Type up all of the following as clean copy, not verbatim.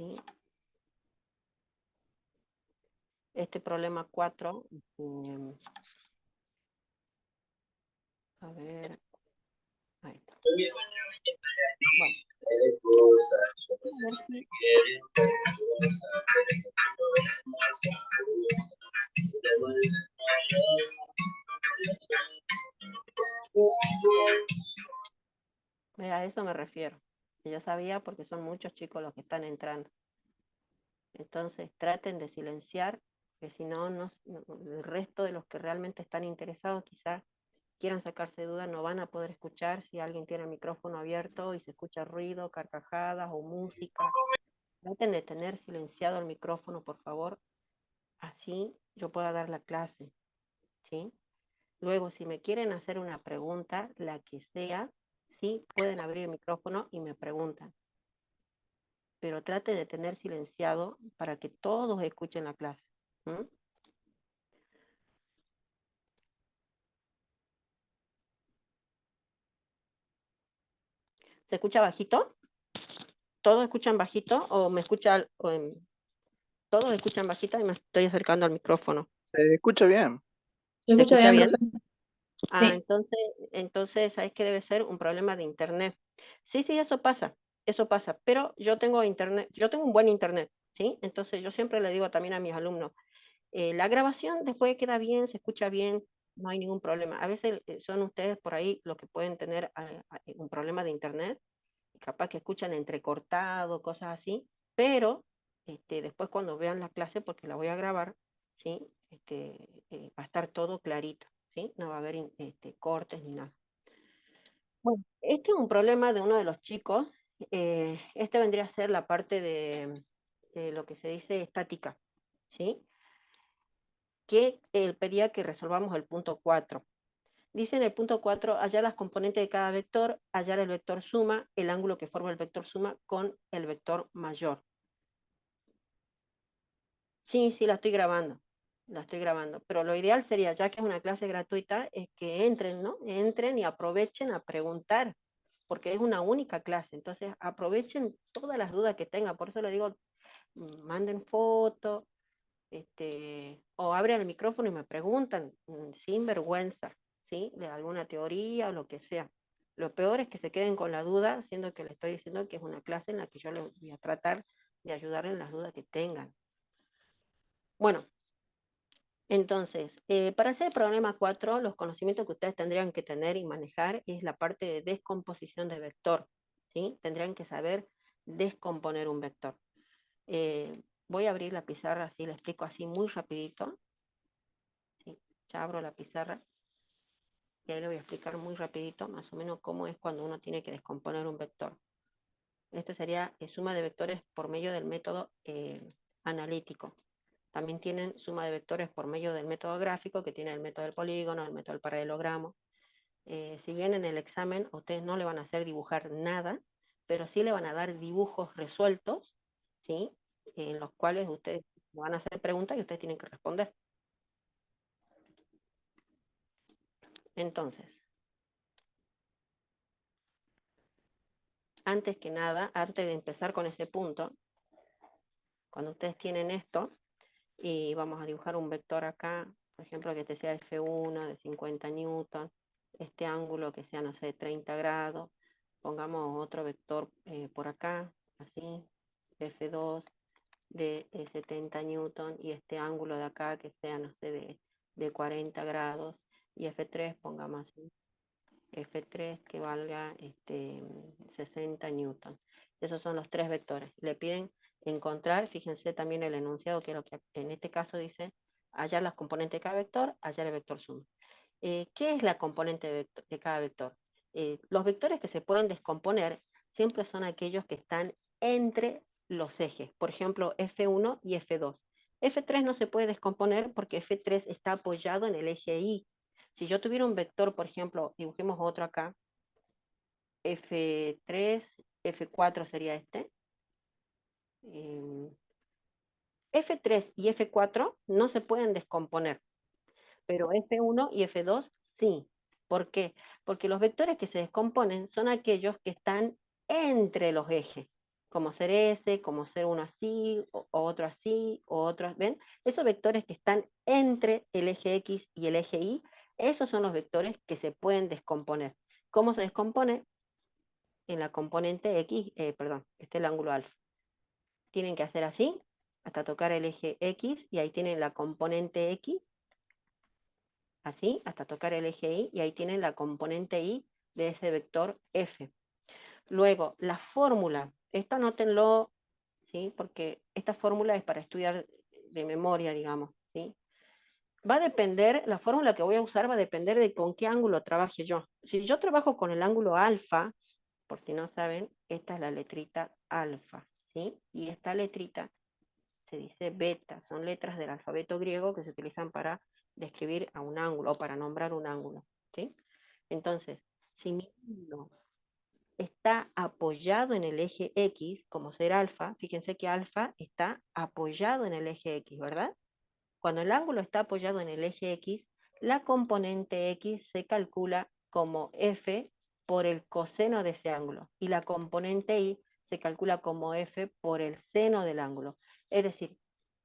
¿sí? Este problema 4, a ver, ahí está. Bueno, a ver si... A eso me refiero. Yo sabía porque son muchos chicos los que están entrando. Entonces traten de silenciar, que si no, el resto de los que realmente están interesados quizás quieran sacarse dudas, no van a poder escuchar si alguien tiene el micrófono abierto y se escucha ruido, carcajadas o música. Traten de tener silenciado el micrófono, por favor, así yo pueda dar la clase, ¿sí? Luego, si me quieren hacer una pregunta, la que sea, sí, pueden abrir el micrófono y me preguntan. Pero trate de tener silenciado para que todos escuchen la clase. ¿Mm? ¿Se escucha bajito? ¿Todos escuchan bajito o me escucha, todos escuchan bajito y me estoy acercando al micrófono? Se escucha bien. Se ¿Se escucha escucha bien, bien? profe. Ah, Sí. entonces, ¿sabes qué debe ser? Un problema de internet. Sí, eso pasa, pero yo tengo internet, yo tengo un buen internet, ¿sí? Entonces yo siempre le digo también a mis alumnos, la grabación después queda bien, se escucha bien, no hay ningún problema. A veces son ustedes por ahí los que pueden tener un problema de internet, capaz que escuchan entrecortado, cosas así, pero después cuando vean la clase, porque la voy a grabar, ¿sí? Va a estar todo clarito, ¿sí? No va a haber cortes ni nada. Bueno, este es un problema de uno de los chicos. Este vendría a ser la parte de lo que se dice estática, ¿sí? Que él pedía que resolvamos el punto 4. Dice en el punto 4, hallar las componentes de cada vector, hallar el vector suma, el ángulo que forma el vector suma con el vector mayor. Sí, la estoy grabando. La estoy grabando. Pero lo ideal sería, ya que es una clase gratuita, es que entren, ¿no? Entren y aprovechen a preguntar, porque es una única clase. Entonces, aprovechen todas las dudas que tengan. Por eso le digo, manden fotos, o abren el micrófono y me preguntan, sin vergüenza, ¿sí? De alguna teoría o lo que sea. Lo peor es que se queden con la duda, siendo que les estoy diciendo que es una clase en la que yo les voy a tratar de ayudar en las dudas que tengan. Bueno, entonces, para hacer el problema 4, los conocimientos que ustedes tendrían que tener y manejar es la parte de descomposición de vector, ¿sí? Tendrían que saber descomponer un vector. Voy a abrir la pizarra, así le explico así muy rapidito. ¿Sí? Ya abro la pizarra y ahí le voy a explicar muy rapidito, más o menos cómo es cuando uno tiene que descomponer un vector. Este sería suma de vectores por medio del método analítico. También tienen suma de vectores por medio del método gráfico, que tiene el método del polígono, el método del paralelogramo. Si bien en el examen ustedes no le van a hacer dibujar nada, pero sí le van a dar dibujos resueltos, ¿sí? En los cuales ustedes van a hacer preguntas y ustedes tienen que responder. Entonces, antes que nada, antes de empezar con ese punto, cuando ustedes tienen esto, y vamos a dibujar un vector acá, por ejemplo, que este sea F1 de 50 newton, este ángulo que sea, no sé, 30 grados, pongamos otro vector por acá, así, F2 de 70 newton, y este ángulo de acá que sea, no sé, de 40 grados, y F3, pongamos así, F3 que valga 60 newton. Esos son los tres vectores. Le piden encontrar, fíjense también el enunciado, que es lo que en este caso dice, hallar las componentes de cada vector, hallar el vector suma. ¿Qué es la componente de cada vector? Los vectores que se pueden descomponer siempre son aquellos que están entre los ejes, por ejemplo, F1 y F2. F3 no se puede descomponer porque F3 está apoyado en el eje Y. Si yo tuviera un vector, por ejemplo, dibujemos otro acá, F3, F4 sería este. F3 y F4 no se pueden descomponer, pero F1 y F2 sí. ¿Por qué? Porque los vectores que se descomponen son aquellos que están entre los ejes. como ser S, como ser uno así, o otro así, o otro, ¿ven? Esos vectores que están entre el eje X y el eje Y, esos son los vectores que se pueden descomponer. ¿Cómo se descompone? En la componente X, perdón, este es el ángulo alfa. Tienen que hacer así, hasta tocar el eje X, y ahí tienen la componente X, así, hasta tocar el eje Y, y ahí tienen la componente Y de ese vector F. Luego, la fórmula, esto anótenlo, ¿sí? Porque esta fórmula es para estudiar de memoria, digamos, ¿sí? Va a depender, la fórmula que voy a usar va a depender de con qué ángulo trabaje yo. Si yo trabajo con el ángulo alfa, por si no saben, esta es la letrita alfa, ¿sí? Y esta letrita se dice beta, son letras del alfabeto griego que se utilizan para describir a un ángulo o para nombrar un ángulo, ¿sí? Entonces, si mi ángulo está apoyado en el eje X, como ser alfa, fíjense que alfa está apoyado en el eje X, ¿verdad? Cuando el ángulo está apoyado en el eje X, la componente X se calcula como F por el coseno de ese ángulo y la componente Y se calcula como F por el seno del ángulo. Es decir,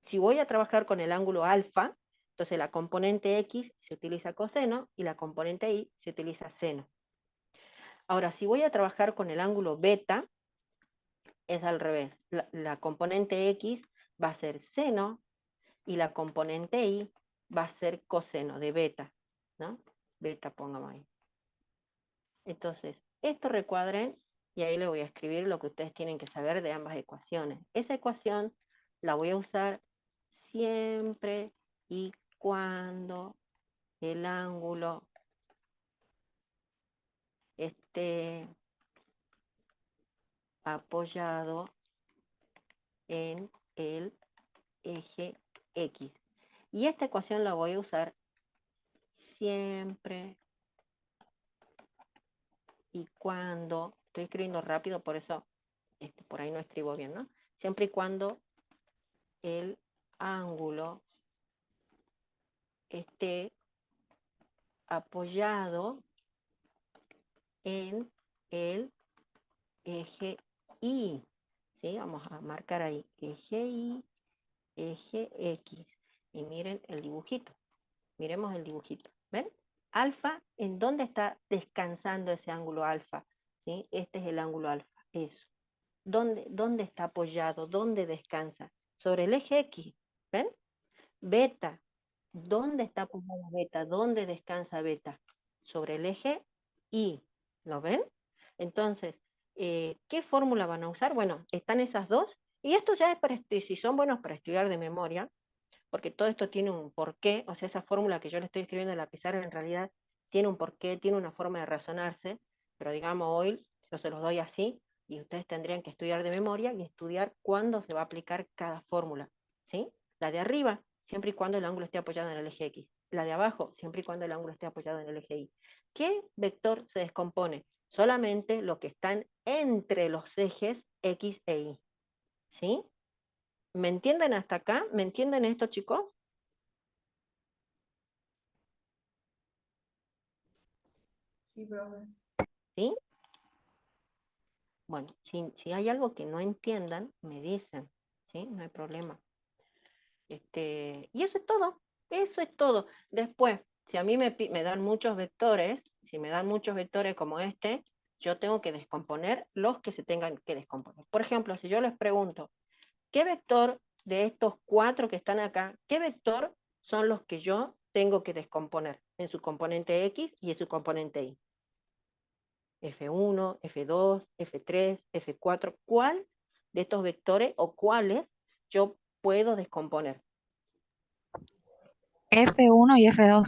si voy a trabajar con el ángulo alfa, entonces la componente X se utiliza coseno y la componente Y se utiliza seno. Ahora, si voy a trabajar con el ángulo beta, es al revés. La componente X va a ser seno y la componente Y va a ser coseno de beta, ¿no? Beta pongamos ahí. Entonces, esto recuadren y ahí le voy a escribir lo que ustedes tienen que saber de ambas ecuaciones. Esa ecuación la voy a usar siempre y cuando el ángulo esté apoyado en el eje X. Y esta ecuación la voy a usar siempre y cuando, estoy escribiendo rápido, por eso por ahí no escribo bien, ¿no? Siempre y cuando el ángulo esté apoyado en el eje Y. ¿Sí? Vamos a marcar ahí, eje Y, eje X. Y miren el dibujito. Miremos el dibujito. ¿Ven? Alfa, ¿en dónde está descansando ese ángulo alfa? ¿Sí? Este es el ángulo alfa. Eso. ¿Dónde está apoyado? ¿Dónde descansa? Sobre el eje X. ¿Ven? Beta. ¿Dónde está apoyada beta? ¿Dónde descansa beta? Sobre el eje Y. ¿Lo ven? Entonces, ¿qué fórmula van a usar? Bueno, están esas dos. Y esto ya es para, si son buenos para estudiar de memoria, porque todo esto tiene un porqué, o sea, esa fórmula que yo le estoy escribiendo en la pizarra en realidad tiene un porqué, tiene una forma de razonarse, pero digamos hoy yo se los doy así, y ustedes tendrían que estudiar de memoria y estudiar cuándo se va a aplicar cada fórmula, ¿sí? La de arriba, siempre y cuando el ángulo esté apoyado en el eje X. La de abajo, siempre y cuando el ángulo esté apoyado en el eje Y. ¿Qué vector se descompone? Solamente lo que están entre los ejes X e Y, ¿sí? ¿Me entienden hasta acá? ¿Me entienden esto, chicos? Sí, profe. ¿Sí? Bueno, si hay algo que no entiendan, me dicen, ¿sí? No hay problema. Y eso es todo, eso es todo. Después, si a mí me dan muchos vectores, si me dan muchos vectores como este, yo tengo que descomponer los que se tengan que descomponer. Por ejemplo, si yo les pregunto, ¿qué vector de estos cuatro que están acá, qué vector son los que yo tengo que descomponer en su componente X y en su componente Y? F1, F2, F3, F4, ¿cuál de estos vectores o cuáles yo puedo descomponer? F1 y F2.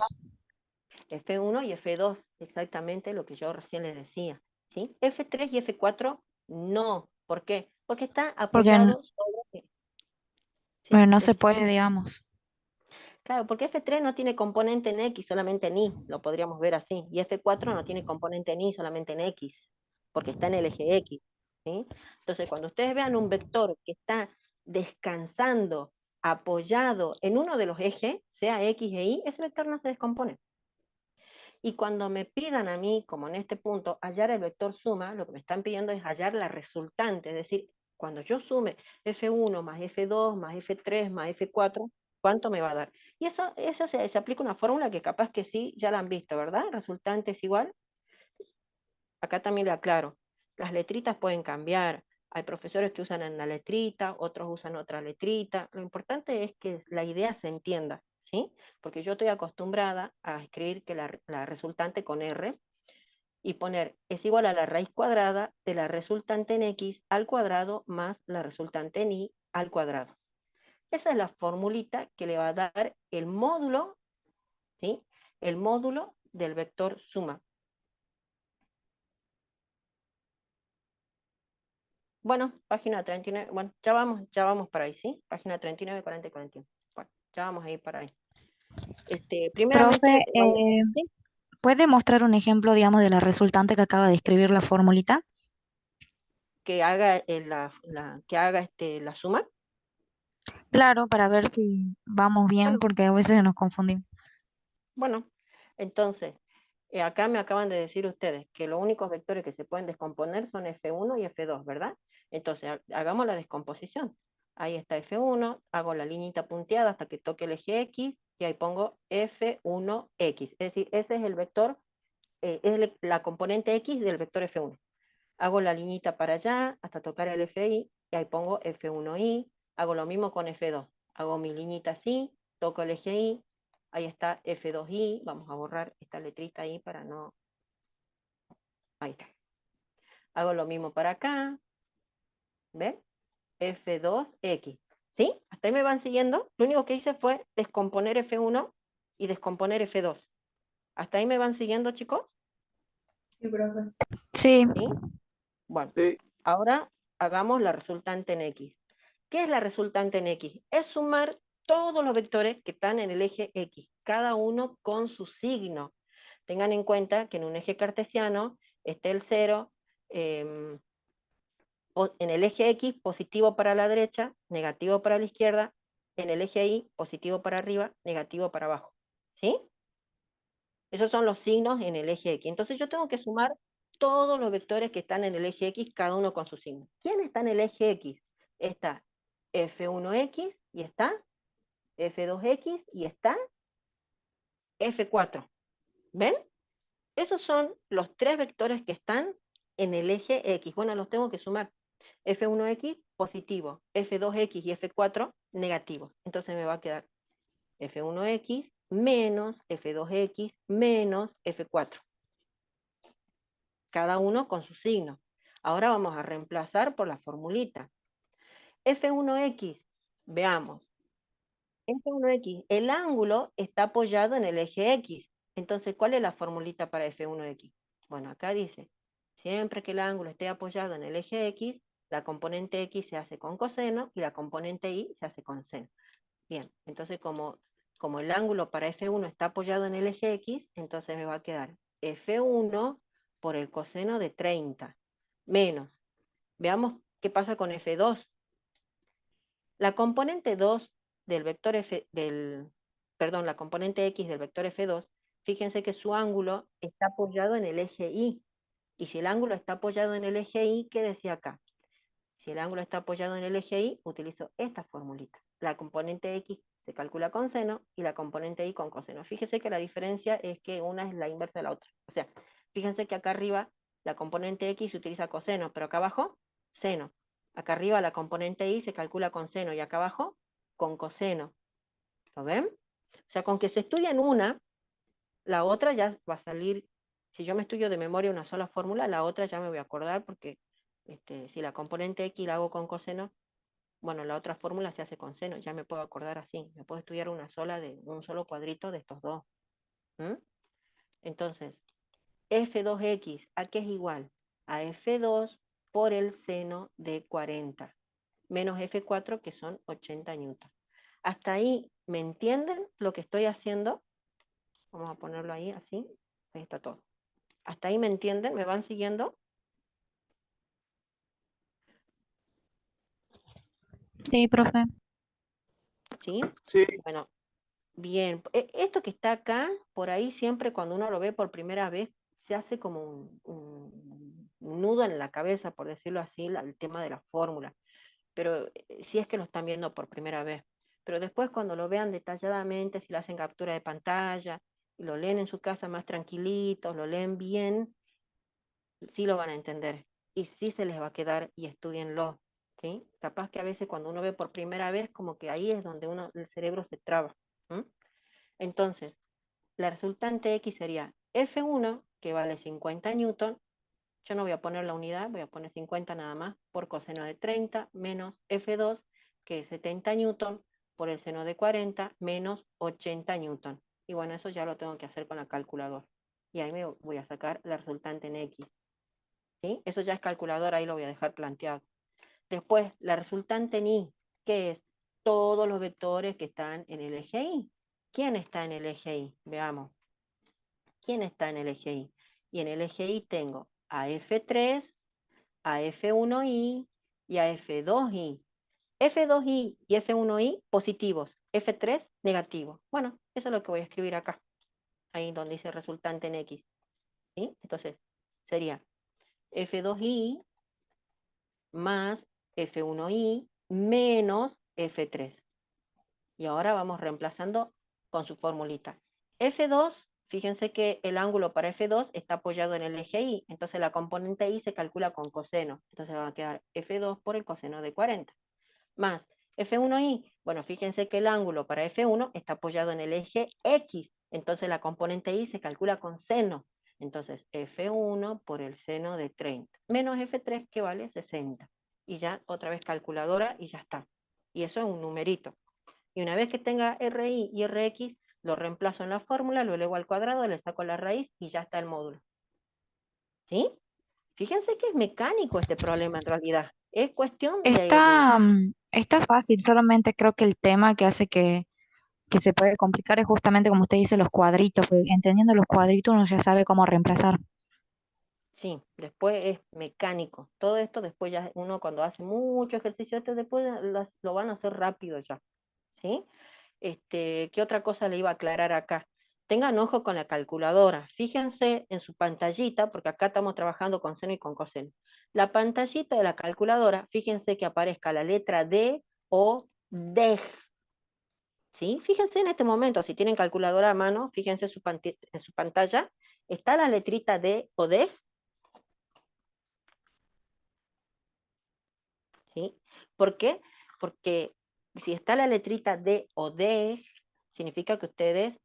F1 y F2, exactamente lo que yo recién les decía. ¿Sí? F3 y F4, no. ¿Por qué? Porque está Porque apoyado sobre... ¿Sí? bueno, no se puede, digamos. Claro, porque F3 no tiene componente en X, solamente en Y, lo podríamos ver así. Y F4 no tiene componente en Y, solamente en X, porque está en el eje X. ¿Sí? Entonces, cuando ustedes vean un vector que está descansando, apoyado en uno de los ejes, sea X e Y, ese vector no se descompone. Y cuando me pidan a mí, como en este punto, hallar el vector suma, lo que me están pidiendo es hallar la resultante, es decir, Cuando yo sume F1 más F2 más F3 más F4, ¿cuánto me va a dar? Y eso se aplica una fórmula que capaz que sí, ya la han visto, ¿verdad? Resultante es igual. Acá también le aclaro, las letritas pueden cambiar. Hay profesores que usan una letrita, otros usan otra letrita. Lo importante es que la idea se entienda, ¿sí? Porque yo estoy acostumbrada a escribir que la resultante con R y poner es igual a la raíz cuadrada de la resultante en X al cuadrado más la resultante en Y al cuadrado. Esa es la formulita que le va a dar el módulo, ¿sí? El módulo del vector suma. Bueno, página 39, bueno, ya vamos para ahí, ¿sí? Página 39, 40 y 41. Bueno, ya vamos a ir para ahí. Profe, Primeramente, ¿sí? ¿puede mostrar un ejemplo, digamos, de la resultante que acaba de escribir la formulita? Que haga, que haga la suma. Claro, para ver si vamos bien, Bueno, porque a veces nos confundimos. bueno, entonces, acá me acaban de decir ustedes que los únicos vectores que se pueden descomponer son F1 y F2, ¿verdad? Entonces, hagamos la descomposición. Ahí está F1, hago la liñita punteada hasta que toque el eje X, y ahí pongo F1X. Es decir, ese es el vector, es la componente X del vector F1. Hago la liñita para allá hasta tocar el FI, y ahí pongo F1I. Hago lo mismo con F2. Hago mi liñita así, toco el eje Y, ahí está F2I. Vamos a borrar esta letrita ahí para no... Ahí está. Hago lo mismo para acá. ¿Ven? F2X. ¿Sí? ¿Hasta ahí me van siguiendo? Lo único que hice fue descomponer F1 y descomponer F2. ¿Hasta ahí me van siguiendo, chicos? Sí, profe. Sí, ¿Sí? Bueno, Sí, ahora hagamos la resultante en X. ¿Qué es la resultante en X? Es sumar todos los vectores que están en el eje X, cada uno con su signo. Tengan en cuenta que en un eje cartesiano está el 0, en el eje X positivo para la derecha, negativo para la izquierda, en el eje Y positivo para arriba, negativo para abajo. ¿Sí? Esos son los signos en el eje X. Entonces yo tengo que sumar todos los vectores que están en el eje X, cada uno con su signo. ¿Quién está en el eje X? Está F1X y está F2X y está F4. ¿Ven? Esos son los tres vectores que están en el eje X. Bueno, los tengo que sumar. F1X positivo, F2X y F4 negativos. Entonces me va a quedar F1X menos F2X menos F4. Cada uno con su signo. Ahora vamos a reemplazar por la formulita. F1X, veamos. F1X, el ángulo está apoyado en el eje X. Entonces, ¿cuál es la formulita para F1X? Bueno, acá dice, siempre que el ángulo esté apoyado en el eje X, la componente X se hace con coseno y la componente Y se hace con seno. Bien, entonces como el ángulo para F1 está apoyado en el eje X, entonces me va a quedar F1 por el coseno de 30, menos. Veamos qué pasa con F2. La componente 2 del vector perdón, la componente X del vector F2, fíjense que su ángulo está apoyado en el eje Y. Y si el ángulo está apoyado en el eje Y, ¿qué decía acá? Si el ángulo está apoyado en el eje Y, utilizo esta formulita. La componente X se calcula con seno y la componente Y con coseno. Fíjense que la diferencia es que una es la inversa de la otra. O sea, fíjense que acá arriba la componente X se utiliza coseno, pero acá abajo, seno. Acá arriba la componente Y se calcula con seno y acá abajo con coseno. ¿Lo ven? O sea, con que se estudien una, la otra ya va a salir. Si yo me estudio de memoria una sola fórmula, la otra ya me voy a acordar porque si la componente X la hago con coseno, bueno, la otra fórmula se hace con seno, ya me puedo acordar así. Me puedo estudiar una sola de un solo cuadrito de estos dos. ¿Mm? Entonces, F2X, ¿a qué es igual? A F2 por el seno de 40, menos F4, que son 80 newton. ¿Hasta ahí me entienden lo que estoy haciendo? Vamos a ponerlo ahí, así. Ahí está todo. ¿Hasta ahí me entienden? ¿Me van siguiendo? sí, profe. ¿Sí? sí, Bueno, bien. Esto que está acá, por ahí siempre cuando uno lo ve por primera vez, se hace como un nudo en la cabeza, por decirlo así, el tema de la fórmula. pero si es que lo están viendo por primera vez. Pero después cuando lo vean detalladamente, si le hacen captura de pantalla, y lo leen en su casa más tranquilitos, lo leen bien, sí lo van a entender. Y sí se les va a quedar y estudienlo. ¿Sí? Capaz que a veces cuando uno ve por primera vez, como que ahí es donde el cerebro se traba. ¿Mm? Entonces, la resultante X sería F1, que vale 50 newton. Yo no voy a poner la unidad, voy a poner 50 nada más, por coseno de 30, menos F2, que es 70 newton, por el seno de 40, menos 80 newton. Y bueno, eso ya lo tengo que hacer con la calculadora. Y ahí me voy a sacar la resultante en X. ¿Sí? Eso ya es calculadora, ahí lo voy a dejar planteado. Después, la resultante en Y, que es todos los vectores que están en el eje Y. ¿Quién está en el eje Y? Veamos. ¿Quién está en el eje Y? Y en el eje Y tengo a F3, a F1Y y a F2Y. F2Y y F1Y positivos, F3 negativo. Bueno, eso es lo que voy a escribir acá, ahí donde dice resultante en X. ¿Sí? Entonces, sería F2Y más F1Y menos F3. Y ahora vamos reemplazando con su formulita. F2, fíjense que el ángulo para F2 está apoyado en el eje Y, entonces la componente Y se calcula con coseno. Entonces va a quedar F2 por el coseno de 40. Más F1Y, bueno, fíjense que el ángulo para F1 está apoyado en el eje X, entonces la componente Y se calcula con seno. Entonces F1 por el seno de 30, menos F3 que vale 60. Y ya otra vez calculadora y ya está. Y eso es un numerito. Y una vez que tenga RI y RX, lo reemplazo en la fórmula, lo elevo al cuadrado, le saco la raíz y ya está el módulo. ¿Sí? Fíjense que es mecánico este problema en realidad. Es cuestión Está fácil, solamente creo que el tema que hace que se puede complicar es justamente como usted dice, los cuadritos, porque entendiendo los cuadritos uno ya sabe cómo reemplazar. Sí, después es mecánico. Todo esto después ya uno cuando hace mucho ejercicio, después lo van a hacer rápido ya. ¿Sí? ¿Qué otra cosa le iba a aclarar acá? Tengan ojo con la calculadora. Fíjense en su pantallita, porque acá estamos trabajando con seno y con coseno. La pantallita de la calculadora, fíjense que aparezca la letra D o DEG. ¿Sí? Fíjense en este momento, si tienen calculadora a mano, fíjense en su pantalla, está la letrita D o DEG. ¿Sí? ¿Por qué? Porque si está la letrita D o D, significa que ustedes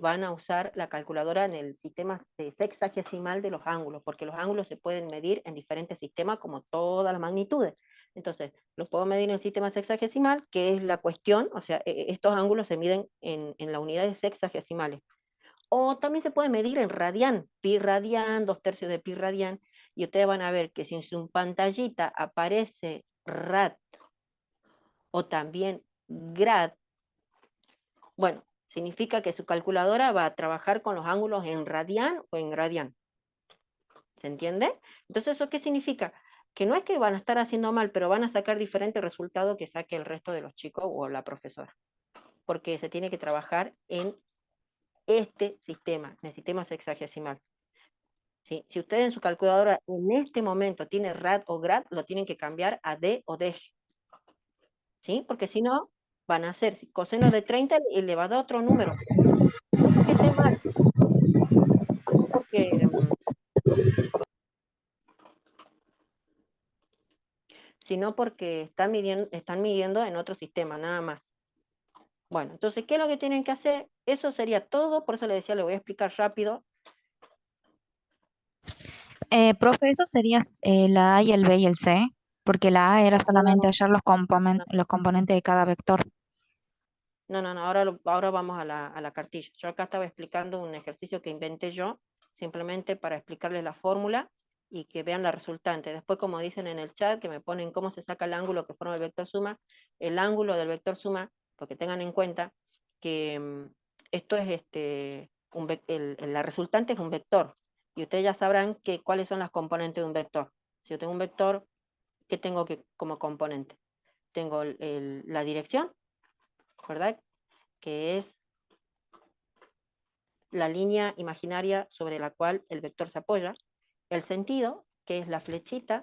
van a usar la calculadora en el sistema de sexagesimal de los ángulos, porque los ángulos se pueden medir en diferentes sistemas como todas las magnitudes. Entonces, los puedo medir en el sistema sexagesimal, que es la cuestión, o sea, estos ángulos se miden en la unidad de sexagesimales. O también se puede medir en radián, pi radián, 2/3 de pi radián, y ustedes van a ver que si en su pantallita aparece rad o también grad, bueno, significa que su calculadora va a trabajar con los ángulos en radián o en gradián. ¿Se entiende? Entonces, ¿eso qué significa? Que no es que van a estar haciendo mal, pero van a sacar diferentes resultados que saque el resto de los chicos o la profesora. Porque se tiene que trabajar en este sistema, en el sistema sexagesimal. ¿Sí? Si ustedes en su calculadora en este momento tiene rad o grad, lo tienen que cambiar a D o DG. ¿Sí? Porque si no, van a hacer coseno de 30 elevado a otro número. No porque esté mal, sino porque están midiendo en otro sistema, nada más. Bueno, entonces, ¿qué es lo que tienen que hacer? Eso sería todo, por eso le decía, le voy a explicar rápido. Profe, eso sería la A y el B y el C, porque la A era No, no, solamente no, hallar no, los componentes de cada vector. no, ahora vamos a la cartilla. Yo acá estaba explicando un ejercicio que inventé yo, simplemente para explicarles la fórmula y que vean la resultante. Después, como dicen en el chat, que me ponen cómo se saca el ángulo que forma el vector suma, el ángulo del vector suma, porque tengan en cuenta que esto es la resultante es un vector, y ustedes ya sabrán cuáles son las componentes de un vector. Si yo tengo un vector, ¿qué tengo como componente? Tengo la dirección, ¿verdad? Que es la línea imaginaria sobre la cual el vector se apoya, el sentido, que es la flechita,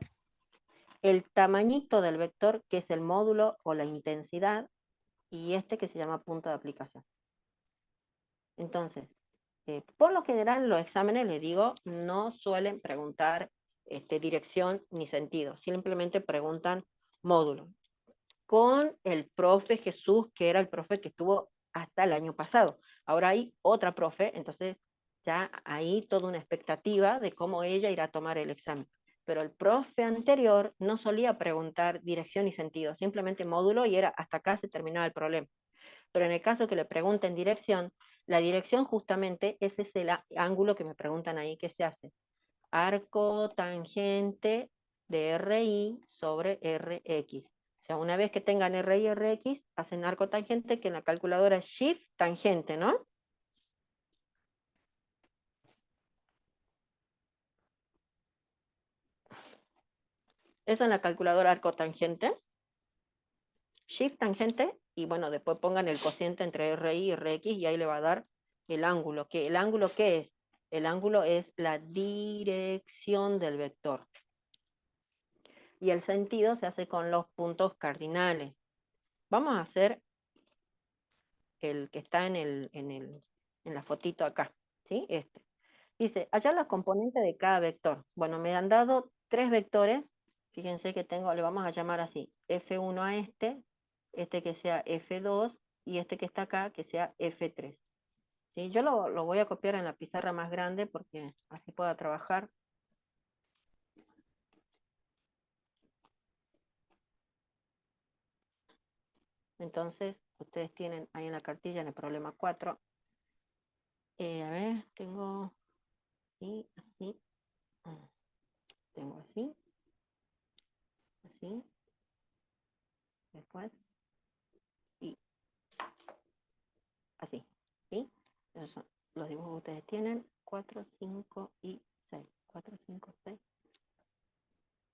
el tamañito del vector, que es el módulo o la intensidad, y este que se llama punto de aplicación. Entonces, por lo general los exámenes, les digo, no suelen preguntar dirección ni sentido, simplemente preguntan módulo. Con el profe Jesús, que era el profe que estuvo hasta el año pasado. Ahora hay otra profe, entonces ya hay toda una expectativa de cómo ella irá a tomar el examen. Pero el profe anterior no solía preguntar dirección y sentido, simplemente módulo, y era hasta acá se terminaba el problema. Pero en el caso que le pregunten dirección, la dirección justamente ese es el ángulo que me preguntan ahí, ¿qué se hace? Arco tangente de RI sobre RX. O sea, una vez que tengan RI y RX, hacen arco tangente, que en la calculadora es shift tangente, ¿no? Eso en la calculadora arco tangente. Shift tangente, y bueno, después pongan el cociente entre RI y RX, y ahí le va a dar el ángulo. ¿El ángulo qué es? El ángulo es la dirección del vector. Y el sentido se hace con los puntos cardinales. Vamos a hacer el que está en la fotito acá, ¿sí? Dice, hallar los componentes de cada vector. Bueno, me han dado 3 vectores. Fíjense que tengo, le vamos a llamar así, F1 a este que sea F2, y este que está acá que sea F3. ¿Sí? Yo lo voy a copiar en la pizarra más grande porque así pueda trabajar. Entonces, ustedes tienen ahí en la cartilla, en el problema 4. A ver, tengo así, así. Tengo así, así. Después, y así, ¿sí? Esos son los dibujos que ustedes tienen, 4, 5 y 6. 4, 5, 6.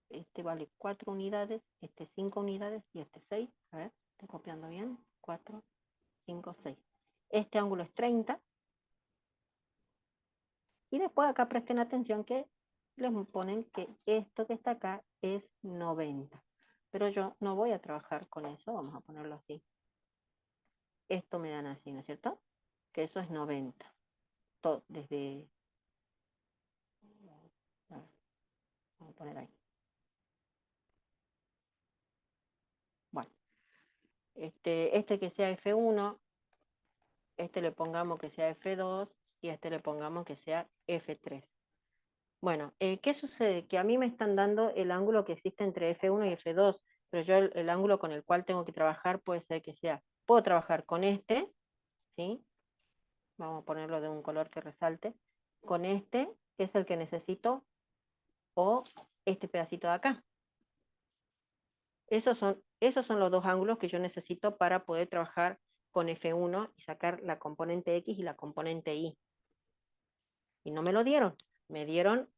Este vale 4 unidades, este 5 unidades y este 6. A ver, estoy copiando bien. 4, 5, 6. Este ángulo es 30. Y después acá presten atención que les ponen que esto que está acá es 90. Pero yo no voy a trabajar con eso, vamos a ponerlo así. Esto me dan así, ¿no es cierto? Que eso es 90. Todo, desde... Vamos a poner ahí. Bueno, este que sea F1, este le pongamos que sea F2 y este le pongamos que sea F3. Bueno, ¿qué sucede? Que a mí me están dando el ángulo que existe entre F1 y F2, pero yo el ángulo con el cual tengo que trabajar puede ser que sea, puedo trabajar con este, ¿sí? Vamos a ponerlo de un color que resalte, con este, que es el que necesito, o este pedacito de acá. Esos son los dos ángulos que yo necesito para poder trabajar con F1 y sacar la componente X y la componente Y. Y no me lo dieron. Me dieron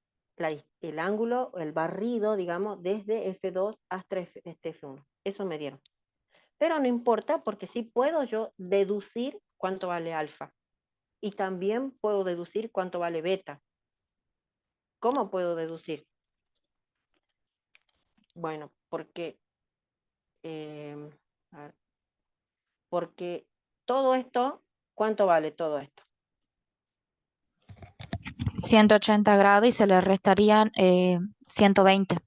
el ángulo, el barrido, digamos, desde F2 hasta F1. Eso me dieron. Pero no importa porque sí puedo yo deducir cuánto vale alfa. Y también puedo deducir cuánto vale beta. ¿Cómo puedo deducir? Bueno, eh, a ver, porque todo esto, ¿cuánto vale todo esto? 180 grados y se le restarían 120.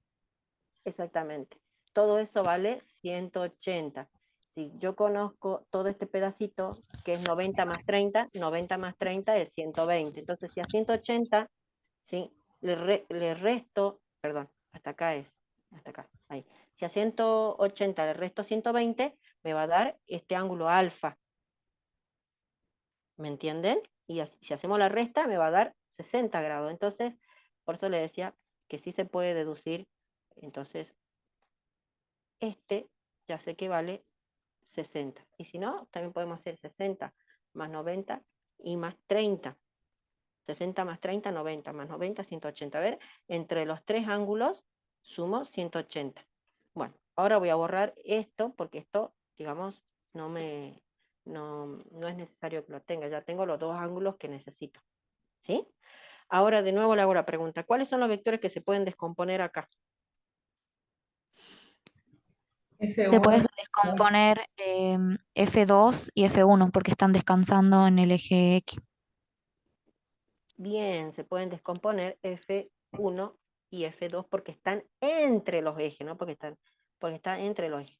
Exactamente. Todo eso vale 180. Si yo conozco todo este pedacito, que es 90 más 30, 90 más 30 es 120. Entonces, si a 180, ¿sí? le resto, perdón, hasta acá, ahí. Si a 180 le resto 120, me va a dar este ángulo alfa. ¿Me entienden? Y si hacemos la resta, me va a dar 60 grados. Entonces, por eso le decía que sí se puede deducir. Entonces, ya sé que vale 60. Y si no, también podemos hacer 60 más 90 y más 30. 60 más 30, 90, más 90, 180. A ver, entre los tres ángulos sumo 180. Bueno, ahora voy a borrar esto porque esto, digamos, no es necesario que lo tenga. Ya tengo los dos ángulos que necesito. ¿Sí? Ahora de nuevo le hago la pregunta. ¿Cuáles son los vectores que se pueden descomponer acá? Se puede F1. descomponer F2 y F1 porque están descansando en el eje X. Bien, se pueden descomponer F1 y F2 porque están entre los ejes, ¿no? Porque están entre los ejes,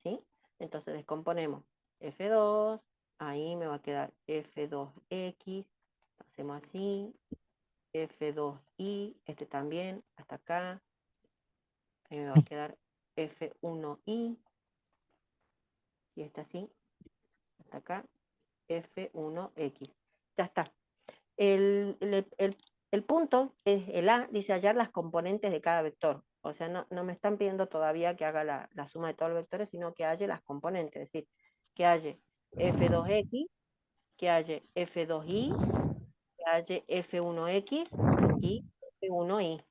¿sí? Entonces descomponemos F2, ahí me va a quedar F2X, hacemos así, F2Y, este también, hasta acá, ahí me va a quedar F1Y, y este así, hasta acá, F1X. Ya está. El punto es el A, dice hallar las componentes de cada vector. O sea, no me están pidiendo todavía que haga la suma de todos los vectores, sino que halle las componentes. Es decir, que halle F2X, que halle F2Y, que halle F1X y F1Y.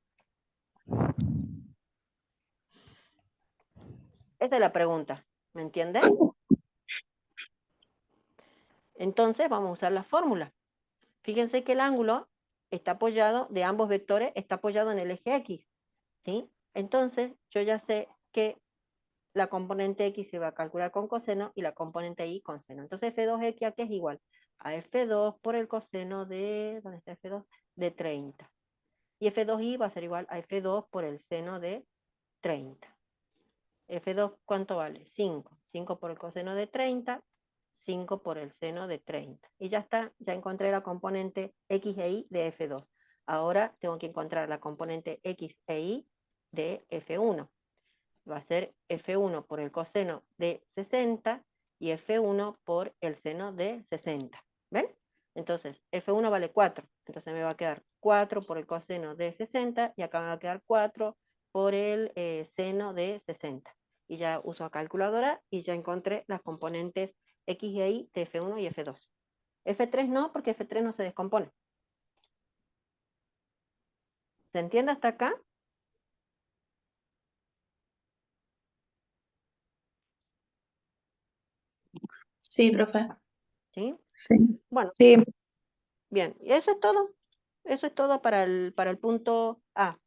Esa es la pregunta. ¿Me entienden? Entonces vamos a usar la fórmula. Fíjense que el ángulo está apoyado, de ambos vectores, está apoyado en el eje X. ¿Sí? Entonces, yo ya sé que la componente X se va a calcular con coseno y la componente Y con seno. Entonces F2X aquí es igual a F2 por el coseno de, ¿dónde está F2? De 30. Y F2Y va a ser igual a F2 por el seno de 30. F2, ¿cuánto vale? 5. 5 por el coseno de 30, 5 por el seno de 30. Y ya está, ya encontré la componente X e Y de F2. Ahora tengo que encontrar la componente X e Y de F1. Va a ser F1 por el coseno de 60 y F1 por el seno de 60. ¿Ven? Entonces, F1 vale 4. Entonces me va a quedar 4 por el coseno de 60 y acá me va a quedar 4 por el seno de 60. Y ya uso la calculadora y ya encontré las componentes X y Y de F1 y F2. F3 no, porque F3 no se descompone. ¿Se entiende hasta acá? Sí, profe. ¿Sí? Sí. Bueno, Sí. bien. Y eso es todo. Eso es todo para el punto A.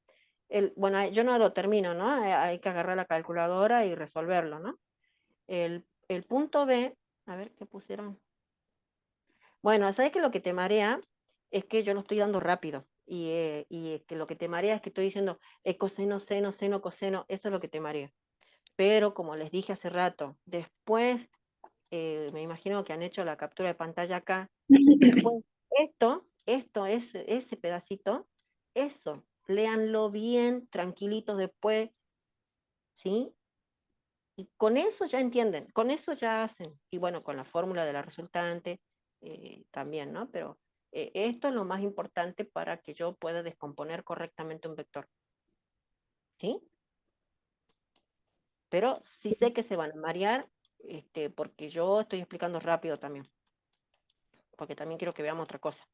Bueno, yo no lo termino, ¿no? Hay que agarrar la calculadora y resolverlo, ¿no? El punto B, a ver qué pusieron. Bueno, ¿sabes que lo que te marea es que yo lo estoy dando rápido? Y es que lo que te marea es que estoy diciendo coseno, seno, seno, coseno, eso es lo que te marea. Pero como les dije hace rato, después, me imagino que han hecho la captura de pantalla acá, después, ese pedacito, eso, léanlo bien, tranquilitos después, ¿sí? Y con eso ya entienden, con eso ya hacen. Y bueno, con la fórmula de la resultante también, ¿no? Pero esto es lo más importante para que yo pueda descomponer correctamente un vector, ¿sí? Pero sí sé que se van a marear, porque yo estoy explicando rápido también, porque también quiero que veamos otra cosa.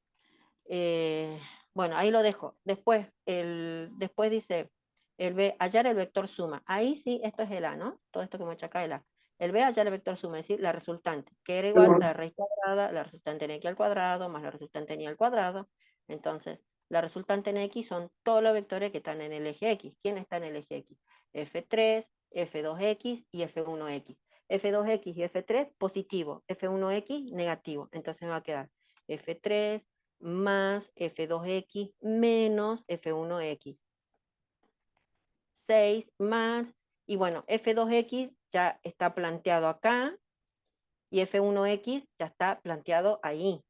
Bueno, ahí lo dejo. Después dice, el B, hallar el vector suma. Ahí sí, esto es el A, ¿no? Todo esto que hemos hecho acá es el A. El B, hallar el vector suma, es decir, la resultante, que era igual a la raíz cuadrada, la resultante en X al cuadrado, más la resultante en Y al cuadrado. Entonces, la resultante en X son todos los vectores que están en el eje X. ¿Quién está en el eje X? F3, F2X y F1X. F2X y F3 positivo, F1X negativo. Entonces me va a quedar F3 más F2X menos F1X. 6 más, y bueno, F2X ya está planteado acá, y F1X ya está planteado ahí,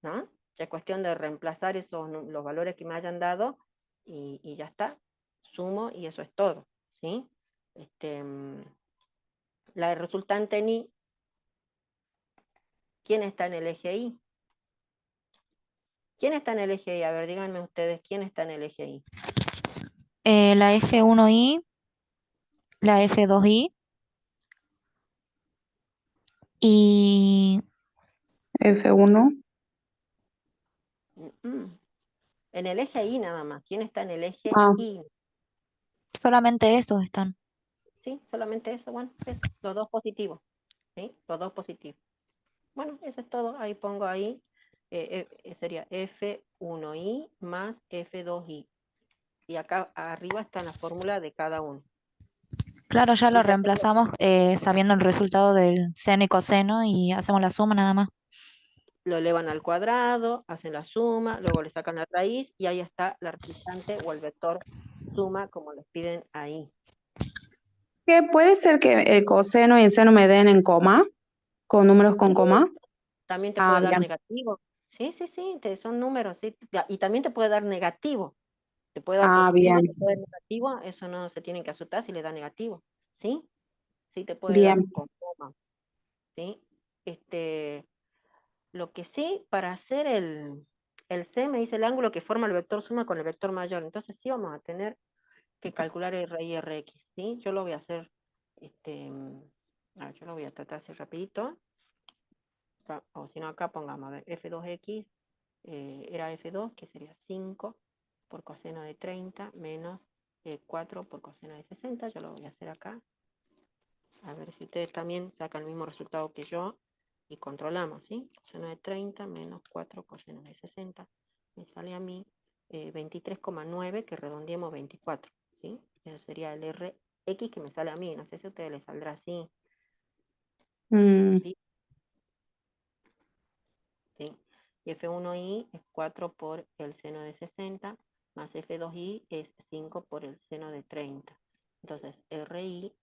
¿no? Ya es cuestión de reemplazar los valores que me hayan dado, y ya está. Sumo y eso es todo, ¿sí? La resultante en Y, ¿quién está en el eje Y? ¿Quién está en el eje Y? A ver, díganme ustedes, ¿quién está en el eje Y? La F1Y, la F2Y y F1. En el eje Y nada más. ¿Quién está en el eje Ah, Y? solamente esos están. ¿Sí? Solamente eso. Bueno, eso. Los dos positivos. ¿Sí? Los dos positivos. Bueno, eso es todo. Ahí pongo ahí. Sería F1Y más F2Y. Y acá arriba está la fórmula de cada uno. Claro, ya lo Y ya sería, reemplazamos sabiendo el resultado del seno y coseno y hacemos la suma nada más. lo elevan al cuadrado, hacen la suma, luego le sacan la raíz y ahí está la resultante o el vector suma como les piden ahí. ¿Qué puede ser que el coseno y el seno me den en coma, con números con Sí, coma? también te Ah, puede dar bien. negativo. Sí, sí, sí, son números, sí. Y también te puede dar negativo. Te puede dar Ah, positivo, bien, te puede dar negativo, eso no se tienen que asustar si le da negativo. ¿Sí? Sí te puede dar bien. con coma. ¿Sí? Este, lo que sí, para hacer el C me dice el ángulo que forma el vector suma con el vector mayor. Entonces sí vamos a tener que calcular R y Rx. ¿Sí? Yo lo voy a hacer, yo lo voy a tratar así rapidito. O si no acá pongamos, a ver, F2X era F2, que sería 5 por coseno de 30 menos 4 por coseno de 60. Yo lo voy a hacer acá. A ver si ustedes también sacan el mismo resultado que yo y controlamos, ¿sí? Coseno de 30 menos 4 coseno de 60. Me sale a mí 23,9 que redondeemos 24, ¿sí? Eso sería el Rx que me sale a mí. No sé si a ustedes les saldrá así, Mm, ¿sí? ¿Sí? Y F1i es 4 por el seno de 60, más F2i es 5 por el seno de 30. Entonces, RI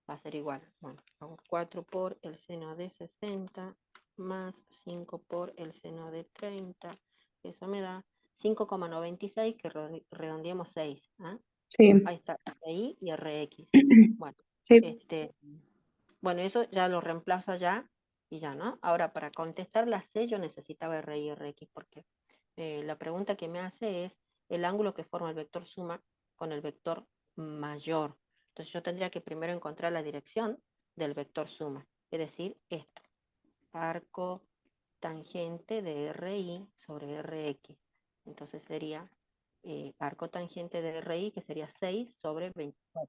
va a ser igual. Bueno, hago 4 por el seno de 60 más 5 por el seno de 30. Eso me da 5,96 que redondeemos 6. ¿Ah? sí. Ahí está, RI y RX. Bueno, Sí. este, bueno, eso ya lo reemplazo ya y ya, ¿no? Ahora, para contestar la C yo necesitaba R y RX porque la pregunta que me hace es el ángulo que forma el vector suma con el vector mayor. Entonces yo tendría que primero encontrar la dirección del vector suma, es decir, esto, arco tangente de RI sobre RX. Entonces sería arco tangente de RI, que sería 6 sobre 24.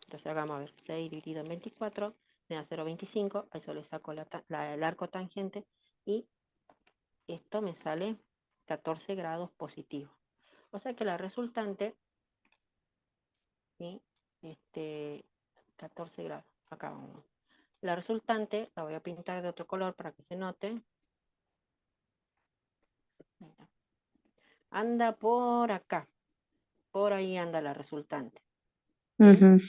Entonces hagamos a ver, 6 dividido en 24 me da 0,25, a eso le saco el arco tangente y esto me sale 14 grados positivos. O sea que la resultante, ¿sí? 14 grados, acá vamos. La resultante la voy a pintar de otro color para que se note. Anda por acá, por ahí anda la resultante. ¿Sí? Ujú.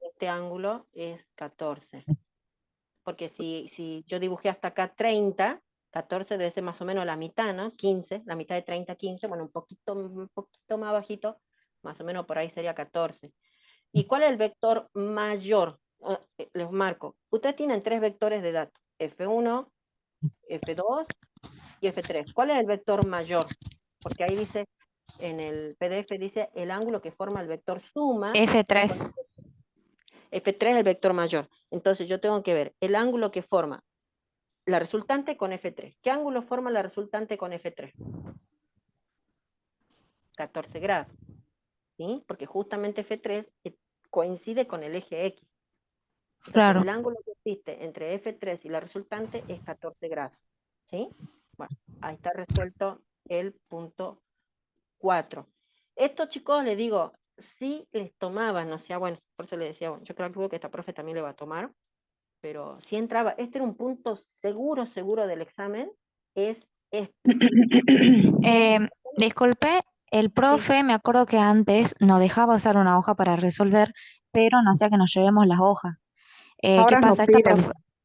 Este ángulo es 14. Porque si yo dibujé hasta acá 30, 14 debe ser más o menos la mitad, ¿no? 15, la mitad de 30, 15, bueno, un poquito más bajito, más o menos por ahí sería 14. ¿Y cuál es el vector mayor? Les marco. Ustedes tienen tres vectores de datos, F1, F2 y F3. ¿Cuál es el vector mayor? Porque ahí dice, en el PDF dice el ángulo que forma el vector suma con F3. F3 es el vector mayor. Entonces yo tengo que ver el ángulo que forma la resultante con F3. ¿Qué ángulo forma la resultante con F3? 14 grados, ¿sí? Porque justamente F3 coincide con el eje X. Entonces, Claro. el ángulo que existe entre F3 y la resultante es 14 grados, ¿sí? Bueno, ahí está resuelto el punto 4. Estos chicos, les digo, sí les tomaban, o sea, bueno, por eso les decía, bueno, yo creo que esta profe también le va a tomar, pero sí entraba, este era un punto seguro, seguro del examen, es este. Eh, Disculpe, el Sí, profe, me acuerdo que antes nos dejaba usar una hoja para resolver, pero no hacía que nos llevemos las hojas. ¿Qué Ahora nos pasa? piden.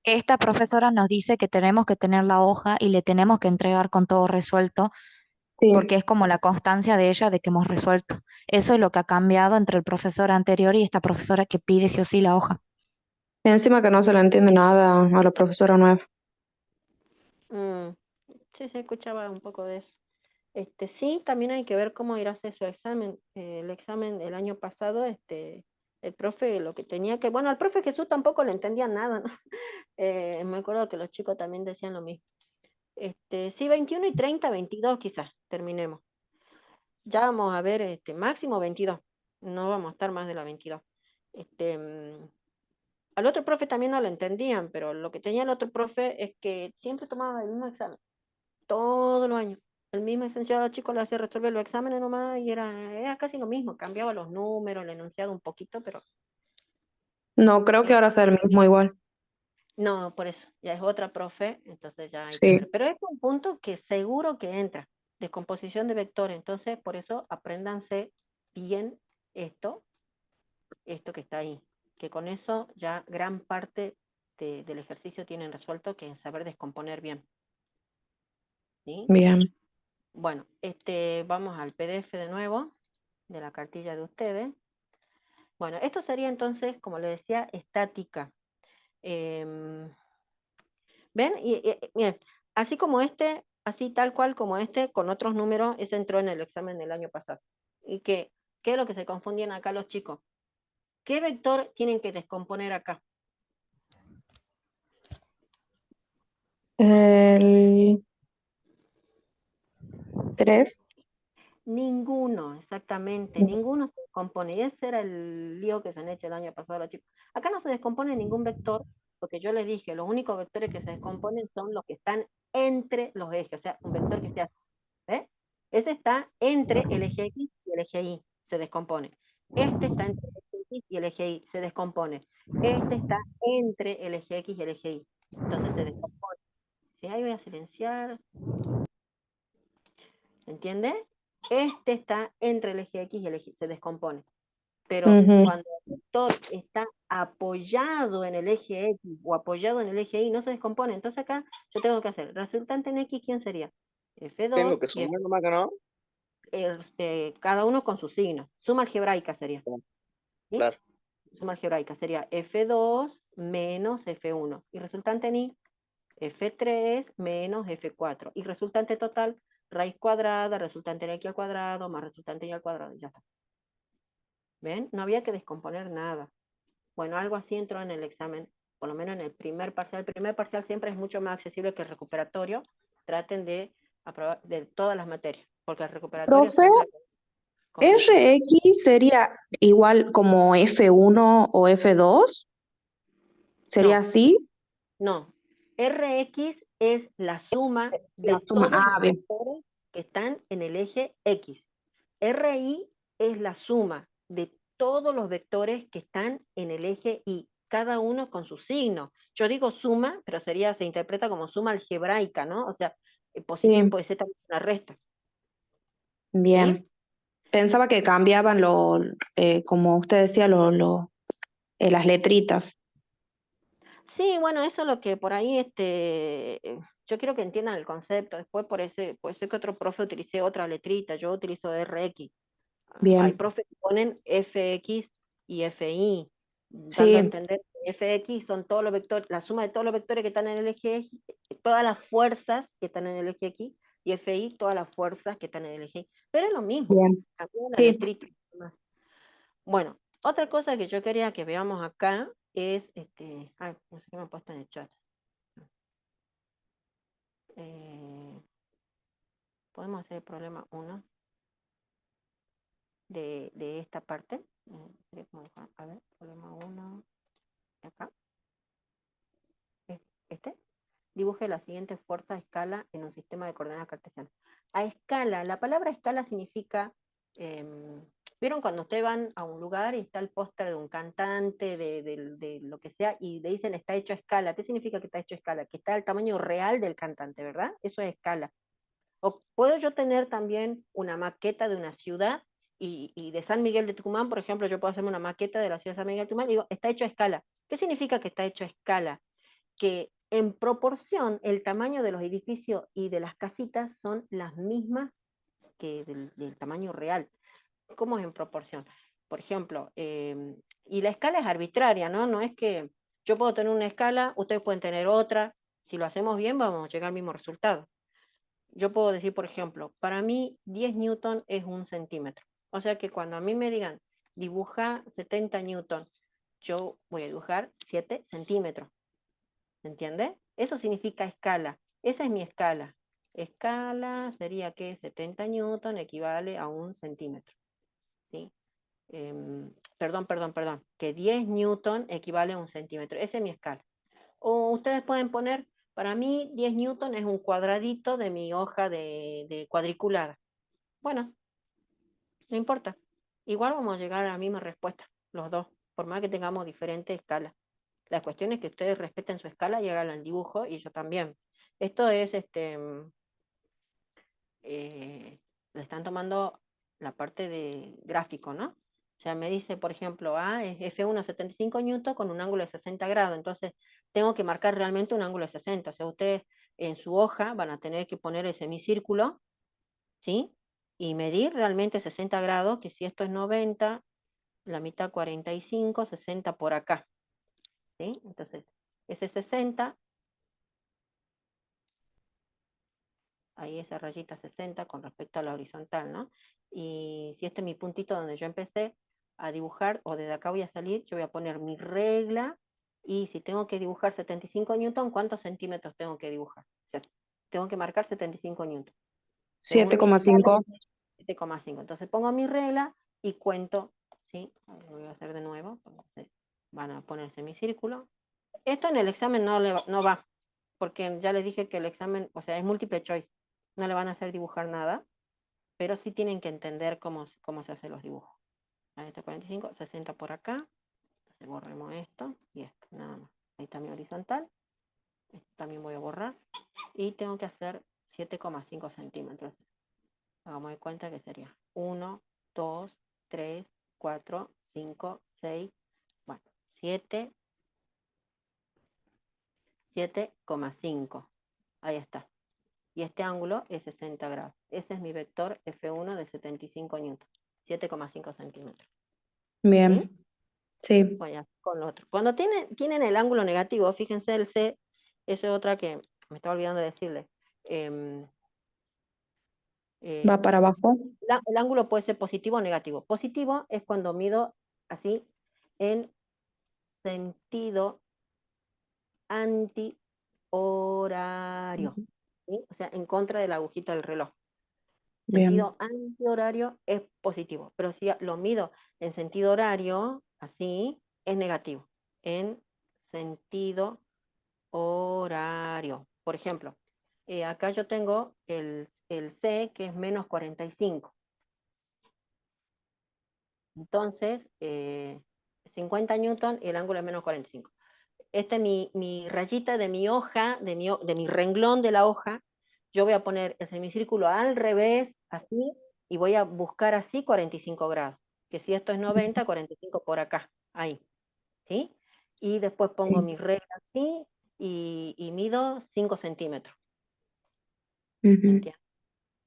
Esta profesora nos dice que tenemos que tener la hoja y le tenemos que entregar con todo resuelto, porque Sí. es como la constancia de ella de que hemos resuelto. Eso es lo que ha cambiado entre el profesor anterior y esta profesora que pide sí o sí la hoja. Y encima que no se le entiende nada a la profesora nueva. mm, sí, se escuchaba un poco de eso. Sí, también hay que ver cómo irá a hacer su examen. El examen del año pasado, el profe lo que tenía que, bueno, al profe Jesús tampoco le entendía nada, ¿no? Me acuerdo que los chicos también decían lo mismo. Sí, 21 y 30, 22 quizás, terminemos. Ya vamos a ver, máximo 22. No vamos a estar más de la 22. Este, mm, Al otro profe también no lo entendían, pero lo que tenía el otro profe es que siempre tomaba el mismo examen todos los años. El mismo licenciado a los chicos le hacía resolver los exámenes nomás y era casi lo mismo, cambiaba los números, el enunciado un poquito, pero No, creo que Eh, ahora sea el mismo igual. no, por eso, ya es otra profe, entonces ya hay que ver. Sí, Pero es un punto que seguro que entra, descomposición de vectores, entonces por eso apréndanse bien esto, esto que está ahí, que con eso ya gran parte del ejercicio tienen resuelto, que es saber descomponer bien, ¿sí? bien, Bueno, vamos al PDF de nuevo, de la cartilla de ustedes. Bueno, esto sería entonces, como le decía, estática. Em, ¿Ven? Miren, así como así tal cual como con otros números, ese entró en el examen del año pasado. ¿Y qué es lo que se confundían acá los chicos? ¿Qué vector tienen que descomponer acá? el 3. Ninguno, exactamente, ninguno se descompone. Y ese era el lío que se han hecho el año pasado los chicos. Acá no se descompone ningún vector, porque yo les dije, los únicos vectores que se descomponen son los que están entre los ejes, o sea, un vector que esté así, ¿ves? Ese está entre el eje X y el eje Y, se descompone. Este está entre el eje X y el eje Y, se descompone. Este está entre el eje X y el eje Y, entonces se descompone. ¿Sí? Ahí voy a silenciar, ¿entiende? Este está entre el eje X y el eje Y, se descompone. Pero Ujú. cuando el vector está apoyado en el eje X o apoyado en el eje Y, no se descompone. Entonces acá yo tengo que hacer resultante en X, ¿quién sería? Tengo F2 que y sumar nomás que no. cada uno con su signo. Suma algebraica sería. ¿Sí? Claro. Suma algebraica sería F2 menos F1. Y resultante en Y, F3 menos F4. Y resultante total, raíz cuadrada, resultante en X al cuadrado, más resultante en Y al cuadrado. Y ya está. ¿Ven? No había que descomponer nada. Bueno, algo así entró en el examen, por lo menos en el primer parcial. El primer parcial siempre es mucho más accesible que el recuperatorio. Traten de aprobar de todas las materias, porque el recuperatorio Profe, siempre complica. ¿RX sería igual como F1 o F2? ¿Sería No, así? no. Rx es la suma La de suma. todos Ah, los bien, vectores que están en el eje X. Ri es la suma de todos los vectores que están en el eje Y, cada uno con su signo. Yo digo suma, pero se interpreta como suma algebraica, ¿no? O sea, positivo sí, puede ser también una resta, ¿sí? bien. Pensaba que cambiaban como usted decía, las letritas. Sí, bueno, eso es lo que por ahí, yo quiero que entiendan el concepto. Después puede ser que otro profe utilice otra letrita, yo utilizo RX. Hay Bien, profes que ponen FX y FI, dando a sí, entender que FX son todos los vectores, la suma de todos los vectores que están en el eje X, todas las fuerzas que están en el eje X, y FI todas las fuerzas que están en el eje Y. Pero es lo mismo, bien. cambió la Sí, letrita. Bueno, otra cosa que yo quería que veamos acá es, ay, no sé qué me han puesto en el chat. Eh, Podemos hacer el problema 1 de esta parte. A ver, problema 1 de acá. Este. Dibuje la siguiente fuerza a escala en un sistema de coordenadas cartesianas. A escala, la palabra escala significa, ¿vieron cuando ustedes van a un lugar y está el póster de un cantante, de lo que sea, y le dicen está hecho a escala? ¿Qué significa que está hecho a escala? Que está al tamaño real del cantante, ¿verdad? Eso es escala. O puedo yo tener también una maqueta de una ciudad y de San Miguel de Tucumán, por ejemplo, yo puedo hacerme una maqueta de la ciudad de San Miguel de Tucumán y digo, está hecho a escala. ¿Qué significa que está hecho a escala? Que en proporción el tamaño de los edificios y de las casitas son las mismas que del tamaño real. ¿Cómo es en proporción? Por ejemplo, y la escala es arbitraria, ¿no? No es que yo puedo tener una escala, ustedes pueden tener otra. Si lo hacemos bien, vamos a llegar al mismo resultado. Yo puedo decir, por ejemplo, para mí 10 newton es un centímetro. O sea que cuando a mí me digan, dibuja 70 newton, yo voy a dibujar 7 centímetros. ¿Se entiende? Eso significa escala. Esa es mi escala. Escala sería que 70 newton equivale a un centímetro. ¿Sí? Perdón, que 10 newton equivale a un centímetro. Esa es mi escala. O ustedes pueden poner, para mí 10 newton es un cuadradito de mi hoja de cuadriculada. Bueno, no importa. Igual vamos a llegar a la misma respuesta, los dos. por más que tengamos diferentes escalas. La cuestión es que ustedes respeten su escala y hagan el dibujo, y yo también. Esto es, le están tomando la parte de gráfico, ¿no? O sea, me dice, por ejemplo, es F1 75 newton con un ángulo de 60 grados, entonces tengo que marcar realmente un ángulo de 60. O sea, ustedes en su hoja van a tener que poner el semicírculo, ¿sí? Y medir realmente 60 grados, que si esto es 90, la mitad 45, 60 por acá, ¿sí? Entonces, ese 60, ahí esa rayita 60 con respecto a la horizontal, ¿no? Y si este es mi puntito donde yo empecé a dibujar, o desde acá voy a salir, yo voy a poner mi regla, y si tengo que dibujar 75 newton, ¿cuántos centímetros tengo que dibujar? O sea, tengo que marcar 75 newton. Según mi escala, 7,5. 7,5. Entonces pongo mi regla y cuento, ¿sí? Lo voy a hacer de nuevo. Entonces van a poner semicírculo. Esto en el examen no va, porque ya les dije que el examen, o sea, es múltiple choice. No le van a hacer dibujar nada, pero sí tienen que entender cómo se hacen los dibujos. Ahí está 45, 60 por acá. Entonces borremos esto y esto, nada más. Ahí está mi horizontal. Esto también voy a borrar. Y tengo que hacer 7,5 centímetros. Hagamos de cuenta que sería 1, 2, 3, 4, 5, 6, bueno, 7, 7,5. Ahí está. Y este ángulo es 60 grados. Ese es mi vector F1 de 75 newton, 7,5 centímetros. ¿Sí? Bien, sí. Voy a con lo otro. Cuando tienen el ángulo negativo, fíjense el C, eso es otra que me estaba olvidando de decirle. Em, Va para abajo. el ángulo puede ser positivo o negativo. Positivo es cuando mido así en sentido antihorario, ¿sí? O sea, en contra de la agujita del reloj. Bien. Sentido antihorario es positivo, pero si lo mido en sentido horario, así, es negativo. En sentido horario. Por ejemplo, acá yo tengo el C, que es menos 45. Entonces, 50 newton y el ángulo es menos 45. Esta es mi rayita de mi hoja, de mi renglón de la hoja. Yo voy a poner el semicírculo al revés, así, y voy a buscar así 45 grados. Que si esto es 90, 45 por acá, ahí, ¿sí? Y después pongo Sí. mi regla así y mido 5 centímetros, Ujú. ¿entiendes?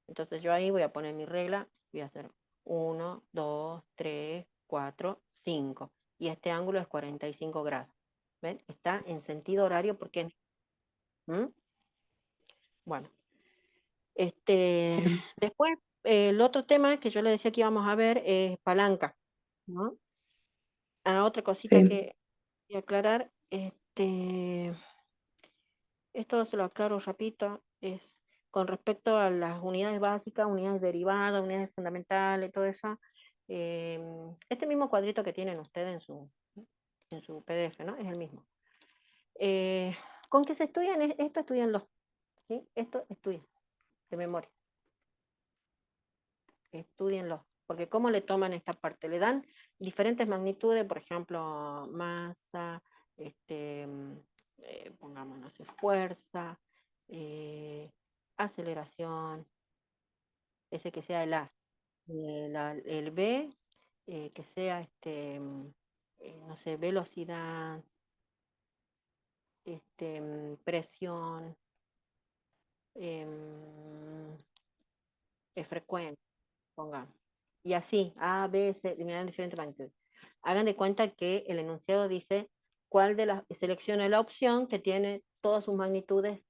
Entonces yo ahí voy a poner mi regla, voy a hacer 1, 2, 3, 4, 5. Y este ángulo es 45 grados. ¿Ven? Está en sentido horario porque... ¿Mm? Bueno, Bien. después el otro tema que yo le decía que íbamos a ver es palanca, ¿no? Otra cosita Sí. que voy a aclarar, esto se lo aclaro rapidito, es con respecto a las unidades básicas, unidades derivadas, unidades fundamentales, todo eso. Este mismo cuadrito que tienen ustedes en su PDF, ¿no? Es el mismo. Con que se estudian esto, estudianlo, ¿sí? Esto estudian de memoria, estudienlo, porque ¿cómo le toman esta parte? Le dan diferentes magnitudes, por ejemplo, masa, pongamos, no sé, fuerza, eh, aceleración, ese que sea el A, el B, que sea, no sé, velocidad, presión, em, frecuencia, pongamos. Y así, A, B, C, me dan diferentes magnitudes. Hagan de cuenta que el enunciado dice cuál de las, seleccione la opción que tiene todas sus magnitudes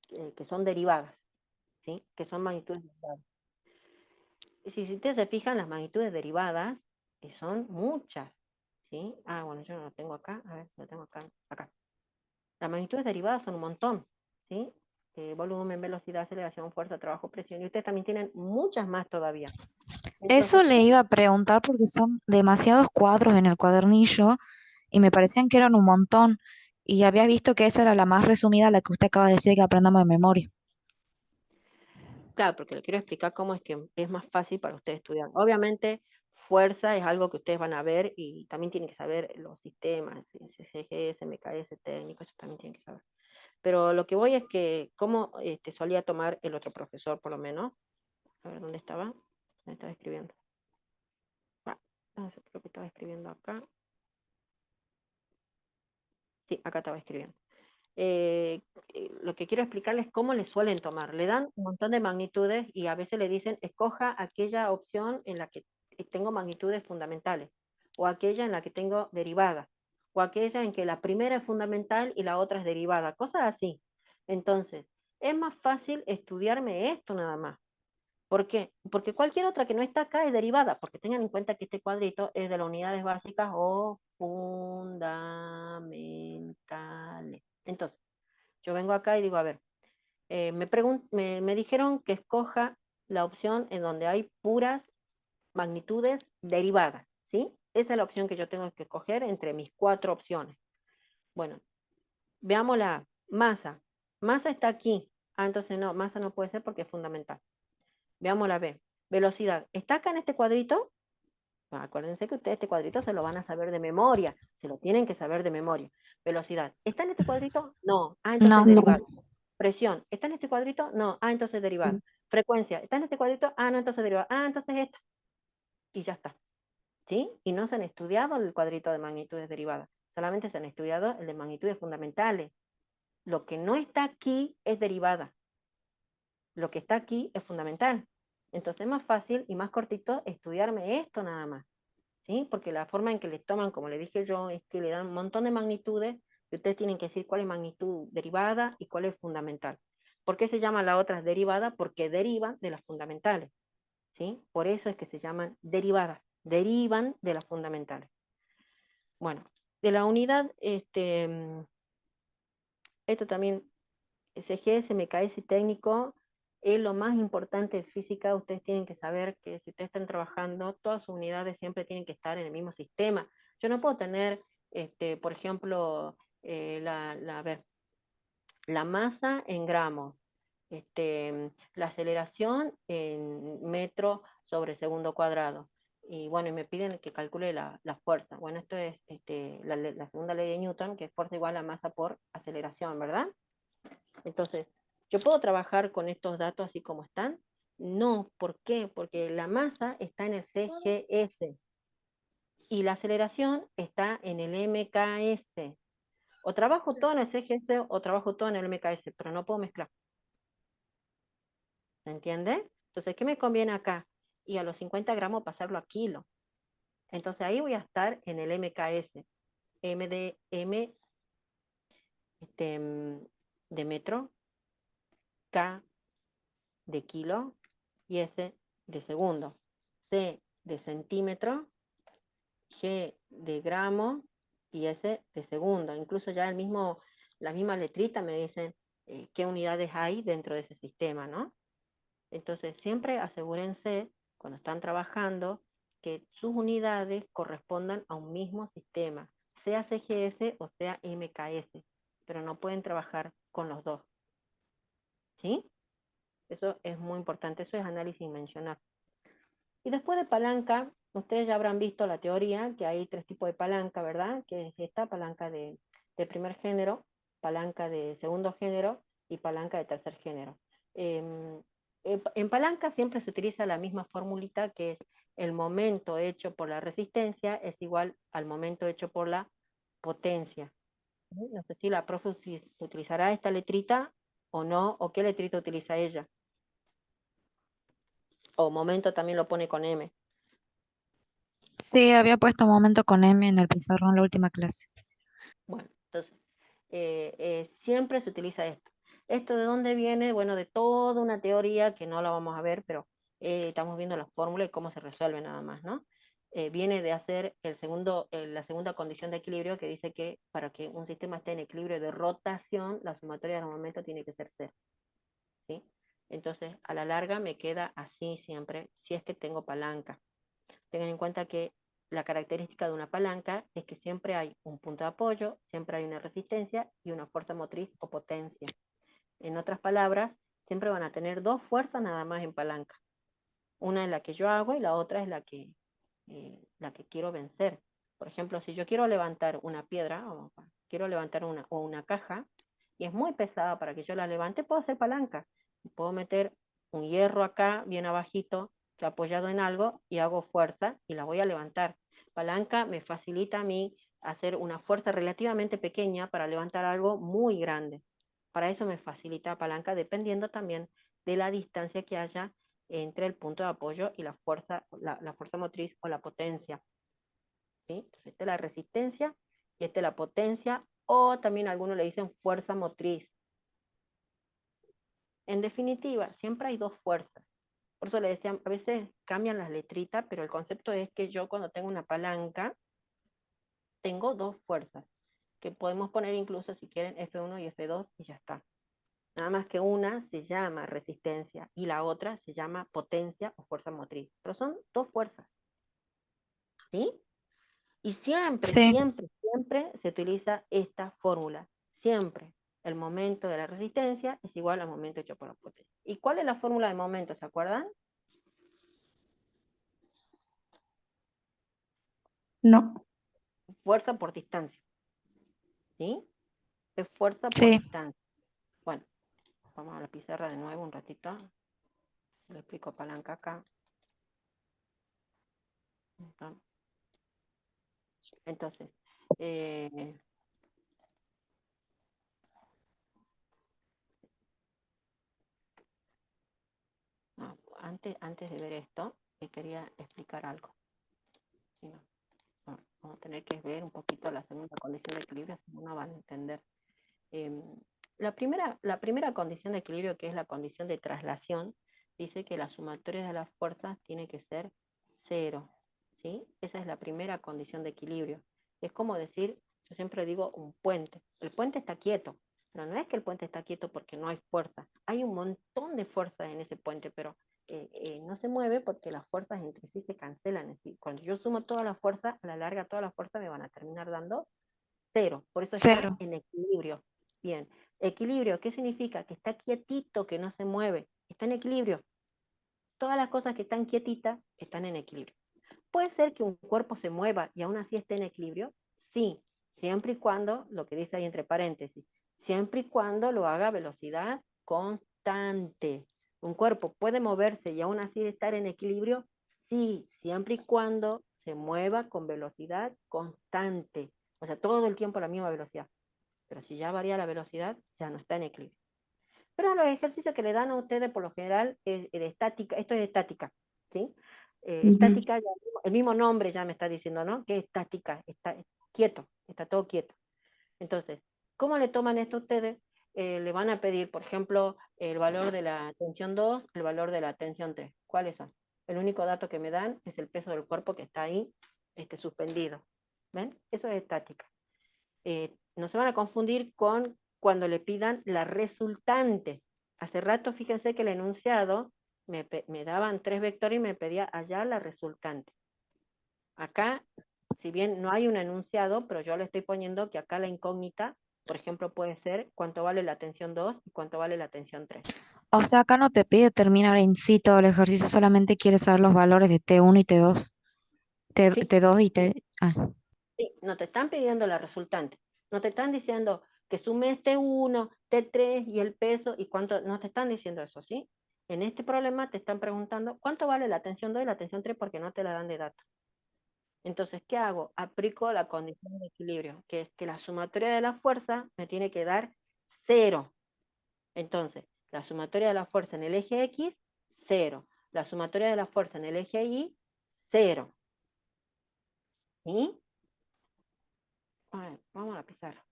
que son derivadas, ¿sí? Que son magnitudes derivadas. Y si ustedes se fijan, las magnitudes derivadas son muchas, ¿sí? Bueno, yo no lo tengo acá, a ver si lo tengo acá, acá. Las magnitudes derivadas son un montón, ¿sí? Volumen, velocidad, aceleración, fuerza, trabajo, presión, y ustedes también tienen muchas más todavía. Eso Entonces, le iba a preguntar porque son demasiados cuadros en el cuadernillo y me parecían que eran un montón. Y había visto que esa era la más resumida, la que usted acaba de decir que aprendamos de memoria. claro, porque le quiero explicar cómo es que es más fácil para ustedes estudiar. Obviamente, fuerza es algo que ustedes van a ver y también tienen que saber los sistemas, CGS, MKS técnico, eso también tienen que saber. Pero lo que voy es que, como solía tomar el otro profesor, por lo menos, a ver, ¿dónde estaba? ¿Dónde estaba escribiendo? Creo que estaba escribiendo acá. Sí, acá estaba escribiendo. Lo que quiero explicarles es cómo le suelen tomar. Le dan un montón de magnitudes y a veces le dicen, escoja aquella opción en la que tengo magnitudes fundamentales, o aquella en la que tengo derivadas, o aquella en que la primera es fundamental y la otra es derivada, cosas así. Entonces, es más fácil estudiarme esto nada más. ¿Por qué? Porque cualquier otra que no está acá es derivada, porque tengan en cuenta que este cuadrito es de las unidades básicas o fundamentales. Entonces, yo vengo acá y digo, a ver, me dijeron que escoja la opción en donde hay puras magnitudes derivadas, ¿sí? Esa es la opción que yo tengo que escoger entre mis 4 opciones. Bueno, veamos la masa. Masa está aquí. Ah, entonces no, masa no puede ser porque es fundamental. Veamos la B. Velocidad. ¿Está acá en este cuadrito? Acuérdense que ustedes este cuadrito se lo van a saber de memoria. Se lo tienen que saber de memoria. Velocidad. ¿Está en este cuadrito? No. Ah, entonces No, derivado. Presión. ¿Está en este cuadrito? No. Ah, entonces derivado. Frecuencia. ¿Está en este cuadrito? Ah, no, entonces derivado. Ah, entonces esta. Y ya está. ¿Sí? Y no se han estudiado el cuadrito de magnitudes derivadas. Solamente se han estudiado el de magnitudes fundamentales. Lo que no está aquí es derivada. Lo que está aquí es fundamental. Entonces es más fácil y más cortito estudiarme esto nada más, ¿sí? Porque la forma en que les toman, como le dije yo, es que le dan un montón de magnitudes y ustedes tienen que decir cuál es magnitud derivada y cuál es fundamental. ¿Por qué se llama la otra derivada? Porque derivan de las fundamentales, ¿sí? Por eso es que se llaman derivadas, derivan de las fundamentales. Bueno, de la unidad, esto también, CGS, MKS técnico, es lo más importante de física. Ustedes tienen que saber que si ustedes están trabajando, todas sus unidades siempre tienen que estar en el mismo sistema. Yo no puedo tener, por ejemplo, a ver, la masa en gramos, la aceleración en metro sobre segundo cuadrado. Y bueno, y me piden que calcule la fuerza. Bueno, esto es la segunda ley de Newton, que es fuerza igual a masa por aceleración, ¿verdad? Entonces, ¿yo puedo trabajar con estos datos así como están? No, ¿por qué? Porque la masa está en el CGS y la aceleración está en el MKS. O trabajo todo en el CGS o trabajo todo en el MKS, pero no puedo mezclar. ¿Se entiende? Entonces, ¿qué me conviene acá? Y a los 50 gramos pasarlo a kilo. Entonces ahí voy a estar en el MKS. M de metro, K de kilo y S de segundo. C de centímetro, G de gramo y S de segundo. Incluso ya la misma letrita me dicen qué unidades hay dentro de ese sistema, ¿no? Entonces siempre asegúrense cuando están trabajando que sus unidades correspondan a un mismo sistema, sea CGS o sea MKS, pero no pueden trabajar con los dos. ¿Sí? Eso es muy importante, eso es análisis mencional. Y después de palanca, ustedes ya habrán visto la teoría, que hay 3 tipos de palanca, ¿verdad? Que es esta palanca de primer género, palanca de segundo género y palanca de tercer género. En palanca siempre se utiliza la misma formulita, que es el momento hecho por la resistencia es igual al momento hecho por la potencia. No sé si la profe utilizará esta letrita o no, o qué letrita utiliza ella. O momento también lo pone con M. sí, había puesto momento con M en el pizarrón en la última clase. Bueno, entonces, siempre se utiliza esto. ¿Esto de dónde viene? Bueno, de toda una teoría que no la vamos a ver, pero estamos viendo la fórmula y cómo se resuelve nada más, ¿no? Viene de hacer la segunda condición de equilibrio, que dice que para que un sistema esté en equilibrio de rotación, la sumatoria de los momentos tiene que ser cero, ¿sí? Entonces, a la larga me queda así siempre, si es que tengo palanca. Tengan en cuenta que la característica de una palanca es que siempre hay un punto de apoyo, siempre hay una resistencia y una fuerza motriz o potencia. En otras palabras, siempre van a tener 2 fuerzas nada más en palanca. Una es la que yo hago y la otra es la que la que quiero vencer. Por ejemplo, si yo quiero levantar una piedra, o quiero levantar una caja, y es muy pesada para que yo la levante, puedo hacer palanca. Puedo meter un hierro acá, bien abajito, que apoyado en algo, y hago fuerza, y la voy a levantar. Palanca me facilita a mí hacer una fuerza relativamente pequeña para levantar algo muy grande. Para eso me facilita palanca, dependiendo también de la distancia que haya entre el punto de apoyo y la fuerza motriz o la potencia. ¿Sí? Entonces, esta es la resistencia y esta es la potencia, o también algunos le dicen fuerza motriz. En definitiva, siempre hay dos fuerzas. Por eso le decían, a veces cambian las letritas, pero el concepto es que yo cuando tengo una palanca, tengo dos fuerzas, que podemos poner incluso si quieren F1 y F2 y ya está. Nada más que una se llama resistencia y la otra se llama potencia o fuerza motriz. Pero son dos fuerzas. ¿Sí? Y siempre, Sí, siempre, siempre se utiliza esta fórmula. Siempre. El momento de la resistencia es igual al momento hecho por la potencia. ¿Y cuál es la fórmula de momento? ¿Se acuerdan? No. Fuerza por distancia. ¿Sí? Es fuerza por sí. distancia. Bueno, vamos a la pizarra de nuevo un ratito. Le explico palanca acá. Entonces, antes de ver esto, quería explicar algo. Si no, vamos a tener que ver un poquito la segunda condición de equilibrio, si no, no van a entender. La primera condición de equilibrio, que es la condición de traslación, dice que la sumatoria de las fuerzas tiene que ser cero. ¿Sí? Esa es la primera condición de equilibrio. Es como decir, yo siempre digo un puente. El puente está quieto, pero no es que el puente está quieto porque no hay fuerza. Hay un montón de fuerza en ese puente, pero no se mueve porque las fuerzas entre sí se cancelan. Es decir, cuando yo sumo toda la fuerza, a la larga toda la fuerza me van a terminar dando cero. Por eso está Cero. en equilibrio. Bien, equilibrio, ¿qué significa? Que está quietito, que no se mueve. Está en equilibrio. Todas las cosas que están quietitas están en equilibrio. ¿Puede ser que un cuerpo se mueva y aún así esté en equilibrio? Sí, siempre y cuando, lo que dice ahí entre paréntesis, siempre y cuando lo haga a velocidad constante. ¿Un cuerpo puede moverse y aún así estar en equilibrio? Sí, siempre y cuando se mueva con velocidad constante. O sea, todo el tiempo a la misma velocidad. Pero si ya varía la velocidad, ya no está en equilibrio. Pero los ejercicios que le dan a ustedes por lo general es de estática, esto es estática, ¿sí? Ujú. Estática, el mismo nombre ya me está diciendo, ¿no? Que es estática, está quieto, está todo quieto. Entonces, ¿cómo le toman esto a ustedes? Le van a pedir, por ejemplo, el valor de la tensión 2, el valor de la tensión 3. ¿Cuáles son? El único dato que me dan es el peso del cuerpo que está ahí suspendido. ¿Ven? Eso es estática. No se van a confundir con cuando le pidan la resultante. Hace rato, fíjense que el enunciado me daban 3 vectores y me pedía allá la resultante. Acá, si bien no hay un enunciado, pero yo le estoy poniendo que acá la incógnita, por ejemplo, puede ser cuánto vale la tensión 2 y cuánto vale la tensión 3. O sea, acá no te pide terminar en sí todo el ejercicio, solamente quieres saber los valores de T1 y T2. ¿Sí? T2 y T... Ah, Sí, no te están pidiendo la resultante. No te están diciendo que sumes T1, T3 y el peso y cuánto. No te están diciendo eso, ¿sí? En este problema te están preguntando cuánto vale la tensión 2 y la tensión 3 porque no te la dan de datos. Entonces, ¿qué hago? Aplico la condición de equilibrio, que es que la sumatoria de la fuerza me tiene que dar cero. Entonces, la sumatoria de la fuerza en el eje X, cero. La sumatoria de la fuerza en el eje Y, cero. ¿Sí? Vamos a la pizarra.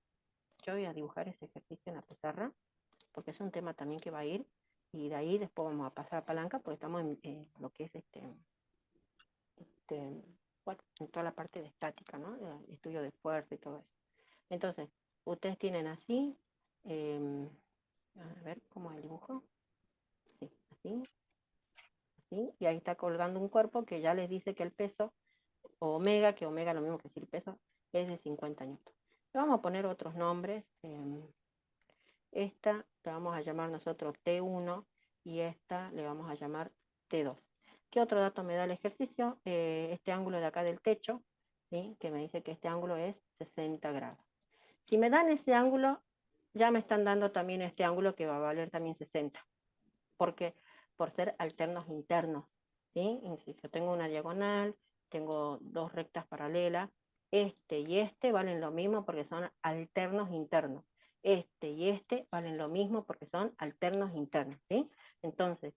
Yo voy a dibujar ese ejercicio en la pizarra, porque es un tema también que va a ir, y de ahí después vamos a pasar a palanca, porque estamos en lo que es bueno, en toda la parte de estática, ¿no? El estudio de fuerza y todo eso. Entonces, ustedes tienen así, a ver cómo es el dibujo, sí, así, así, y ahí está colgando un cuerpo que ya les dice que el peso, o omega, que omega lo mismo que decir peso, es de 50 newtons. Le vamos a poner otros nombres. Esta la vamos a llamar nosotros T1 y esta le vamos a llamar T2. ¿Qué otro dato me da el ejercicio? Este ángulo de acá del techo, ¿sí? Que me dice que este ángulo es 60 grados. Si me dan ese ángulo, ya me están dando también este ángulo que va a valer también 60. Porque por ser alternos internos, ¿sí? Y si yo tengo una diagonal, tengo dos rectas paralelas, este y este valen lo mismo porque son alternos internos. Este y este valen lo mismo porque son alternos internos, ¿sí? Entonces,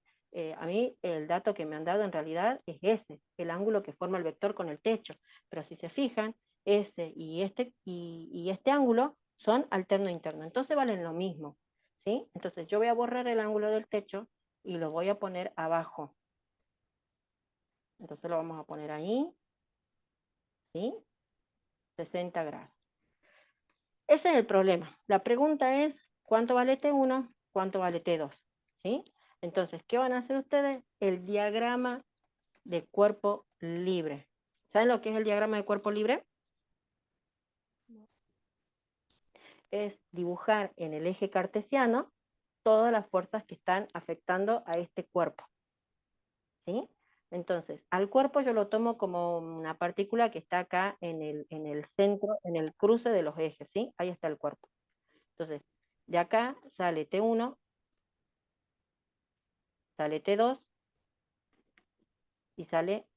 a mí el dato que me han dado en realidad es ese, el ángulo que forma el vector con el techo. Pero si se fijan, ese y este ángulo son alterno interno, entonces valen lo mismo, ¿sí? Entonces yo voy a borrar el ángulo del techo y lo voy a poner abajo. Entonces lo vamos a poner ahí, ¿sí? 60 grados. Ese es el problema. La pregunta es, ¿cuánto vale T1? ¿Cuánto vale T2? ¿Sí? Entonces, ¿qué van a hacer ustedes? El diagrama de cuerpo libre. ¿Saben lo que es el diagrama de cuerpo libre? Es dibujar en el eje cartesiano todas las fuerzas que están afectando a este cuerpo, ¿sí? Entonces, al cuerpo yo lo tomo como una partícula que está acá en el centro, en el cruce de los ejes, ¿sí? Ahí está el cuerpo. Entonces, de acá sale T1, sale T2 y sale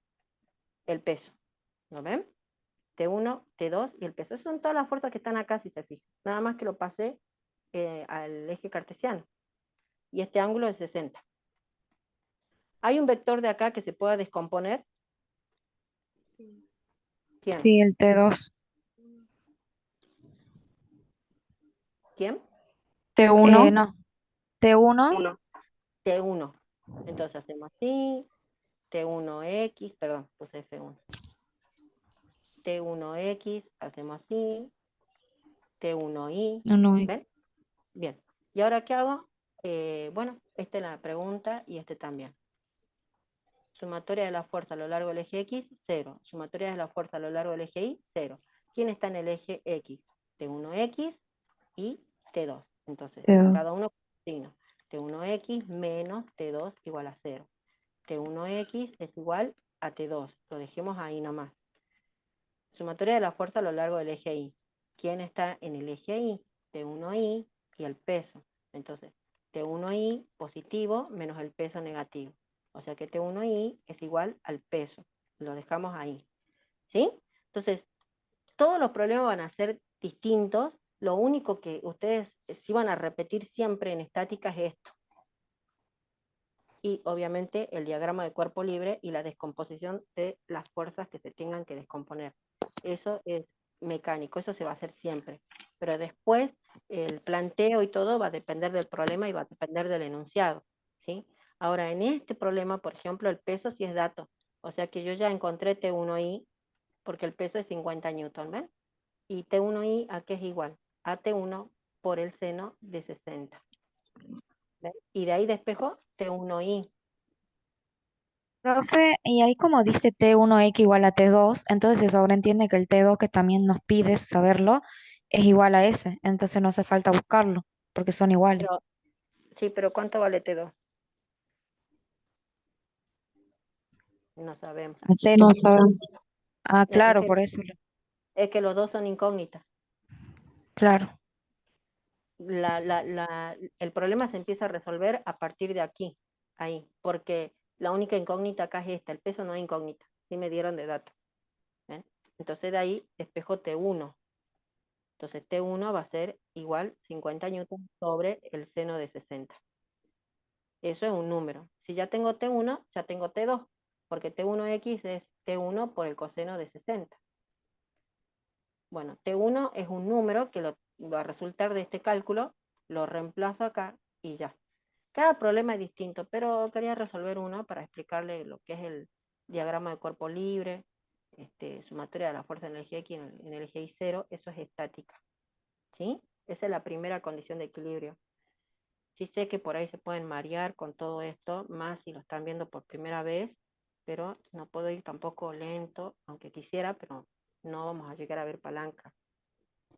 el peso. ¿Lo ven? T1, T2 y el peso. Esas son todas las fuerzas que están acá, si se fijan. Nada más que lo pasé al eje cartesiano. Y este ángulo es 60. ¿Hay un vector de acá que se pueda descomponer? Sí. ¿Quién? Sí, el T2. ¿Quién? T1. No, T1, Uno. T1. Entonces hacemos así, T1X, perdón, puse F1. T1X, hacemos así, T1Y, no, ¿ven? Bien. ¿Y ahora qué hago? Bueno, esta es la pregunta y este también. Sumatoria de la fuerza a lo largo del eje X, 0. Sumatoria de la fuerza a lo largo del eje Y, 0. ¿Quién está en el eje X? T1X y T2. Entonces, cada uno con signo. T1X menos T2 igual a 0. T1X es igual a T2. Lo dejemos ahí nomás. Sumatoria de la fuerza a lo largo del eje Y. ¿Quién está en el eje Y? T1Y y el peso. Entonces, T1Y positivo menos el peso negativo. O sea que T1Y es igual al peso. Lo dejamos ahí. ¿Sí? Entonces, todos los problemas van a ser distintos. Lo único que ustedes sí van a repetir siempre en estática es esto. Y obviamente el diagrama de cuerpo libre y la descomposición de las fuerzas que se tengan que descomponer. Eso es mecánico, eso se va a hacer siempre. Pero después el planteo y todo va a depender del problema y va a depender del enunciado, ¿sí? Ahora, en este problema, por ejemplo, el peso sí es dato. O sea que yo ya encontré T1I porque el peso es 50 newton, ¿ven? Y T1I, ¿a qué es igual? A T1 por el seno de 60. ¿Ven? Y de ahí despejo T1I. profe, y ahí como dice T1X igual a T2, entonces se sobreentiende que el T2 que también nos pide saberlo es igual a ese, entonces no hace falta buscarlo, porque son iguales. Pero, sí, pero ¿cuánto vale T2? No sabemos. ¿En serio? No sabemos. Ah, Ya, claro, por eso. es que los dos son incógnitas. Claro. El problema se empieza a resolver a partir de aquí, ahí, porque la única incógnita acá es esta, el peso no es incógnita, sí me dieron de dato. ¿Ven? Entonces de ahí despejo T1. Entonces T1 va a ser igual 50 newton sobre el seno de 60. Eso es un número. Si ya tengo T1, ya tengo T2, porque T1X es T1 por el coseno de 60. Bueno, T1 es un número que va a resultar de este cálculo, lo reemplazo acá y ya. Cada problema es distinto, pero quería resolver uno para explicarle lo que es el diagrama de cuerpo libre, sumatoria de la fuerza en el eje X en el eje Y 0, eso es estática. ¿Sí? Esa es la primera condición de equilibrio. Sí sé que por ahí se pueden marear con todo esto, más si lo están viendo por primera vez, pero no puedo ir tampoco lento, aunque quisiera, pero no vamos a llegar a ver palanca.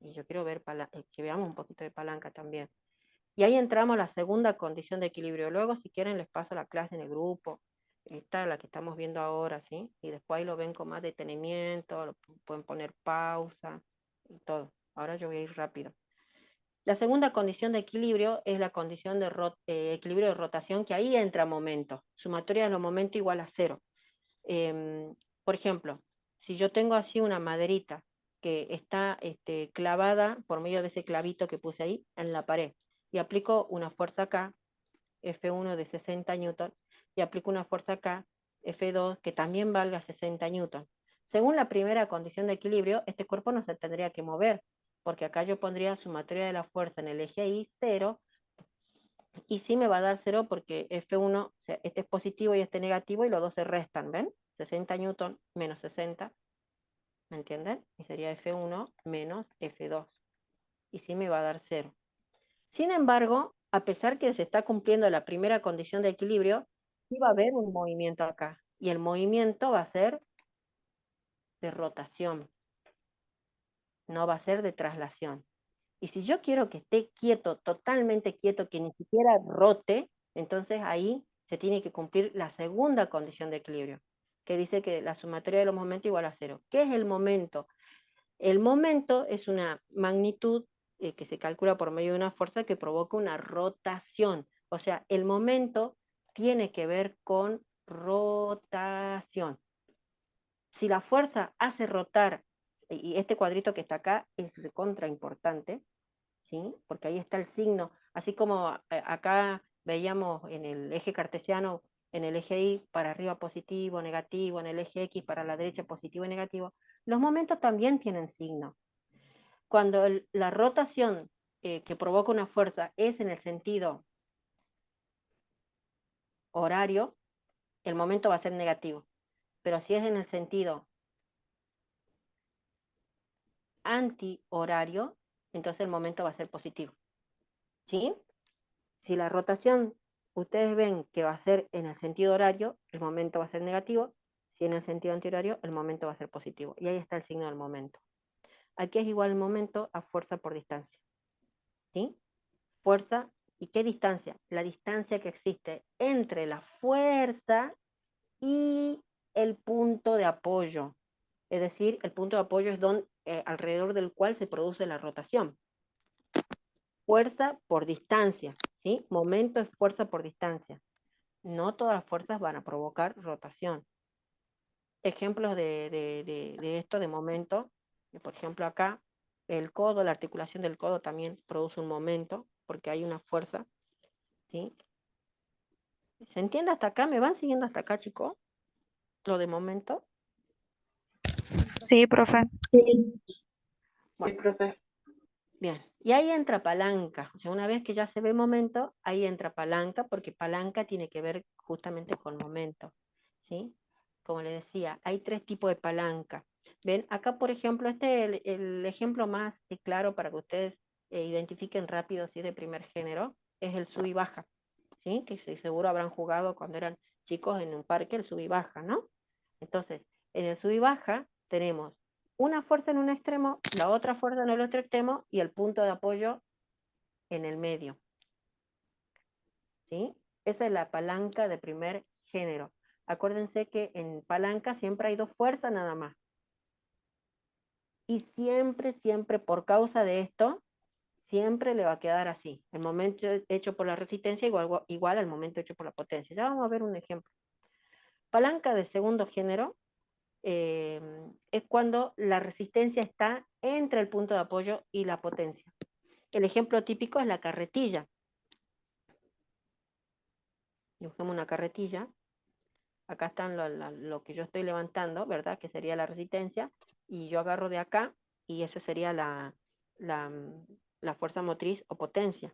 Y yo quiero ver que veamos un poquito de palanca también. Y ahí entramos a la segunda condición de equilibrio. Luego, si quieren, les paso la clase en el grupo, Esta es la que estamos viendo ahora, ¿sí? Y después ahí lo ven con más detenimiento, pueden poner pausa y todo. Ahora yo voy a ir rápido. La segunda condición de equilibrio es la condición de equilibrio de rotación, que ahí entra momento. Sumatoria de los momentos igual a 0. Por ejemplo, si yo tengo así una maderita que está clavada por medio de ese clavito que puse ahí en la pared, y aplico una fuerza acá, F1 de 60 newton, y aplico una fuerza acá, F2, que también valga 60 newton. Según la primera condición de equilibrio, este cuerpo no se tendría que mover, porque acá yo pondría sumatoria de la fuerza en el eje Y 0, y sí me va a dar 0 porque F1, o sea, este es positivo y este negativo, y los dos se restan, ¿ven? 60 newton menos 60, ¿me entienden? Y sería F1 menos F2, y sí me va a dar 0. Sin embargo, a pesar que se está cumpliendo la primera condición de equilibrio, sí va a haber un movimiento acá, y el movimiento va a ser de rotación, no va a ser de traslación. Y si yo quiero que esté quieto, totalmente quieto, que ni siquiera rote, entonces ahí se tiene que cumplir la segunda condición de equilibrio, que dice que la sumatoria de los momentos igual a 0. ¿Qué es el momento? El momento es una magnitud que se calcula por medio de una fuerza que provoca una rotación. O sea, el momento tiene que ver con rotación. Si la fuerza hace rotar, y este cuadrito que está acá es recontra importante, ¿sí? Porque ahí está el signo, así como acá veíamos en el eje cartesiano, en el eje Y para arriba positivo, negativo, en el eje X para la derecha positivo y negativo, los momentos también tienen signo. Cuando la rotación que provoca una fuerza es en el sentido horario, el momento va a ser negativo. Pero si es en el sentido antihorario, entonces el momento va a ser positivo. ¿Sí? Si la rotación ustedes ven que va a ser en el sentido horario, el momento va a ser negativo. Si en el sentido antihorario, el momento va a ser positivo. Y ahí está el signo del momento. Aquí es igual el momento a fuerza por distancia. ¿Sí? Fuerza, ¿y qué distancia? La distancia que existe entre la fuerza y el punto de apoyo. Es decir, el punto de apoyo es alrededor del cual se produce la rotación. Fuerza por distancia, ¿sí? Momento es fuerza por distancia. No todas las fuerzas van a provocar rotación. Ejemplos de esto de momento, por ejemplo acá, el codo, la articulación del codo también produce un momento, porque hay una fuerza, ¿sí? ¿Se entiende hasta acá? ¿Me van siguiendo hasta acá, chicos? Lo de momento. Sí, profe. Sí, Bueno, profe. bien. Y ahí entra palanca. O sea, una vez que ya se ve momento, ahí entra palanca, porque palanca tiene que ver justamente con momento, ¿sí? Como les decía, hay 3 tipos de palanca. Ven, acá por ejemplo, este es el ejemplo más claro para que ustedes identifiquen rápido si es de primer género, es el sub y baja, ¿sí? Que seguro habrán jugado cuando eran chicos en un parque, el sub y baja, ¿no? Entonces, en el sub y baja tenemos una fuerza en un extremo, la otra fuerza en el otro extremo y el punto de apoyo en el medio, ¿sí? Esa es la palanca de primer género. Acuérdense que en palanca siempre hay 2 fuerzas nada más. Y siempre, siempre, por causa de esto, siempre le va a quedar así. El momento hecho por la resistencia igual al momento hecho por la potencia. Ya vamos a ver un ejemplo. Palanca de segundo género es cuando la resistencia está entre el punto de apoyo y la potencia. El ejemplo típico es la carretilla. Dibujemos una carretilla. Acá están lo que yo estoy levantando, ¿verdad? Que sería la resistencia. Y yo agarro de acá y esa sería la fuerza motriz o potencia.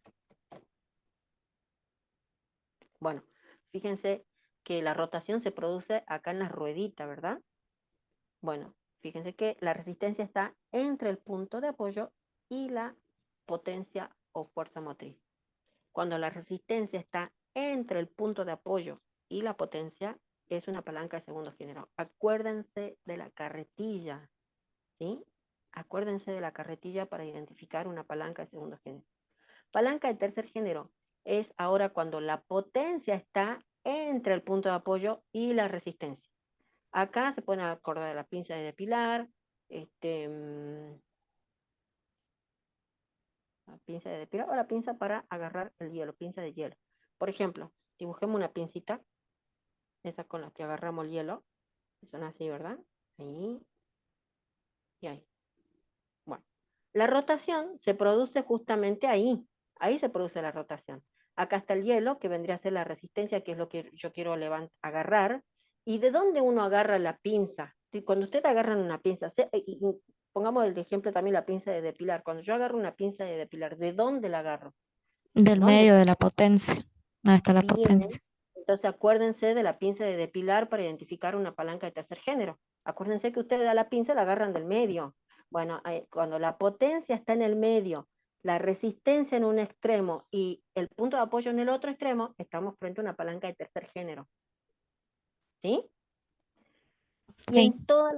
Bueno, fíjense que la rotación se produce acá en la ruedita, ¿verdad? Bueno, fíjense que la resistencia está entre el punto de apoyo y la potencia o fuerza motriz. Cuando la resistencia está entre el punto de apoyo y la potencia, es una palanca de segundo género. Acuérdense de la carretilla, ¿sí? Acuérdense de la carretilla para identificar una palanca de segundo género. Palanca de tercer género es ahora cuando la potencia está entre el punto de apoyo y la resistencia. Acá se pueden acordar de la pinza de depilar, la pinza de depilar o la pinza para agarrar el hielo, pinza de hielo. Por ejemplo, dibujemos una pincita, esa con la que agarramos el hielo, son así, ¿verdad? Ahí y ahí. Bueno, la rotación se produce justamente ahí se produce la rotación. Acá está el hielo, que vendría a ser la resistencia, que es lo que yo quiero agarrar. ¿Y de dónde uno agarra la pinza? Cuando ustedes agarran una pinza, y pongamos el ejemplo también la pinza de depilar, cuando yo agarro una pinza de depilar, ¿de dónde la agarro? Del ¿Dónde? medio de la potencia. ¿Dónde está la Bien. potencia? Entonces acuérdense de la pinza de depilar para identificar una palanca de tercer género. Acuérdense que ustedes a la pinza la agarran del medio. Bueno, cuando la potencia está en el medio, la resistencia en un extremo y el punto de apoyo en el otro extremo, estamos frente a una palanca de tercer género. ¿Sí? Y Sí. en todas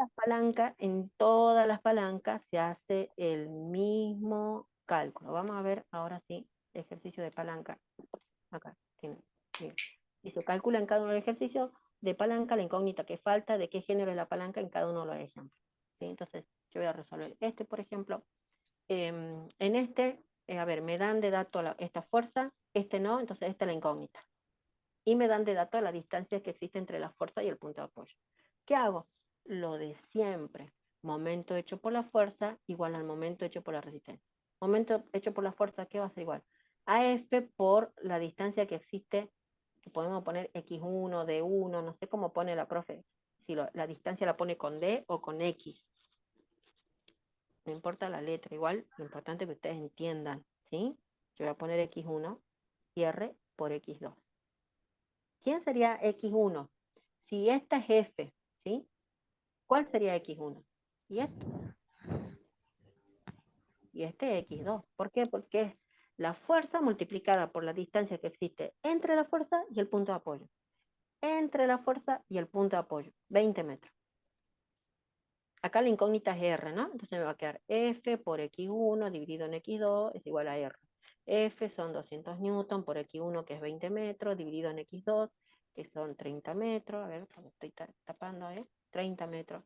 las palancas se hace el mismo cálculo. Vamos a ver ahora sí, ejercicio de palanca. Acá, tiene. Y se calcula en cada uno de los ejercicios de palanca la incógnita que falta, de qué género es la palanca en cada uno de los ejemplos. ¿Sí? Entonces, yo voy a resolver este, por ejemplo. En este, a ver, me dan de dato esta fuerza, este no, entonces esta es la incógnita. Y me dan de dato la distancia que existe entre la fuerza y el punto de apoyo. ¿Qué hago? Lo de siempre. Momento hecho por la fuerza igual al momento hecho por la resistencia. Momento hecho por la fuerza, ¿qué va a ser igual? AF por la distancia que existe, que podemos poner X1, D1, no sé cómo pone la profe, si la distancia la pone con D o con X. No importa la letra, igual lo importante es que ustedes entiendan, ¿sí? Yo voy a poner X1 y R por X2. ¿Quién sería X1? Si esta es F, ¿sí? ¿Cuál sería X1? Y este. Y este es X2. ¿Por qué? Porque es la fuerza multiplicada por la distancia que existe entre la fuerza y el punto de apoyo. Entre la fuerza y el punto de apoyo, 20 metros. Acá la incógnita es R, ¿no? Entonces me va a quedar F por X1 dividido en X2 es igual a R. F son 200 newton por X1, que es 20 metros, dividido en X2, que son 30 metros. A ver, estoy tapando, 30 metros.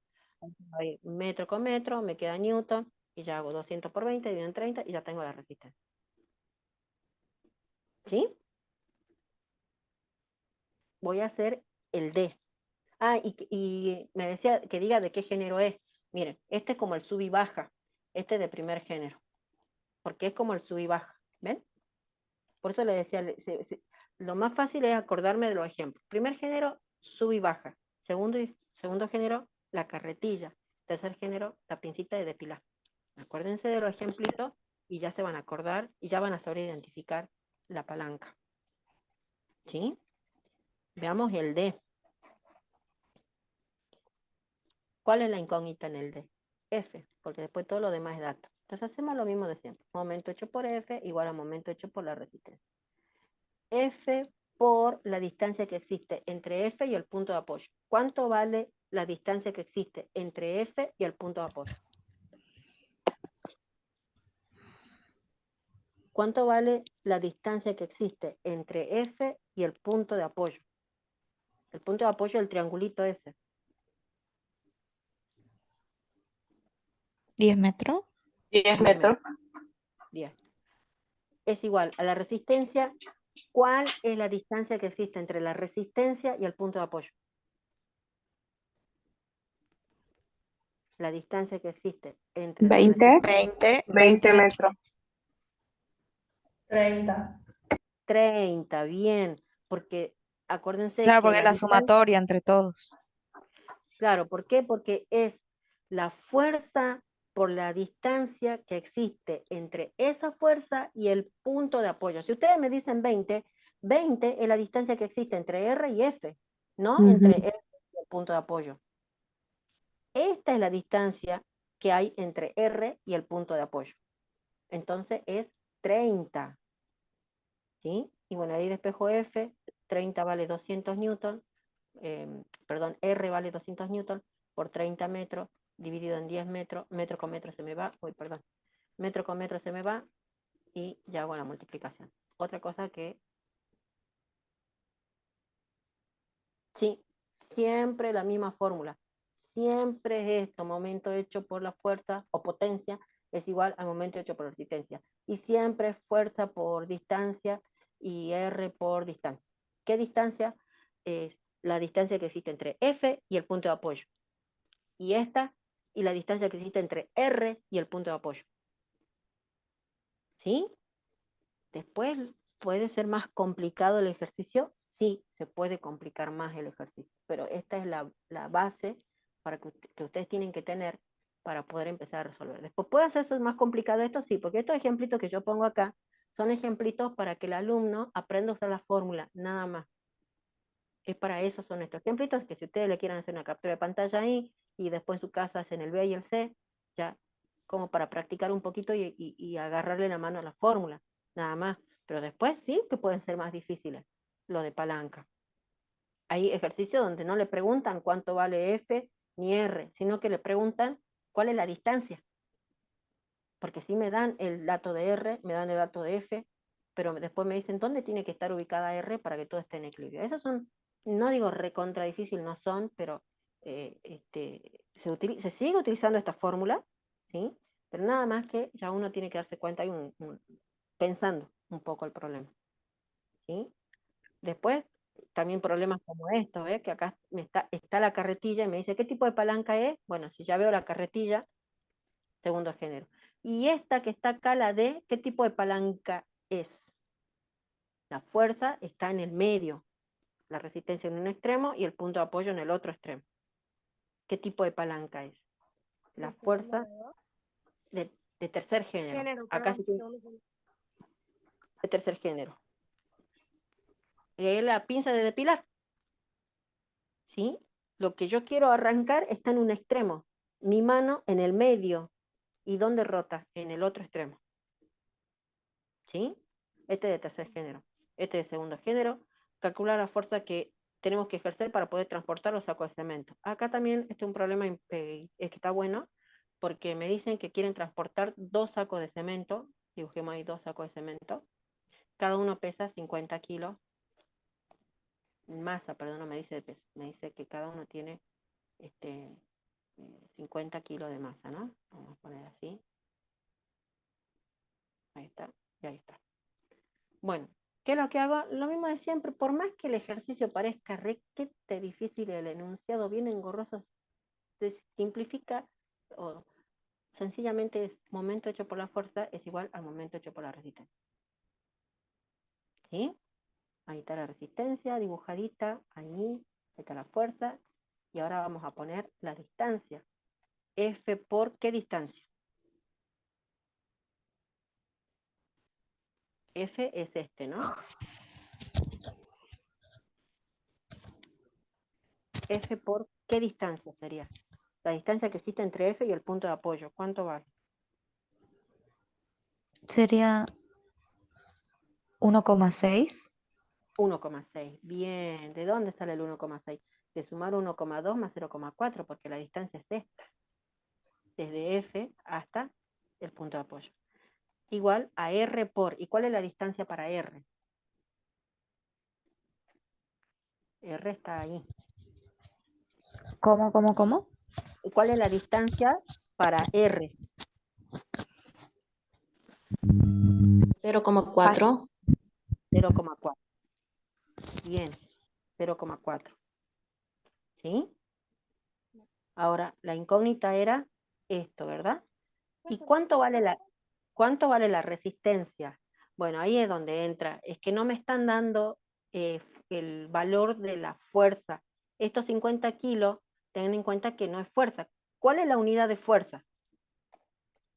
Ahí, metro con metro, me queda newton, y ya hago 200 por 20, dividido en 30, y ya tengo la resistencia. ¿Sí? Voy a hacer el D. Ah, y me decía que diga de qué género es. Miren, este es como el sub y baja. Este es de primer género. Porque es como el sub y baja. ¿Ven? Por eso le decía, lo más fácil es acordarme de los ejemplos. Primer género, sub y baja. Segundo género, la carretilla. Tercer género, la pincita de depilar. Acuérdense de los ejemplitos y ya se van a acordar y ya van a saber identificar la palanca. ¿Sí? Veamos el D. ¿Cuál es la incógnita en el D? F, porque después todo lo demás es dato. Entonces hacemos lo mismo de siempre. Momento hecho por F igual a momento hecho por la resistencia. F por la distancia que existe entre F y el punto de apoyo. ¿Cuánto vale la distancia que existe entre F y el punto de apoyo? ¿Cuánto vale la distancia que existe entre F y el punto de apoyo? El punto de apoyo del triangulito ese. 10 metros. 10 10 metros. metros. 10. Es igual a la resistencia. ¿Cuál es la distancia que existe entre la resistencia y el punto de apoyo? La distancia que existe entre la 20, resistencia. 20 metros. 30. 30, bien, porque acuérdense Claro, que porque es la la distancia, sumatoria entre todos. claro, ¿por qué? Porque es la fuerza por la distancia que existe entre esa fuerza y el punto de apoyo. Si ustedes me dicen 20, 20 es la distancia que existe entre R y F, ¿no? Entre F y el punto de apoyo. Esta es la distancia que hay entre R y el punto de apoyo. Entonces es 30. ¿Sí? Y bueno, ahí despejo F, 30 vale 200 newton, perdón, R vale 200 newton por 30 metros, dividido en 10 metros, metro con metro se me va, metro con metro se me va, y ya hago la multiplicación. Otra cosa que Sí, siempre la misma fórmula. Siempre es esto, momento hecho por la fuerza o potencia es igual al momento hecho por resistencia. Y siempre es fuerza por distancia y R por distancia. ¿Qué distancia? Es la distancia que existe entre F y el punto de apoyo. Y esta, y la distancia que existe entre R y el punto de apoyo. ¿Sí? Después, ¿puede ser más complicado el ejercicio? Sí, se puede complicar más el ejercicio, pero esta es la base para que ustedes tienen que tener para poder empezar a resolver. Después, ¿puede hacerse más complicado esto? Sí, porque estos ejemplitos que yo pongo acá son ejemplitos para que el alumno aprenda a usar la fórmula, nada más. Es para eso son estos ejemplitos, que si ustedes le quieren hacer una captura de pantalla ahí, y después en su casa hacen el B y el C, ya, como para practicar un poquito y agarrarle la mano a la fórmula, nada más. Pero después sí que pueden ser más difíciles, lo de palanca. Hay ejercicios donde no le preguntan cuánto vale F ni R, sino que le preguntan cuál es la distancia. Porque si me dan el dato de R, me dan el dato de F, pero después me dicen dónde tiene que estar ubicada R para que todo esté en equilibrio. Esos son, no digo recontra difícil, no son, pero se sigue utilizando esta fórmula, ¿sí? Pero nada más que ya uno tiene que darse cuenta, pensando un poco el problema, ¿sí? Después, también problemas como estos, ¿ves? Que acá está la carretilla y me dice, ¿qué tipo de palanca es? Bueno, si ya veo la carretilla, segundo género. Y esta que está acá, la D, ¿qué tipo de palanca es? La fuerza está en el medio, la resistencia en un extremo y el punto de apoyo en el otro extremo. ¿Qué tipo de palanca es? La fuerza de tercer género. Acá sí de tercer género. Es la pinza de depilar, ¿sí? Lo que yo quiero arrancar está en un extremo, mi mano en el medio. ¿Y dónde rota? En el otro extremo. ¿Sí? Este es de tercer género. Este es de segundo género. Calcular la fuerza que tenemos que ejercer para poder transportar los sacos de cemento. Acá también este es un problema es que está bueno, porque me dicen que quieren transportar 2 sacos de cemento. Dibujemos ahí 2 sacos de cemento. Cada uno pesa 50 kilos. Masa, perdón, no me dice de peso. Me dice que cada uno tiene 50 kilos de masa, ¿no? Vamos a poner así. Ahí está, y ahí está. Bueno, ¿qué es lo que hago? Lo mismo de siempre, por más que el ejercicio parezca requete difícil, el enunciado bien engorroso, se simplifica o sencillamente es momento hecho por la fuerza es igual al momento hecho por la resistencia. ¿Sí? Ahí está la resistencia dibujadita, ahí está la fuerza, y ahora vamos a poner la distancia. F por ¿qué distancia? F es este, ¿no? F por ¿qué distancia sería? La distancia que existe entre F y el punto de apoyo. ¿Cuánto vale? Sería 1,6. 1,6. Bien. ¿De dónde sale el 1,6? De sumar 1,2 más 0,4, porque la distancia es esta, desde F hasta el punto de apoyo. Igual a R por, ¿y cuál es la distancia para R? R está ahí. ¿Cómo? ¿Y cuál es la distancia para R? 0,4. 0,4. Bien, 0,4. ¿Sí? Ahora, la incógnita era esto, ¿verdad? ¿Y cuánto vale la resistencia? Bueno, ahí es donde entra. Es que no me están dando el valor de la fuerza. Estos 50 kilos, tengan en cuenta que no es fuerza. ¿Cuál es la unidad de fuerza?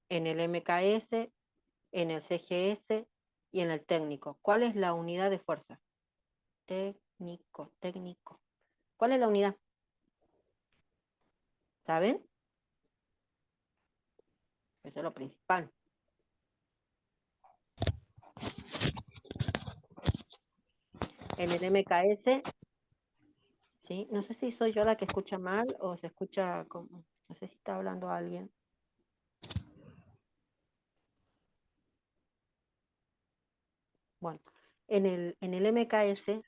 En el MKS, en el CGS y en el técnico. ¿Cuál es la unidad de fuerza? Técnico. ¿Cuál es la unidad? ¿Saben? Eso es lo principal. En el MKS, ¿sí? No sé si soy yo la que escucha mal o se escucha como, no sé si está hablando alguien. Bueno, en el MKS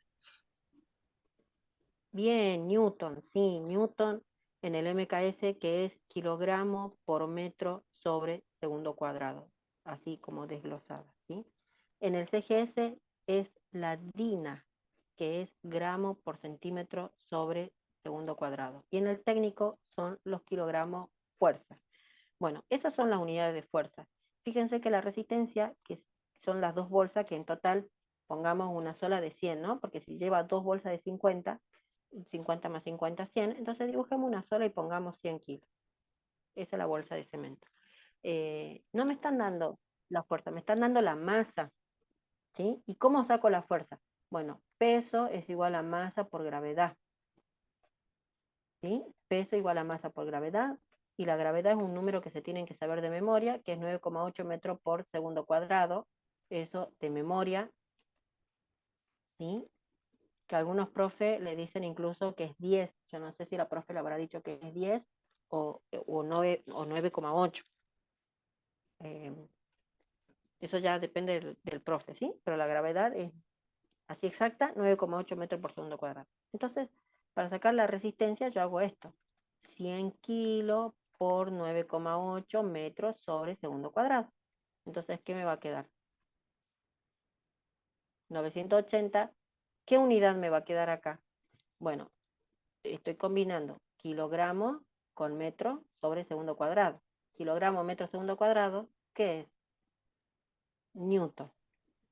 Bien, Newton, sí, Newton en el MKS, que es kilogramo por metro sobre segundo cuadrado, así como desglosada, ¿sí? En el CGS es la DINA, que es gramo por centímetro sobre segundo cuadrado. Y en el técnico son los kilogramos fuerza. Bueno, esas son las unidades de fuerza. Fíjense que la resistencia, que son las dos bolsas, que en total pongamos una sola de 100, ¿no? Porque si lleva dos bolsas de 50, 50 más 50, 100, entonces dibujemos una sola y pongamos 100 kilos. Esa es la bolsa de cemento. No me están dando la fuerza, me están dando la masa, ¿sí? ¿Y cómo saco la fuerza? Bueno, peso es igual a masa por gravedad, ¿sí? Peso igual a masa por gravedad, y la gravedad es un número que se tienen que saber de memoria, que es 9,8 metros por segundo cuadrado, eso de memoria, ¿sí? Que algunos profes le dicen incluso que es 10, yo no sé si la profe le habrá dicho que es 10 o 9, o 9,8. Eso ya depende del profe, ¿sí? Pero la gravedad es así exacta, 9,8 metros por segundo cuadrado. Entonces, para sacar la resistencia yo hago esto, 100 kilos por 9,8 metros sobre segundo cuadrado. Entonces, ¿qué me va a quedar? 980. ¿Qué unidad me va a quedar acá? Bueno, estoy combinando kilogramos con metro sobre segundo cuadrado. Kilogramo metro segundo cuadrado, ¿qué es? Newton.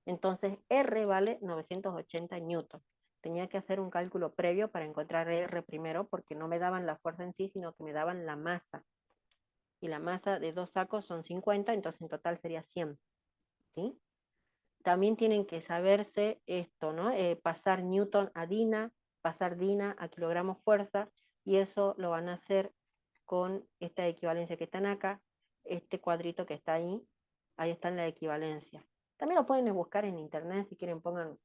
Entonces R vale 980 newton. Tenía que hacer un cálculo previo para encontrar R primero, porque no me daban la fuerza en sí, sino que me daban la masa. Y la masa de dos sacos son 50, entonces en total sería 100. ¿Sí? También tienen que saberse esto, ¿no? Pasar newton a dina, pasar dina a kilogramos fuerza, y eso lo van a hacer con esta equivalencia que están acá, este cuadrito que está ahí está en la equivalencia. También lo pueden buscar en internet, si quieren pongan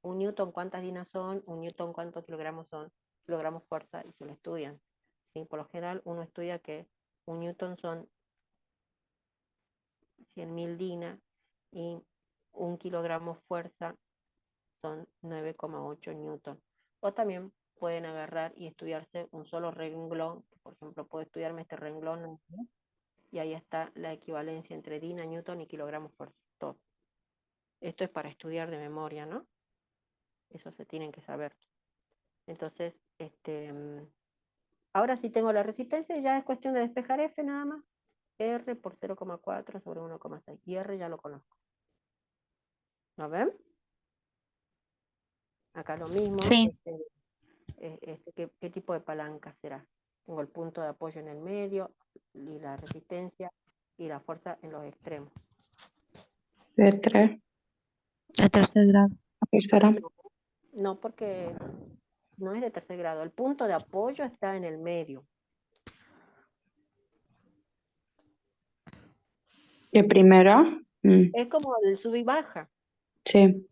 un newton cuántas dinas son, un newton cuántos kilogramos son, kilogramos fuerza, y se lo estudian. ¿Sí? Por lo general uno estudia que un newton son 100.000 dinas, y un kilogramo fuerza son 9,8 newton. O también pueden agarrar y estudiarse un solo renglón. Por ejemplo, puedo estudiarme este renglón y ahí está la equivalencia entre dina, newton y kilogramos fuerza. Todo. Esto es para estudiar de memoria, ¿no? Eso se tienen que saber. Entonces, ahora sí tengo la resistencia, ya es cuestión de despejar F nada más. R por 0,4 sobre 1,6. Y R ya lo conozco. ¿Lo ven? Acá lo mismo. Sí, ¿Qué tipo de palanca será? Tengo el punto de apoyo en el medio, y la resistencia y la fuerza en los extremos. De 3. de tercer grado. Aquí será. No, porque no es de tercer grado. El punto de apoyo está en el medio. De primera. Es como el sub y baja. Sí.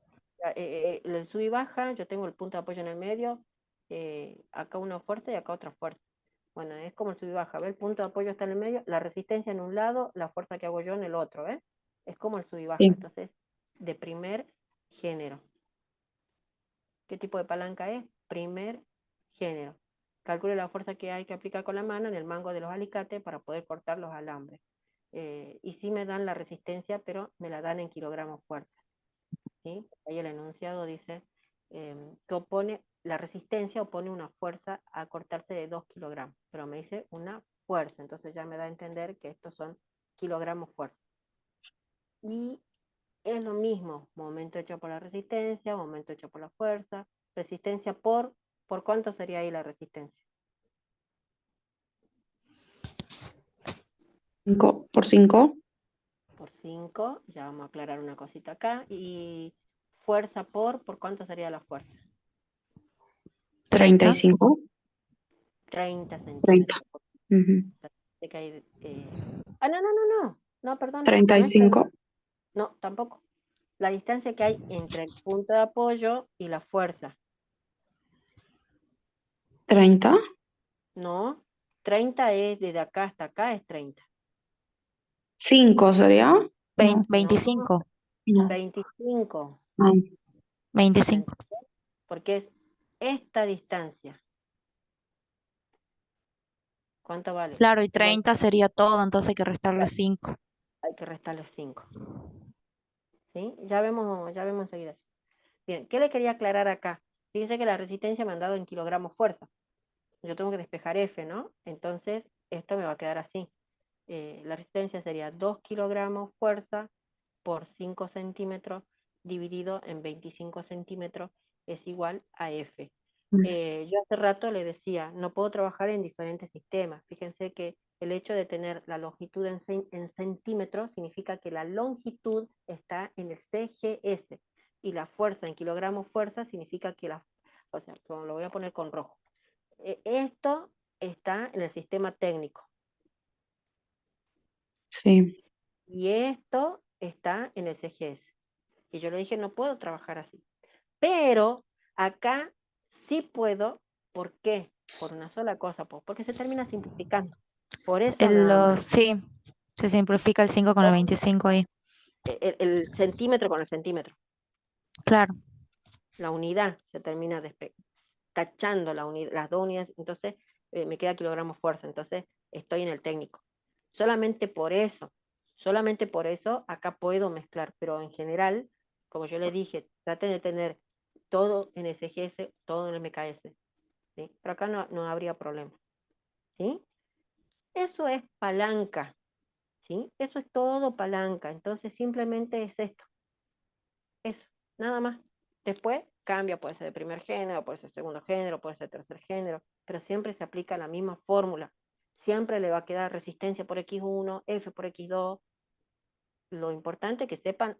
El sub y baja, yo tengo el punto de apoyo en el medio, acá uno fuerte y acá otra fuerte. Bueno, es como el sub y baja, ¿ves? El punto de apoyo está en el medio, la resistencia en un lado, la fuerza que hago yo en el otro, ¿ves? Es como el sub y baja. Sí. Entonces, de primer género. ¿Qué tipo de palanca es? Primer género. Calcule la fuerza que hay que aplicar con la mano en el mango de los alicates para poder cortar los alambres. Y sí me dan la resistencia, pero me la dan en kilogramos fuerza. ¿Sí? Ahí el enunciado dice que la resistencia opone una fuerza a cortarse de 2 kilogramos, pero me dice una fuerza, entonces ya me da a entender que estos son kilogramos fuerza. Y es lo mismo, momento hecho por la resistencia, momento hecho por la fuerza, resistencia ¿por cuánto sería ahí la resistencia? 5 por 5. Por 5, ya vamos a aclarar una cosita acá, y fuerza ¿por cuánto sería la fuerza? 30. 35. 30 30. centímetros. Ujú. Que hay, no, perdón, no es 30, 35. no, tampoco. La distancia que hay entre el punto de apoyo y la fuerza, 30. ¿no? 30 es desde acá hasta acá, es 30. 5 sería. No. 25. No. 25, No. 25. porque es esta distancia. ¿Cuánto vale? Claro, y Bueno, 30 sería todo, entonces hay que restarle 5. hay que restarle 5. ¿Sí? Ya vemos enseguida. Bien, ¿qué le quería aclarar acá? Fíjense que la resistencia me han dado en kilogramos fuerza. Yo tengo que despejar F, ¿no? Entonces, esto me va a quedar así. La resistencia sería 2 kilogramos fuerza por 5 centímetros dividido en 25 centímetros es igual a F. Yo hace rato le decía, no puedo trabajar en diferentes sistemas. Fíjense que el hecho de tener la longitud en centímetros significa que la longitud está en el CGS y la fuerza en kilogramos fuerza significa que o sea, lo voy a poner con rojo. Esto está en el sistema técnico. Sí. Y esto está en el CGS. Y yo le dije, no puedo trabajar así. Pero acá sí puedo. ¿Por qué? Por una sola cosa, porque se termina simplificando. Por eso nada más. Sí, se simplifica el 5 con el 25 ahí. El centímetro con el centímetro. Claro. La unidad se termina tachando las dos unidades. Entonces me queda kilogramos fuerza. Entonces estoy en el técnico. Solamente por eso acá puedo mezclar. Pero en general, como yo le dije, traten de tener todo en SGS, todo en MKS. ¿Sí? Pero acá no habría problema. ¿Sí? Eso es palanca. ¿Sí? Eso es todo palanca. Entonces simplemente es esto. Eso, nada más. Después cambia, puede ser de primer género, puede ser segundo género, puede ser tercer género, pero siempre se aplica la misma fórmula. Siempre le va a quedar resistencia por X1, F por X2. Lo importante es que sepan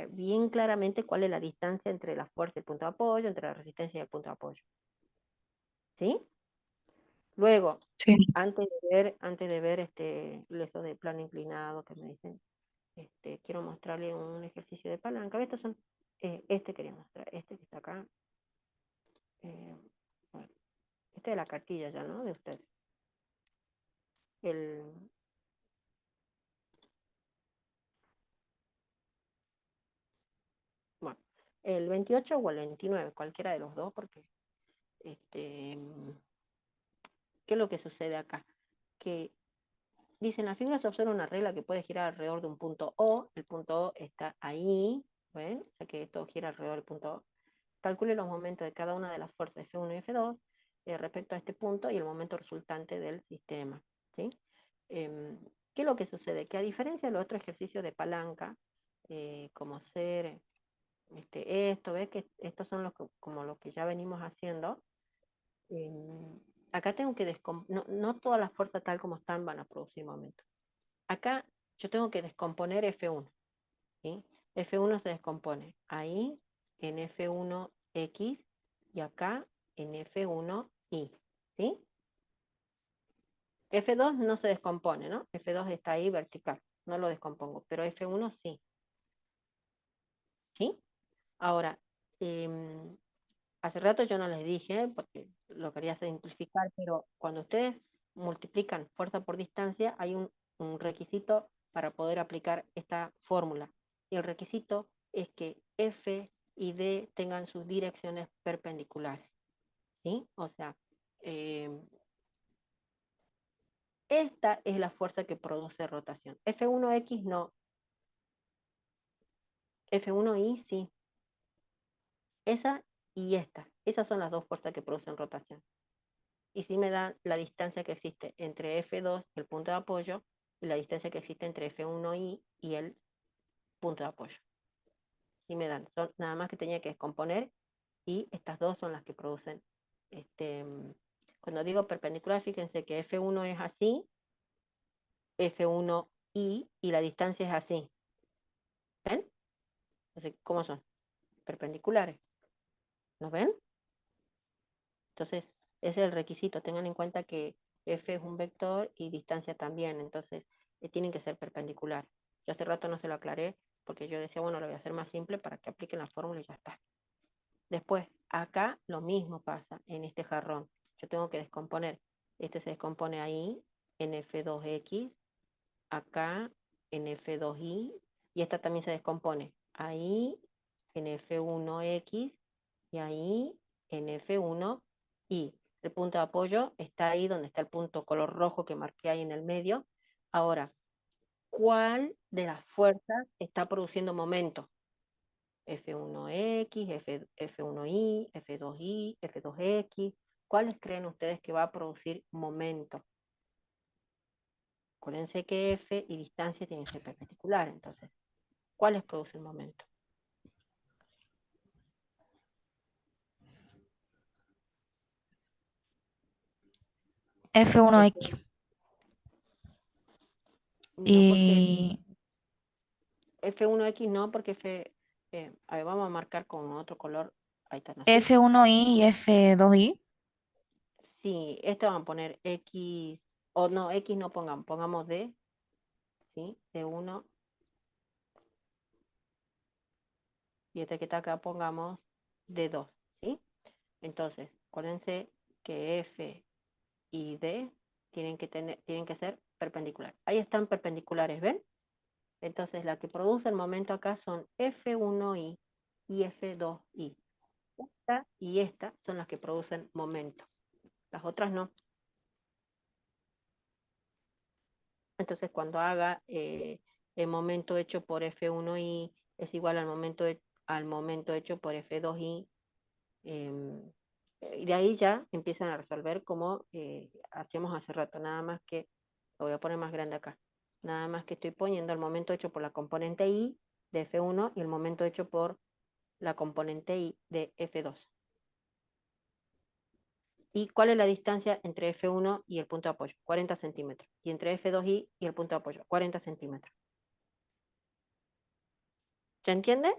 bien claramente cuál es la distancia entre la fuerza y el punto de apoyo, entre la resistencia y el punto de apoyo. ¿Sí? Luego, Sí. antes de ver eso de plano inclinado que me dicen, quiero mostrarle un ejercicio de palanca. Estos son, quería mostrar, este que está acá. Bueno, este de la cartilla ya, ¿no? De ustedes. Bueno, el 28 o el 29, cualquiera de los dos, porque, ¿qué es lo que sucede acá? Que dicen, la figura se observa una regla que puede girar alrededor de un punto O, el punto O está ahí, ¿ven? O sea que todo gira alrededor del punto O. Calcule los momentos de cada una de las fuerzas F1 y F2 respecto a este punto y el momento resultante del sistema, ¿sí? ¿Qué es lo que sucede? Que a diferencia de los otros ejercicios de palanca, como ser esto, ¿ves? Que estos son como los que ya venimos haciendo. Acá tengo que no todas las fuerzas tal como están van a producir momentos. Acá yo tengo que descomponer F1, ¿sí? F1 se descompone ahí en F1X y acá en F1Y, ¿sí? F2 no se descompone, ¿no? F2 está ahí vertical, no lo descompongo, pero F1 sí, ¿sí? Ahora, hace rato yo no les dije, porque lo quería simplificar, pero cuando ustedes multiplican fuerza por distancia, hay un requisito para poder aplicar esta fórmula. Y el requisito es que F y D tengan sus direcciones perpendiculares. ¿Sí? O sea, esta es la fuerza que produce rotación. F1X no. F1Y sí. Esa y esta. Esas son las dos fuerzas que producen rotación. Y sí me dan la distancia que existe entre F2, el punto de apoyo, y la distancia que existe entre F1Y y el punto de apoyo. Sí me dan. Son nada más que tenía que descomponer y estas dos son las que producen. Cuando digo perpendicular, fíjense que F1 es así, F1Y y la distancia es así. ¿Ven? Entonces, ¿cómo son? Perpendiculares. ¿Nos ven? Entonces, ese es el requisito. Tengan en cuenta que F es un vector y distancia también. Entonces, tienen que ser perpendiculares. Yo hace rato no se lo aclaré porque yo decía, bueno, lo voy a hacer más simple para que apliquen la fórmula y ya está. Después, acá lo mismo pasa en este jarrón. Yo tengo que descomponer. Este se descompone ahí en F2X, acá en F2Y, y esta también se descompone ahí en F1X y ahí en F1i. El punto de apoyo está ahí donde está el punto color rojo que marqué ahí en el medio. Ahora, ¿cuál de las fuerzas está produciendo momento? F1X, F1I, F2I, F2X. ¿Cuáles creen ustedes que va a producir momento? Acuérdense que F y distancia tienen que ser perpendiculares, entonces, ¿cuáles producen momento? F1X. No, porque Y F1X no, porque a ver, vamos a marcar con otro color. Ahí está, ¿no? ¿Sí? F1I y F2I. Sí, este vamos a poner X, o no, X no pongamos D, ¿sí? D1, y este que está acá pongamos D2, ¿sí? Entonces, acuérdense que F y D tienen que ser perpendiculares. Ahí están perpendiculares, ¿ven? Entonces, la que produce el momento acá son F1I y F2I. Esta y esta son las que producen momento. Las otras no. Entonces, cuando haga el momento hecho por F1i es igual al momento hecho por F2i, y de ahí ya empiezan a resolver como hacíamos hace rato, nada más que, lo voy a poner más grande acá, nada más que estoy poniendo el momento hecho por la componente i de F1 y el momento hecho por la componente i de F2. ¿Y cuál es la distancia entre F1 y el punto de apoyo? 40 centímetros. Y entre F2i y el punto de apoyo, 40 centímetros. ¿Se entiende?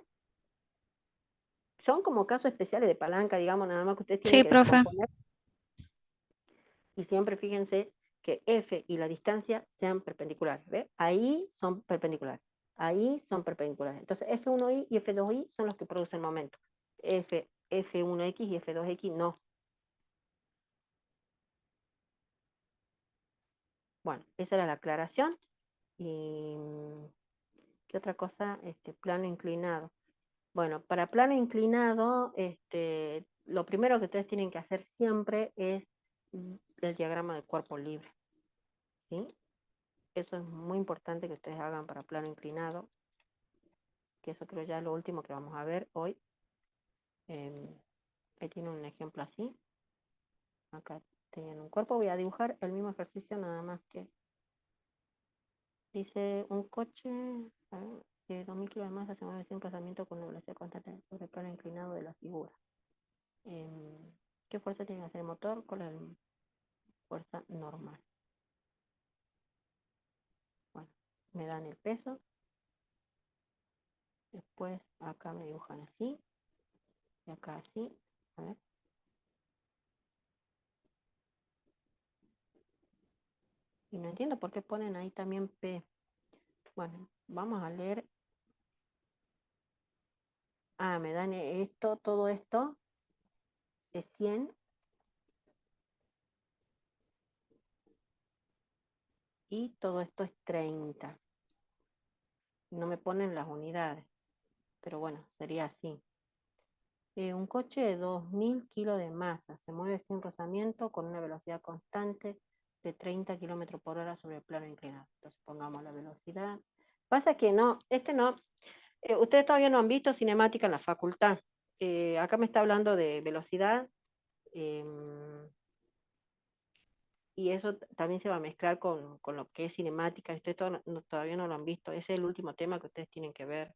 Son como casos especiales de palanca, digamos, nada más que ustedes tienen Sí, que profe. descomponer. Y siempre fíjense que F y la distancia sean perpendiculares. ¿Ve? Ahí son perpendiculares. Ahí son perpendiculares. Entonces F1i y F2i son los que producen momento. F1x y F2x no. Bueno, esa era la aclaración. Y ¿qué otra cosa? Plano inclinado. Bueno, para plano inclinado, lo primero que ustedes tienen que hacer siempre es el diagrama de cuerpo libre, ¿sí? Eso es muy importante que ustedes hagan para plano inclinado, que eso creo ya es lo último que vamos a ver hoy. Ahí tienen un ejemplo así. Acá tienen un cuerpo, voy a dibujar el mismo ejercicio, nada más que dice un coche de 2000 kilos de masa se mueve sin desplazamiento con una velocidad constante sobre el plano inclinado de la figura. ¿Qué fuerza tiene que hacer el motor? ¿Cuál es la fuerza normal? Bueno, me dan el peso. Después acá me dibujan así. Y acá así. A ver. Y no entiendo por qué ponen ahí también P. Bueno, vamos a leer. Ah, me dan esto, todo esto es 100 y todo esto es 30. No me ponen las unidades, pero bueno, sería así. Un coche de 2000 kilos de masa se mueve sin rozamiento con una velocidad constante de 30 kilómetros por hora sobre el plano inclinado. Entonces pongamos la velocidad. Pasa que no, no. Ustedes todavía no han visto cinemática en la facultad. Acá me está hablando de velocidad. Y eso también se va a mezclar con lo que es cinemática. Ustedes todavía no lo han visto. Ese es el último tema que ustedes tienen que ver,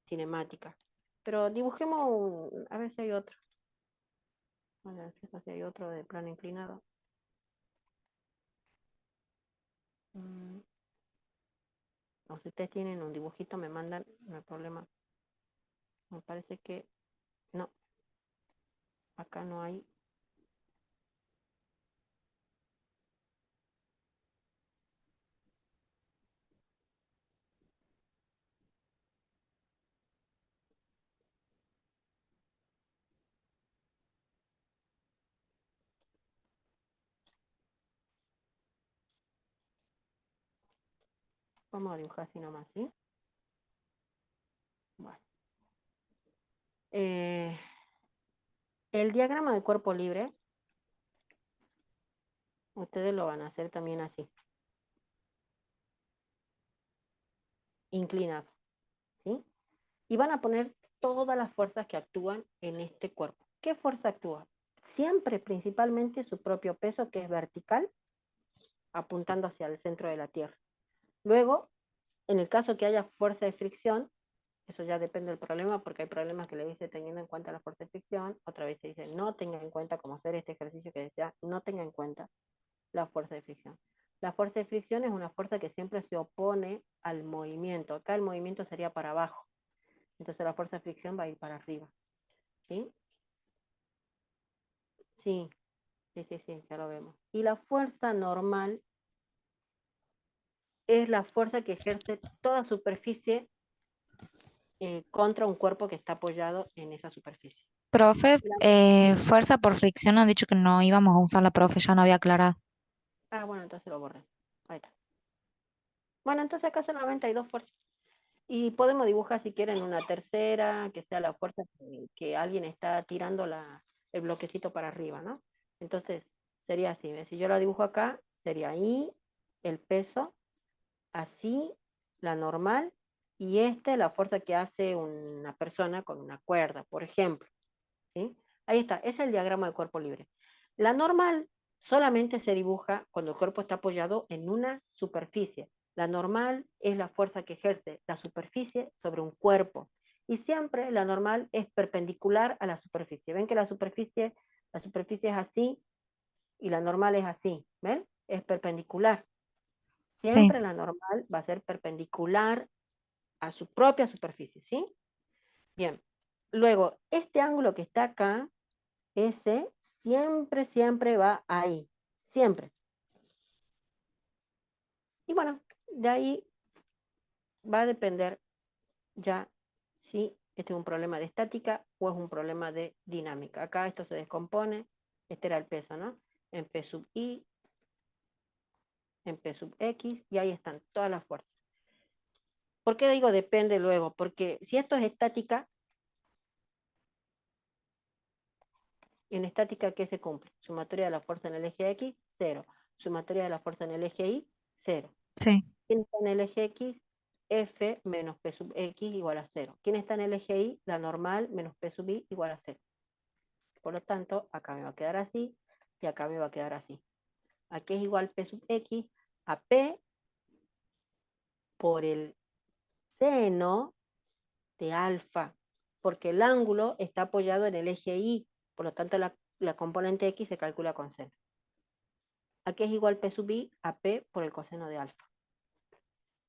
cinemática. Pero dibujemos, a ver si hay otro. A ver si hay otro de plano inclinado. O si ustedes tienen un dibujito, me mandan, no hay problema. Me parece que no. Acá no hay. Vamos a dibujar así nomás, ¿sí? Bueno. El diagrama de cuerpo libre, ustedes lo van a hacer también así, inclinado, ¿sí? Y van a poner todas las fuerzas que actúan en este cuerpo. ¿Qué fuerza actúa? Siempre, principalmente, su propio peso, que es vertical, apuntando hacia el centro de la Tierra. Luego, en el caso que haya fuerza de fricción, eso ya depende del problema, porque hay problemas que le dice teniendo en cuenta la fuerza de fricción, otra vez se dice no tenga en cuenta, como hacer este ejercicio que decía, no tenga en cuenta la fuerza de fricción. La fuerza de fricción es una fuerza que siempre se opone al movimiento. Acá el movimiento sería para abajo, entonces la fuerza de fricción va a ir para arriba. ¿Sí? Sí, sí, ya lo vemos. Y la fuerza normal es la fuerza que ejerce toda superficie contra un cuerpo que está apoyado en esa superficie. Profe, La- fuerza por fricción han dicho que no íbamos a usar la profe, ya no había aclarado. bueno, entonces lo borré. Ahí está. Bueno, entonces acá solamente hay dos fuerzas. Y podemos dibujar si quieren una tercera, que sea la fuerza que alguien está tirando el bloquecito para arriba, ¿no? Entonces sería así. Si yo la dibujo acá, sería ahí el peso, así la normal, y la fuerza que hace una persona con una cuerda, por ejemplo. ¿Sí? Ahí está, ese es el diagrama de cuerpo libre. La normal solamente se dibuja cuando el cuerpo está apoyado en una superficie. La normal es la fuerza que ejerce la superficie sobre un cuerpo. Y siempre la normal es perpendicular a la superficie. ¿Ven que la superficie es así y la normal es así? ¿Ven? Es perpendicular. Sí, Siempre la normal va a ser perpendicular a su propia superficie, ¿sí? Bien. Luego, este ángulo que está acá, ese siempre va ahí, siempre. Y bueno, de ahí va a depender ya si este es un problema de estática o es un problema de dinámica. Acá esto se descompone, este era el peso, ¿no? En P sub I, en P sub X, y ahí están todas las fuerzas. ¿Por qué digo depende luego? Porque si esto es estática, en estática, ¿qué se cumple? Sumatoria de la fuerza en el eje X, 0. Sumatoria de la fuerza en el eje Y, 0. sí, ¿Quién está en el eje X? F menos P sub X igual a 0. ¿Quién está en el eje Y? La normal menos P sub Y igual a 0. Por lo tanto, acá me va a quedar así y acá me va a quedar así. Aquí es igual P sub X a P por el seno de alfa, porque el ángulo está apoyado en el eje Y, por lo tanto la componente X se calcula con seno. Aquí es igual P sub I a P por el coseno de alfa.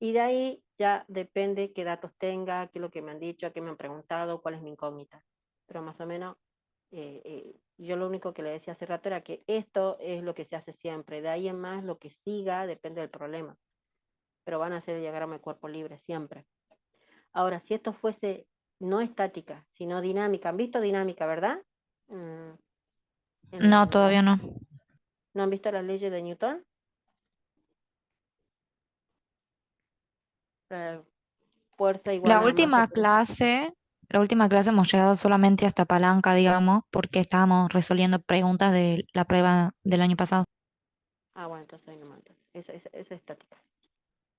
Y de ahí ya depende qué datos tenga, qué es lo que me han dicho, qué me han preguntado, cuál es mi incógnita. Pero más o menos, yo lo único que le decía hace rato era que esto es lo que se hace siempre. De ahí en más, lo que siga depende del problema. Pero van a ser el diagrama de cuerpo libre siempre. Ahora, si esto fuese no estática, sino dinámica, ¿han visto dinámica, verdad? Mm, no, en todavía no. ¿No han visto las leyes de Newton? Eh, fuerza igual La a masa última por... clase, la última clase hemos llegado solamente hasta palanca, digamos, porque estábamos resolviendo preguntas de la prueba del año pasado. bueno, entonces ahí nomás, entonces. Eso es estática.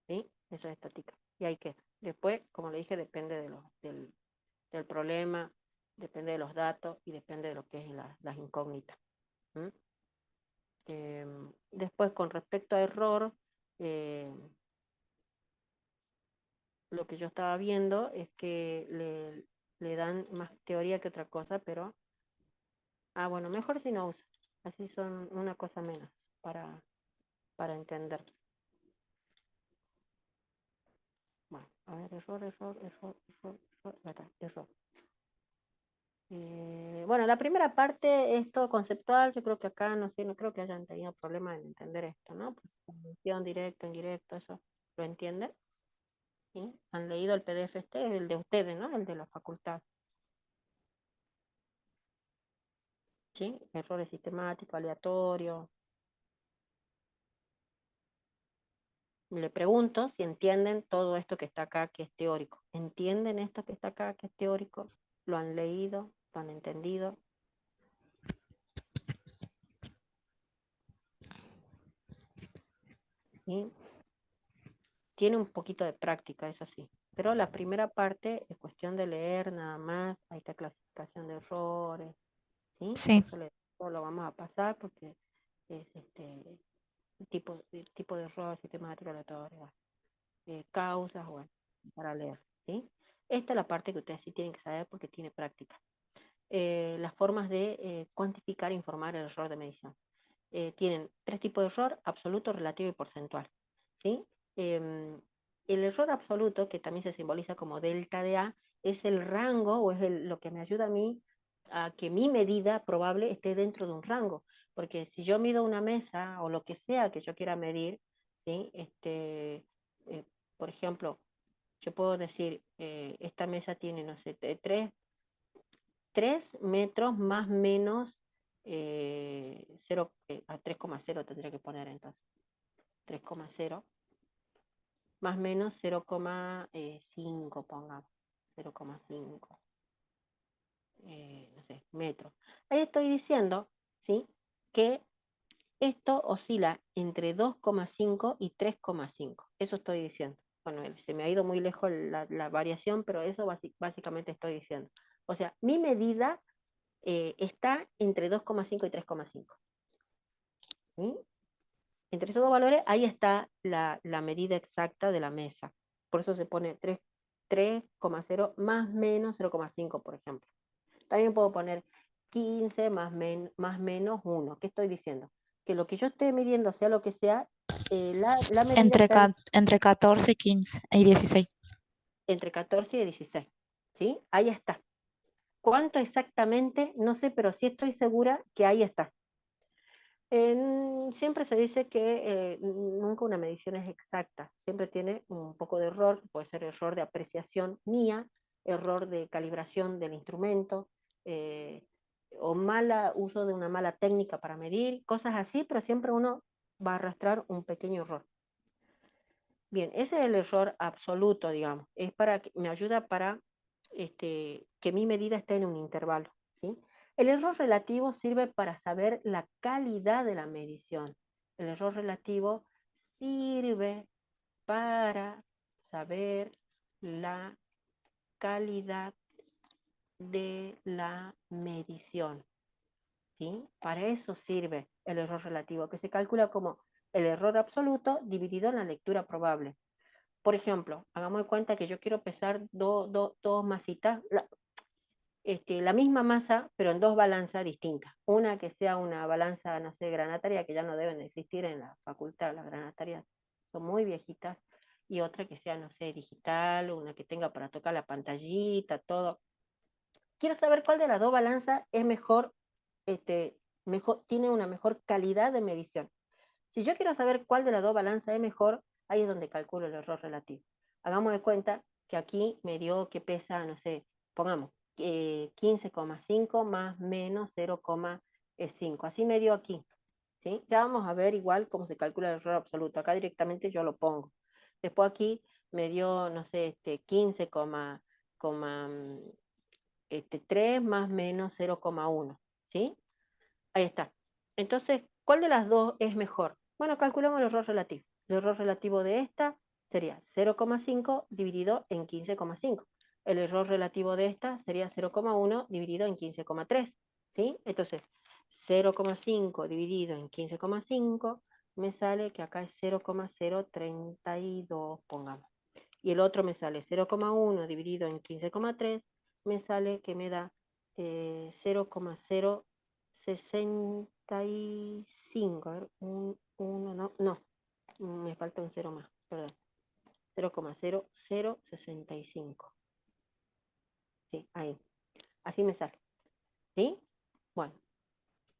¿Sí? Eso es estática. Y hay que, después, como le dije, depende del problema, depende de los datos y depende de lo que es las incógnitas. ¿Mm? Después, con respecto a error, eh, lo que yo estaba viendo es que le dan más teoría que otra cosa, pero, bueno, mejor si no usa. Así son una cosa menos para entender. Bueno, a ver, error. Bueno, la primera parte es todo conceptual. Yo creo que acá, no sé, no creo que hayan tenido problemas en entender esto, ¿no? Pues, función directo, indirecto, eso lo entienden. ¿Sí? Han leído el PDF el de ustedes, ¿no? El de la facultad. ¿Sí? Errores sistemáticos, aleatorios. Le pregunto si entienden todo esto que está acá, que es teórico. ¿Entienden esto que está acá, que es teórico? ¿Lo han leído? ¿Lo han entendido? ¿sí? Tiene un poquito de práctica, eso sí. Pero la primera parte es cuestión de leer nada más. Ahí está clasificación de errores, ¿sí? Sí, Eso lo vamos a pasar porque es tipo de error sistemático aleatorio, causas, bueno, para leer, ¿sí? Esta es la parte que ustedes sí tienen que saber porque tiene práctica. Las formas de cuantificar e informar el error de medición. Tienen 3 tipos de error: absoluto, relativo y porcentual, ¿sí? Em, el error absoluto, que también se simboliza como delta de A, es el rango o es lo que me ayuda a mí a que mi medida probable esté dentro de un rango, porque si yo mido una mesa o lo que sea que yo quiera medir, ¿sí? Por ejemplo, yo puedo decir, esta mesa tiene, no sé, 3 metros más menos 0, a 3,0 tendría que poner entonces. 3,0 más menos 0,5, pongamos. 0,5, no sé, metros. Ahí estoy diciendo, ¿sí? Que esto oscila entre 2,5 y 3,5. Eso estoy diciendo. Bueno, se me ha ido muy lejos la variación, pero eso básicamente estoy diciendo. O sea, mi medida está entre 2,5 y 3,5. ¿Sí? Entre esos dos valores, ahí está la medida exacta de la mesa. Por eso se pone 3,0 más menos 0,5, por ejemplo. También puedo poner 15 más menos 1. ¿Qué estoy diciendo? Que lo que yo esté midiendo, sea lo que sea, la medida está entre 14, 15 y 16. entre 14 y 16. ¿Sí? Ahí está. ¿Cuánto exactamente? No sé, pero sí estoy segura que ahí está. Siempre se dice que nunca una medición es exacta, siempre tiene un poco de error, puede ser error de apreciación mía, error de calibración del instrumento, o mala uso de una mala técnica para medir, cosas así, pero siempre uno va a arrastrar un pequeño error. Bien, ese es el error absoluto, digamos, me ayuda para que mi medida esté en un intervalo, ¿sí? El error relativo sirve para saber la calidad de la medición. El error relativo sirve para saber la calidad de la medición, ¿sí? Para eso sirve el error relativo, que se calcula como el error absoluto dividido en la lectura probable. Por ejemplo, hagamos de cuenta que yo quiero pesar dos masitas, la misma masa, pero en 2 balanzas distintas. Una que sea una balanza, no sé, granataria, que ya no deben existir en la facultad, las granatarias son muy viejitas, y otra que sea, no sé, digital, una que tenga para tocar la pantallita, todo. Quiero saber cuál de las 2 balanzas es tiene una mejor calidad de medición. Si yo quiero saber cuál de las 2 balanzas es mejor, ahí es donde calculo el error relativo. Hagamos de cuenta que aquí me dio que pesa, no sé, pongamos 15,5 más menos 0,5. Así me dio aquí, ¿sí? Ya vamos a ver igual cómo se calcula el error absoluto. Acá directamente yo lo pongo. Después aquí me dio, no sé, 15,3 más menos 0,1, ¿sí? Ahí está. Entonces, ¿cuál de las dos es mejor? Bueno, calculamos el error relativo. El error relativo de esta sería 0,5 dividido en 15,5. El error relativo de esta sería 0,1 dividido en 15,3. ¿Sí? Entonces, 0,5 dividido en 15,5 me sale que acá es 0,032, pongamos. Y el otro me sale 0,1 dividido en 15,3, me sale que me da 0,065. A ver, no, me falta un 0 más, perdón. 0,0065. Sí, ahí. Así me sale. ¿Sí? Bueno,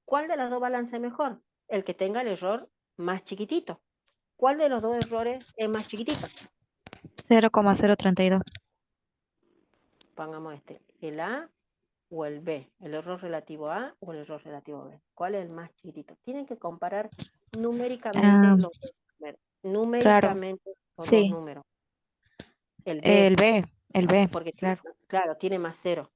¿cuál de las 2 balanzas es mejor? El que tenga el error más chiquitito. ¿Cuál de los 2 errores es más chiquitito? 0,032. Pongamos el A o el B, el error relativo A o el error relativo B. ¿Cuál es el más chiquitito? Tienen que comparar numéricamente Ah, los dos números. claro, Numéricamente los dos sí. números. El El B, B, el B, porque claro. claro, tiene más cero.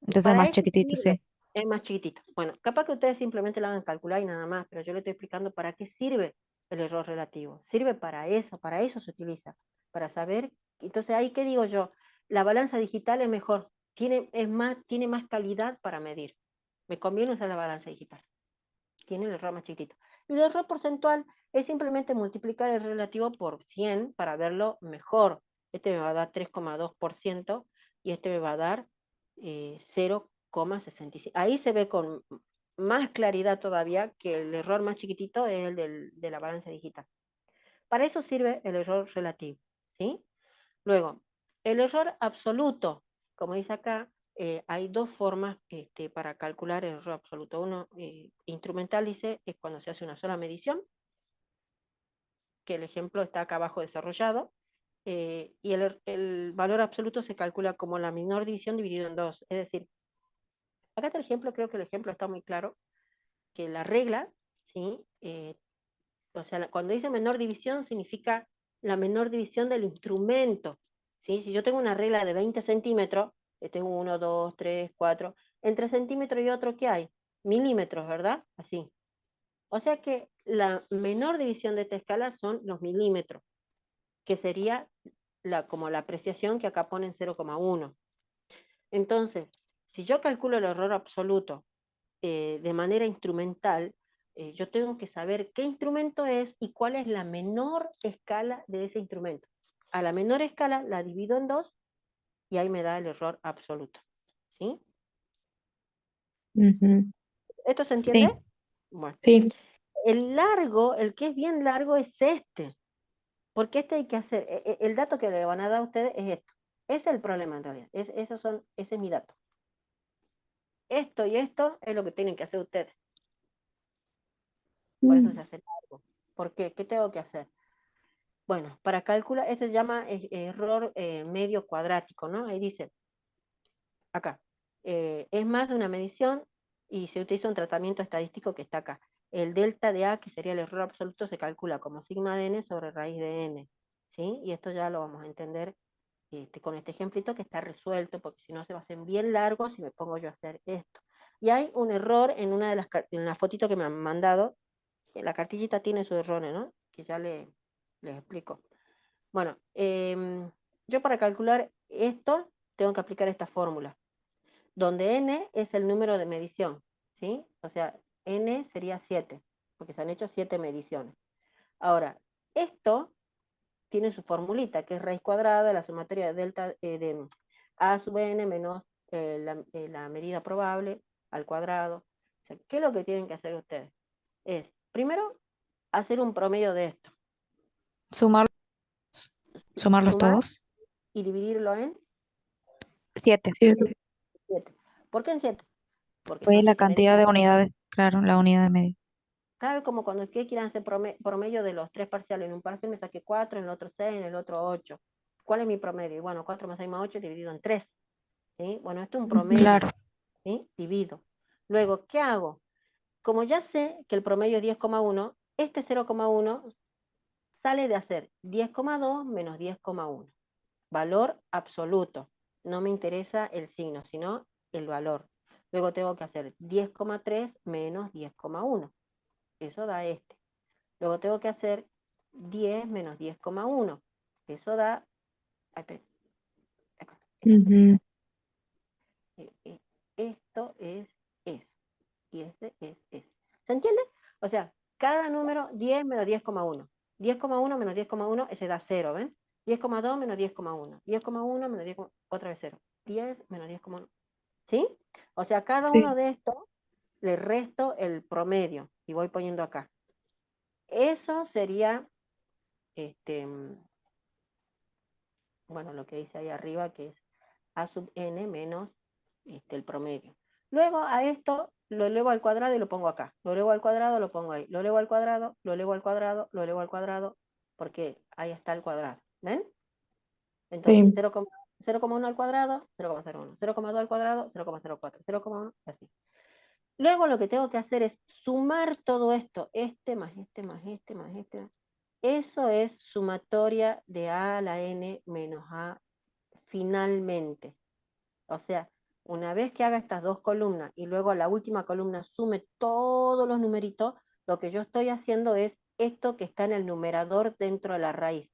Entonces Para más eso chiquitito, sirve, sí. es más chiquitito. Bueno, capaz que ustedes simplemente lo hagan calcular y nada más, pero yo le estoy explicando para qué sirve el error relativo. Sirve para eso se utiliza, para saber. Entonces ahí, ¿qué digo yo? La balanza digital es mejor, tiene más calidad para medir. Me conviene usar la balanza digital. Tiene el error más chiquitito. Y el error porcentual es simplemente multiplicar el relativo por 100 para verlo mejor. Este me va a dar 3,2% y este me va a dar 0,65. Ahí se ve con más claridad todavía que el error más chiquitito es el de la balanza digital. Para eso sirve el error relativo, ¿sí? Luego, el error absoluto, como dice acá, hay dos formas para calcular el error absoluto. Uno, instrumental, dice, es cuando se hace una sola medición, que el ejemplo está acá abajo desarrollado, y el valor absoluto se calcula como la menor división dividido en dos. Es decir, acá está el ejemplo, creo que el ejemplo está muy claro, que la regla, ¿sí? O sea, cuando dice menor división significa la menor división del instrumento, ¿sí? Si yo tengo una regla de 20 centímetros, tengo 1, 2, 3, 4, entre centímetro y otro, ¿qué hay? Milímetros, ¿verdad? Así. O sea que la menor división de esta escala son los milímetros, que sería como la apreciación que acá ponen 0,1. Entonces, si yo calculo el error absoluto de manera instrumental, yo tengo que saber qué instrumento es y cuál es la menor escala de ese instrumento. A la menor escala la divido en dos y ahí me da el error absoluto. ¿Sí? Ujú. ¿Esto se entiende? Sí, Bueno, Sí, el que es bien largo es este, porque este hay que hacer, el dato que le van a dar a ustedes es esto. Ese es el problema en realidad, ese es mi dato. Esto y esto es lo que tienen que hacer ustedes. Por eso se hace largo. ¿Por qué? ¿Qué tengo que hacer? Bueno, para calcular, eso se llama error medio cuadrático, ¿no? Ahí dice, acá, es más de una medición y se utiliza un tratamiento estadístico que está acá. El delta de A, que sería el error absoluto, se calcula como sigma de n sobre raíz de n, ¿sí? Y esto ya lo vamos a entender con este ejemplito que está resuelto, porque si no se va a hacer bien largo si me pongo yo a hacer esto. Y hay un error en una de en la fotito que me han mandado, la cartillita tiene sus errores, ¿no? Que ya les explico. Bueno, yo para calcular esto tengo que aplicar esta fórmula, donde n es el número de medición, ¿sí? O sea, n sería 7, porque se han hecho 7 mediciones. Ahora, esto tiene su formulita, que es raíz cuadrada de la sumatoria de delta de a sub n menos la medida probable al cuadrado. O sea, ¿qué es lo que tienen que hacer ustedes? Es, primero, hacer un promedio de esto. sumar, sumarlos Sumar todos. y dividirlo en 7. 7. 7. ¿Por qué en 7? Porque Pues son la 7 cantidad medidas. de unidades, claro, la unidad de medida. Claro, como cuando ustedes quieran hacer promedio de los 3 parciales. En un parcial me saqué 4, en el otro 6, en el otro 8. ¿Cuál es mi promedio? Bueno, 4 más 6 más 8 dividido en 3. ¿Sí? Bueno, esto es un Claro. promedio. ¿Sí? Divido. Luego, ¿qué hago? Como ya sé que el promedio es 10,1, este 0,1 sale de hacer 10,2 menos 10,1. Valor absoluto. No me interesa el signo, sino el valor. Luego tengo que hacer 10,3 menos 10,1. Eso da este. Luego tengo que hacer 10 menos 10,1. Eso da... Acá, Ujú. esto es eso. Y este es ese. ¿Se entiende? O sea, cada número 10 menos 10,1. 10,1 menos 10,1, ese da 0, ¿ven? 10,2 menos 10,1. 10,1 menos 10, otra vez 0. 10 menos 10,1. ¿Sí? O sea, cada uno Sí. de estos le resto el promedio y voy poniendo acá. Eso sería, este, bueno, lo que dice ahí arriba, que es a sub n menos el promedio. Luego a esto lo elevo al cuadrado y lo pongo acá. Lo elevo al cuadrado, lo pongo ahí. Lo elevo al cuadrado, lo elevo al cuadrado, lo elevo al cuadrado, porque ahí está el cuadrado. ¿Ven? Entonces, Sí. 0,1 al cuadrado, 0,01. 0,2 al cuadrado, 0,04. 0,1, así. Luego lo que tengo que hacer es sumar todo esto, este más este más este más este. Eso es sumatoria de a a la n menos a finalmente. O sea, una vez que haga estas dos columnas y luego la última columna sume todos los numeritos, lo que yo estoy haciendo es esto que está en el numerador dentro de la raíz,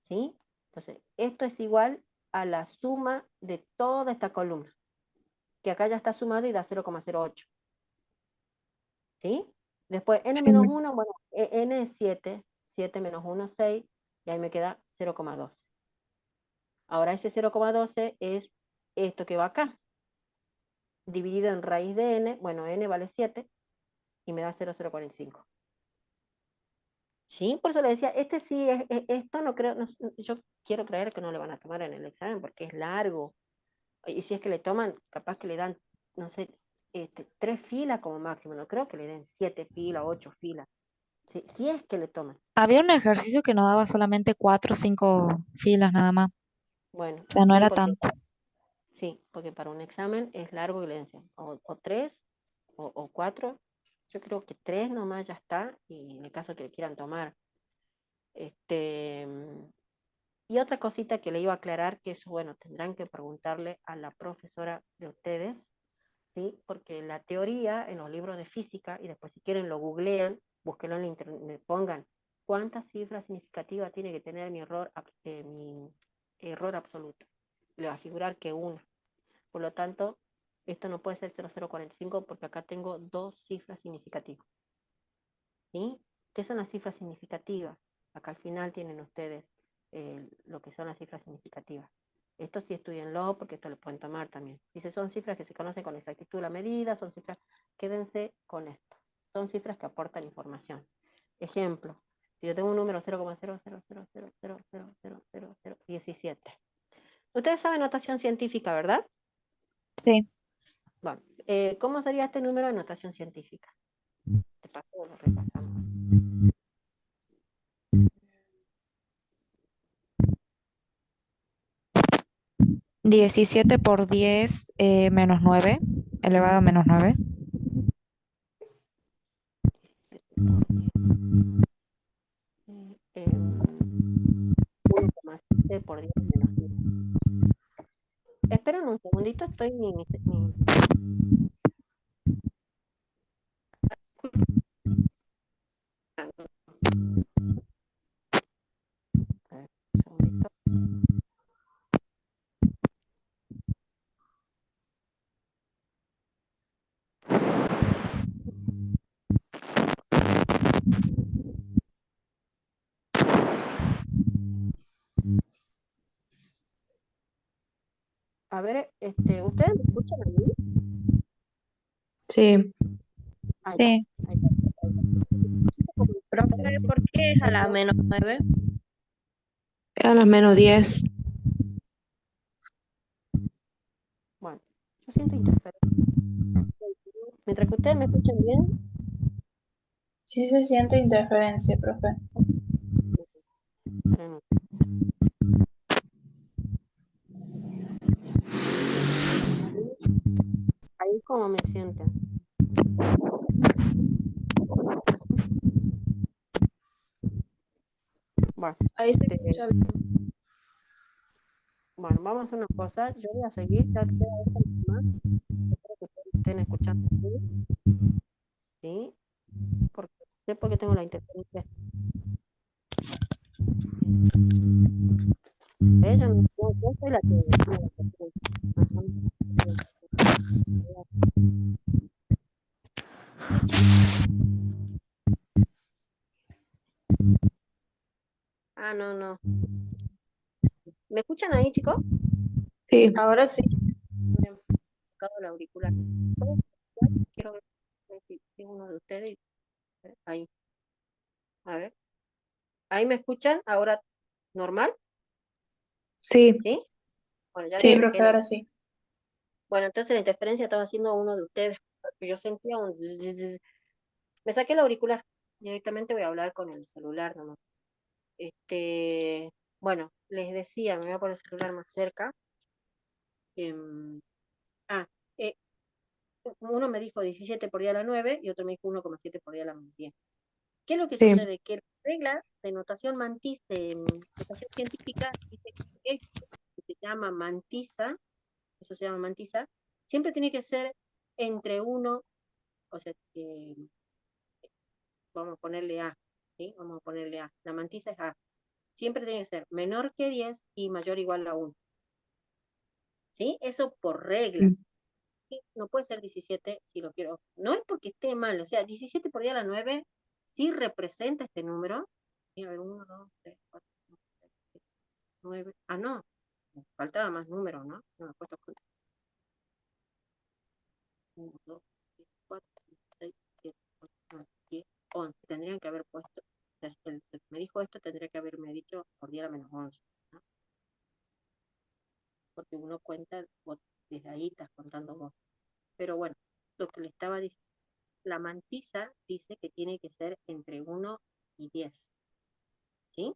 ¿sí? Entonces, esto es igual a la suma de toda esta columna, que acá ya está sumado y da 0,08, ¿sí? Después, n Sí. menos 1, bueno, n es 7, 7 menos 1 es 6, y ahí me queda 0,12. Ahora ese 0,12 es esto que va acá, dividido en raíz de n, bueno, n vale 7, y me da 0,045. Sí, por eso le decía, este sí, esto no creo, yo quiero creer que no le van a tomar en el examen porque es largo. Y si es que le toman, capaz que le dan, no sé, 3 filas como máximo, no creo que le den 7 filas, 8 filas. Si es que le toman. Había un ejercicio que nos daba solamente 4 o 5 filas nada más. Bueno, O sea, no sí, era porque, tanto. sí, porque para un examen es largo que le den o 3 o 4. Yo creo que 3 nomás ya está, y en el caso que le quieran tomar. Este, y otra cosita que le iba a aclarar, que eso, bueno, tendrán que preguntarle a la profesora de ustedes, ¿sí? Porque la teoría en los libros de física, y después si quieren lo googlean, búsquenlo en internet, pongan cuántas cifras significativas tiene que tener mi error absoluto. Le va a figurar que una. Por lo tanto, esto no puede ser 0045 porque acá tengo 2 cifras significativas, ¿sí? ¿Qué son las cifras significativas? Acá al final tienen ustedes lo que son las cifras significativas. Esto sí estudienlo porque esto lo pueden tomar también. Dice, son cifras que se conocen con exactitud la medida, son cifras, quédense con esto. Son cifras que aportan información. Ejemplo, si yo tengo un número 0,000000017. Ustedes saben notación científica, ¿verdad? Sí. Bueno, ¿cómo sería este número de notación científica? De paso lo repasamos. 17 por 10 menos 9, elevado a menos 9. 1,7 por 10 menos 10. Esperen un segundito, estoy a ver, un segundito. A ver, ¿ustedes me escuchan a mí? Sí. Ahí está, Sí. ahí está, ahí está. Profe, ¿por qué es a la menos 9? A las -10. Bueno, yo siento interferencia. Mientras que ustedes me escuchan bien, Sí se siente interferencia, profe. esperen ahí como me sienten. Bueno, Ahí se escucha bien. bueno, vamos a hacer una cosa. Yo voy a seguir, ya queda esto más. Espero que ustedes estén escuchando, ¿sí? Porque sé por qué tengo la interferencia. Ella no, yo soy la que tiene la interferencia. No son- Ah, no, no. ¿Me escuchan ahí, chicos? Sí. Ahora sí. Me he sacado el auricular. ¿Puedo escuchar? Quiero ver si uno de ustedes. Ahí, a ver. ¿Ahí me escuchan? ¿Ahora normal? Sí. ¿Sí? Bueno, ya Sí, Sí. profe, despegué ahora sí. Bueno, entonces la interferencia estaba haciendo uno de ustedes. Porque yo sentía un zzz. Me saqué el auricular. Directamente voy a hablar con el celular nomás. Bueno, les decía, me voy a poner el celular más cerca. Em, ah, eh, uno me dijo 17 por día a la 9 y otro me dijo 1,7 por día a la 10. ¿Qué es lo que Sí. sucede? Que la regla de notación notación científica dice que esto que se llama mantisa, eso se llama mantisa, siempre tiene que ser entre 1, o sea, vamos a ponerle A, ¿sí? Vamos a ponerle A. La mantisa es A. Siempre tiene que ser menor que 10 y mayor o igual a 1. ¿Sí? Eso por regla. Mm. ¿Sí? No puede ser 17 si lo quiero. No es porque esté mal, o sea, 17 por día a la 9 sí representa este número. Y a ver, 1, 2, 3, 4, 5, 6, 7, 9. Ah, no. Me faltaba más números, ¿no? No me he puesto con 1, 2, 3, 4, 5, 6, 7, 8, 9, 10, 11. Tendrían que haber puesto. O sea, el que me dijo esto tendría que haberme dicho por día a la menos 11, ¿no? Porque uno cuenta, desde ahí estás contando vos. Pero bueno, lo que le estaba diciendo, la mantisa dice que tiene que ser entre 1 y 10, ¿sí?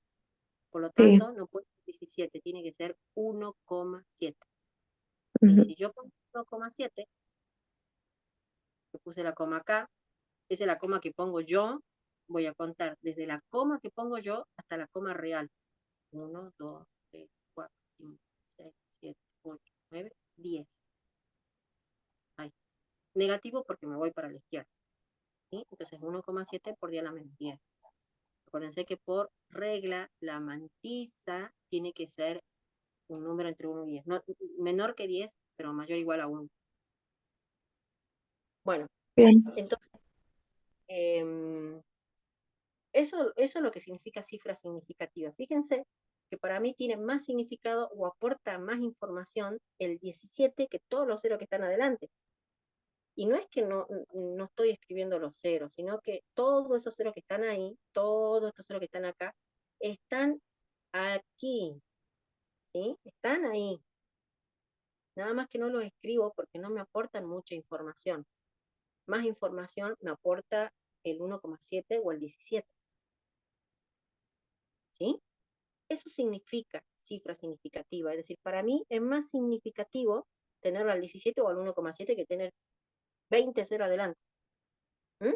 Por lo Sí. tanto, no puede ser 17, tiene que ser 1,7. Y Ujú. si yo pongo 1,7, yo puse la coma acá, esa es la coma que pongo yo, voy a contar desde la coma que pongo yo hasta la coma real. 1, 2, 3, 4, 5, 6, 7, 8, 9, 10. Ahí. Negativo porque me voy para la izquierda, ¿sí? Entonces 1,7 por día a la menos 10. Acuérdense que por regla la mantisa tiene que ser un número entre 1 y 10. No, menor que 10, pero mayor o igual a 1. Bueno, Bien. entonces, eso es lo que significa cifra significativa. Fíjense que para mí tiene más significado o aporta más información el 17 que todos los ceros que están adelante. Y no es que no estoy escribiendo los ceros, sino que todos esos ceros que están ahí, todos estos ceros que están acá, están aquí, ¿sí? Están ahí. Nada más que no los escribo porque no me aportan mucha información. Más información me aporta el 1,7 o el 17, ¿sí? Eso significa cifra significativa. Es decir, para mí es más significativo tenerlo al 17 o al 1,7 que tener 20 0 adelante. ¿Mm?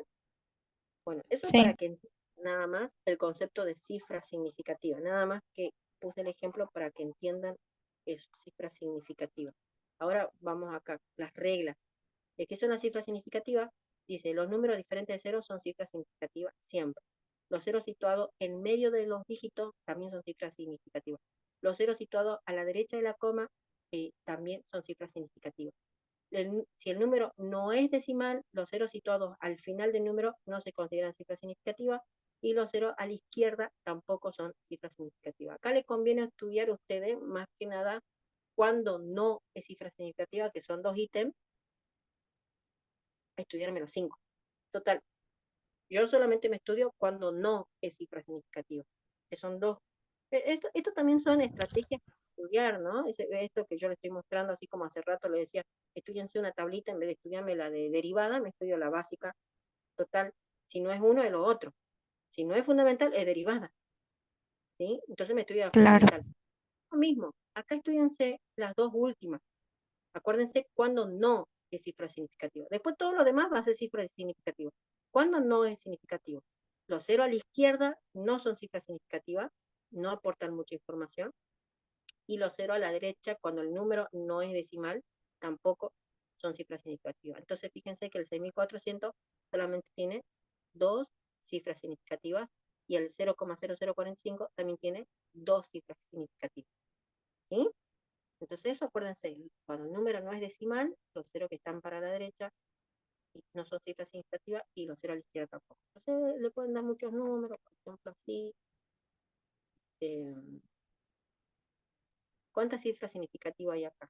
Bueno, eso para Sí, que nada más el concepto de cifra significativa. Nada más que puse el ejemplo para que entiendan eso, cifra significativa. Ahora vamos acá, las reglas. ¿Qué son las cifras significativas? Dice, los números diferentes de cero son cifras significativas siempre. Los ceros situados en medio de los dígitos también son cifras significativas. Los ceros situados a la derecha de la coma también son cifras significativas. Si el número no es decimal, los ceros situados al final del número no se consideran cifras significativas y los ceros a la izquierda tampoco son cifras significativas. Acá les conviene estudiar a ustedes más que nada cuando no es cifra significativa, que son 2 ítems, a estudiarme los 5. Total, yo solamente me estudio cuando no es cifra significativa, que son 2. Esto también son estrategias para estudiar, ¿no? Esto que yo le estoy mostrando, así como hace rato le decía, estudiense una tablita en vez de estudiarme la de derivada, me estudio la básica. Total, si no es uno, es lo otro. Si no es fundamental, es derivada, ¿sí? Entonces me estudio la claro. fundamental. Lo mismo, acá estudiense las dos últimas. Acuérdense cuando no es cifra significativa. Después todo lo demás va a ser cifra significativa. ¿Cuándo no es significativo? Los ceros a la izquierda no son cifras significativas, no aportan mucha información. Y los ceros a la derecha, cuando el número no es decimal, tampoco son cifras significativas. Entonces fíjense que el 6400 solamente tiene dos cifras significativas y el 0,0045 también tiene dos cifras significativas. ¿Sí? Entonces eso, acuérdense, cuando el número no es decimal, los ceros que están para la derecha no son cifras significativas y los ceros a la izquierda tampoco. Entonces le pueden dar muchos números, por ejemplo, así. Eh, ¿Cuántas cifras significativas hay acá?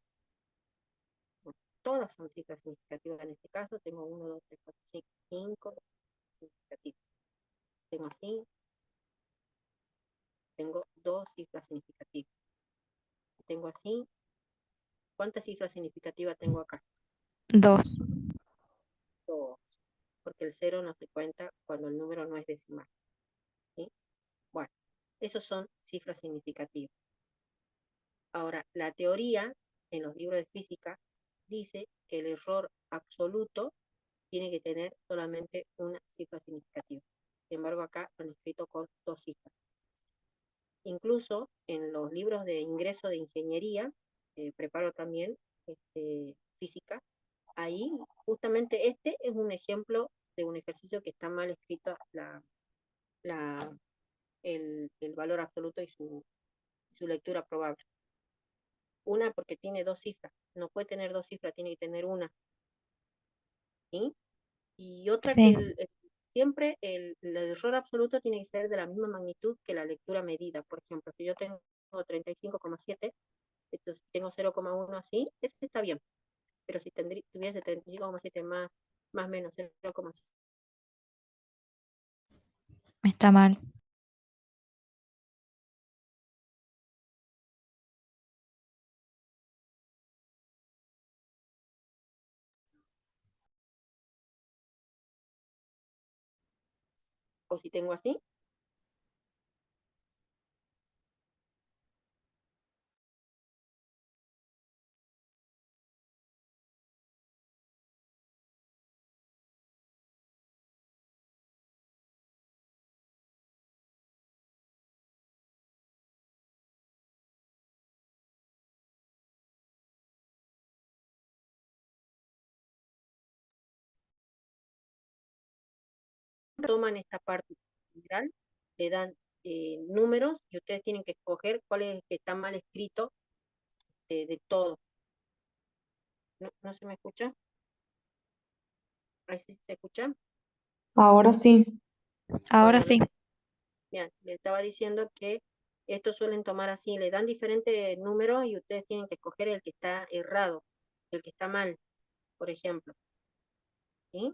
Bueno, todas son cifras significativas en este caso. Tengo 1, 2, 3, 4, 5, 5 significativas. Tengo así, tengo dos cifras significativas. Tengo así. ¿Cuántas cifras significativas tengo acá? 2. Dos. Porque el cero no se cuenta cuando el número no es decimal. ¿Sí? Bueno, esos son cifras significativas. Ahora, la teoría en los libros de física dice que el error absoluto tiene que tener solamente una cifra significativa. Sin embargo, acá lo han escrito con dos cifras. Incluso en los libros de ingreso de ingeniería, preparo también física, ahí justamente este es un ejemplo de un ejercicio que está mal escrito la, el valor absoluto y su lectura probable. Una porque tiene dos cifras, no puede tener dos cifras, tiene que tener una. ¿Sí? Y otra que Sí, siempre el error absoluto tiene que ser de la misma magnitud que la lectura medida. Por ejemplo, si yo tengo 35,7, entonces tengo 0,1 así, ese está bien. Pero si tuviese 35,7 más menos 0,7, está mal. o si tengo así, toman esta parte general, le dan números y ustedes tienen que escoger cuál es el que está mal escrito de todo. ¿No se me escucha? Ahí sí se escucha. Ahora sí. Ahora Bueno, sí. bien, le estaba diciendo que estos suelen tomar así, le dan diferentes números y ustedes tienen que escoger el que está errado, el que está mal, por ejemplo. ¿Sí?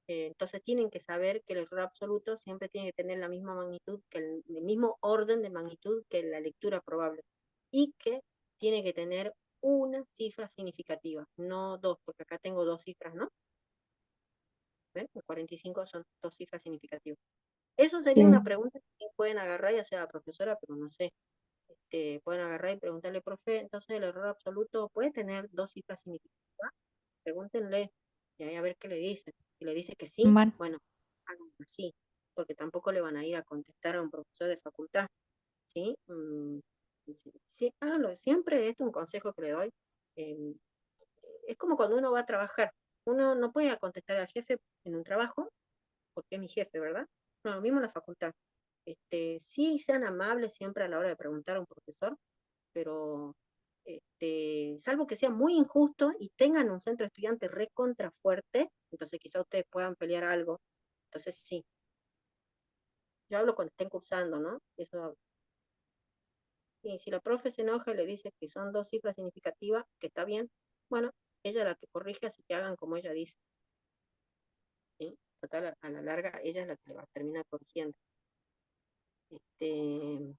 Entonces tienen que saber que el error absoluto siempre tiene que tener la misma magnitud, que el mismo orden de magnitud que la lectura probable. Y que tiene que tener una cifra significativa, no dos, porque acá tengo dos cifras, ¿no? ¿Ven? El 45 son dos cifras significativas. Eso sería una Sí. pregunta que pueden agarrar, ya sea profesora, pero no sé, pueden agarrar y preguntarle, profe, entonces el error absoluto puede tener dos cifras significativas. Pregúntenle y ahí a ver qué le dice. Si le dice que sí, Bueno, bueno, hagan así, porque tampoco le van a ir a contestar a un profesor de facultad, ¿sí? Sí, sí, háganlo. Siempre esto es un consejo que le doy. eh, es como cuando uno va a trabajar. Uno no puede ir a contestar al jefe en un trabajo, porque es mi jefe, ¿verdad? No, lo mismo en la facultad. Sí sean amables siempre a la hora de preguntar a un profesor, pero salvo que sea muy injusto y tengan un centro de estudiantes recontra fuerte, entonces quizá ustedes puedan pelear algo. Entonces sí, yo hablo cuando estén cursando, ¿no? Eso, y si la profe se enoja y le dice que son dos cifras significativas, que está bien, bueno, ella es la que corrige, así que hagan como ella dice, ¿sí? Total, a la larga, ella es la que le va a terminar corrigiendo. Este,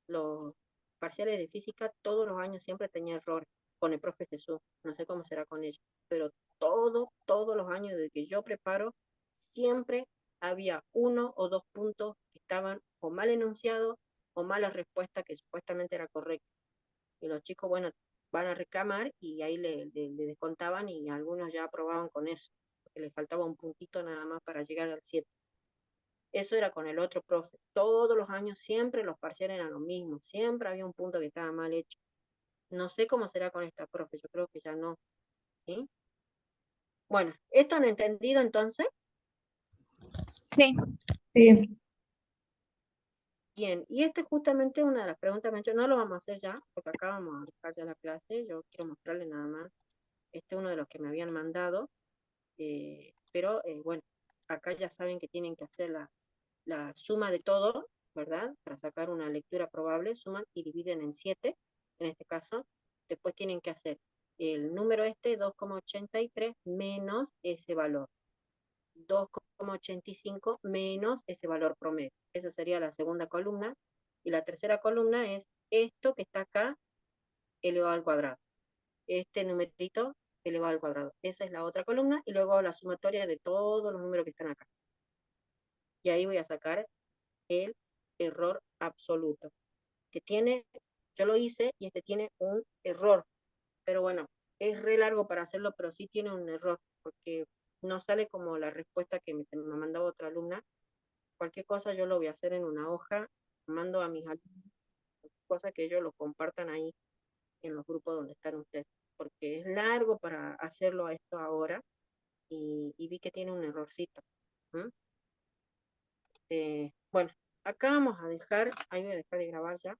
los parciales de física todos los años siempre tenía errores con el profe Jesús, no sé cómo será con ella, pero todos los años desde que yo preparo, siempre había uno o dos puntos que estaban o mal enunciados o mala respuesta que supuestamente era correcta. Y los chicos, bueno, van a reclamar y ahí le descontaban y algunos ya aprobaban con eso, porque les faltaba un puntito nada más para llegar al 7. Eso era con el otro profe. Todos los años siempre los parciales eran lo mismo. Siempre había un punto que estaba mal hecho. No sé cómo será con esta profe. Yo creo que ya no. ¿Sí? Bueno, ¿esto han entendido entonces? sí, Sí. Bien. Y esta es justamente una de las preguntas. No lo vamos a hacer ya, porque acá vamos a dejar ya la clase. Yo quiero mostrarle nada más. Este es uno de los que me habían mandado. Pero bueno, acá ya saben que tienen que hacer la suma de todo, ¿verdad? Para sacar una lectura probable, suman y dividen en 7, en este caso. Después tienen que hacer el número 2,83 menos ese valor. 2,85 menos ese valor promedio. Esa sería la segunda columna. Y la tercera columna es esto que está acá elevado al cuadrado. Este numerito elevado al cuadrado. Esa es la otra columna. Y luego la sumatoria de todos los números que están acá. Y ahí voy a sacar el error absoluto, que tiene, yo lo hice y este tiene un error, pero bueno, es re largo para hacerlo, pero sí tiene un error, porque no sale como la respuesta que me mandaba otra alumna. Cualquier cosa yo lo voy a hacer en una hoja, mando a mis alumnos, cosas que ellos lo compartan ahí en los grupos donde están ustedes, porque es largo para hacerlo a esto ahora y vi que tiene un errorcito. ¿Mm? Bueno, acá vamos a dejar, ahí voy a dejar de grabar ya.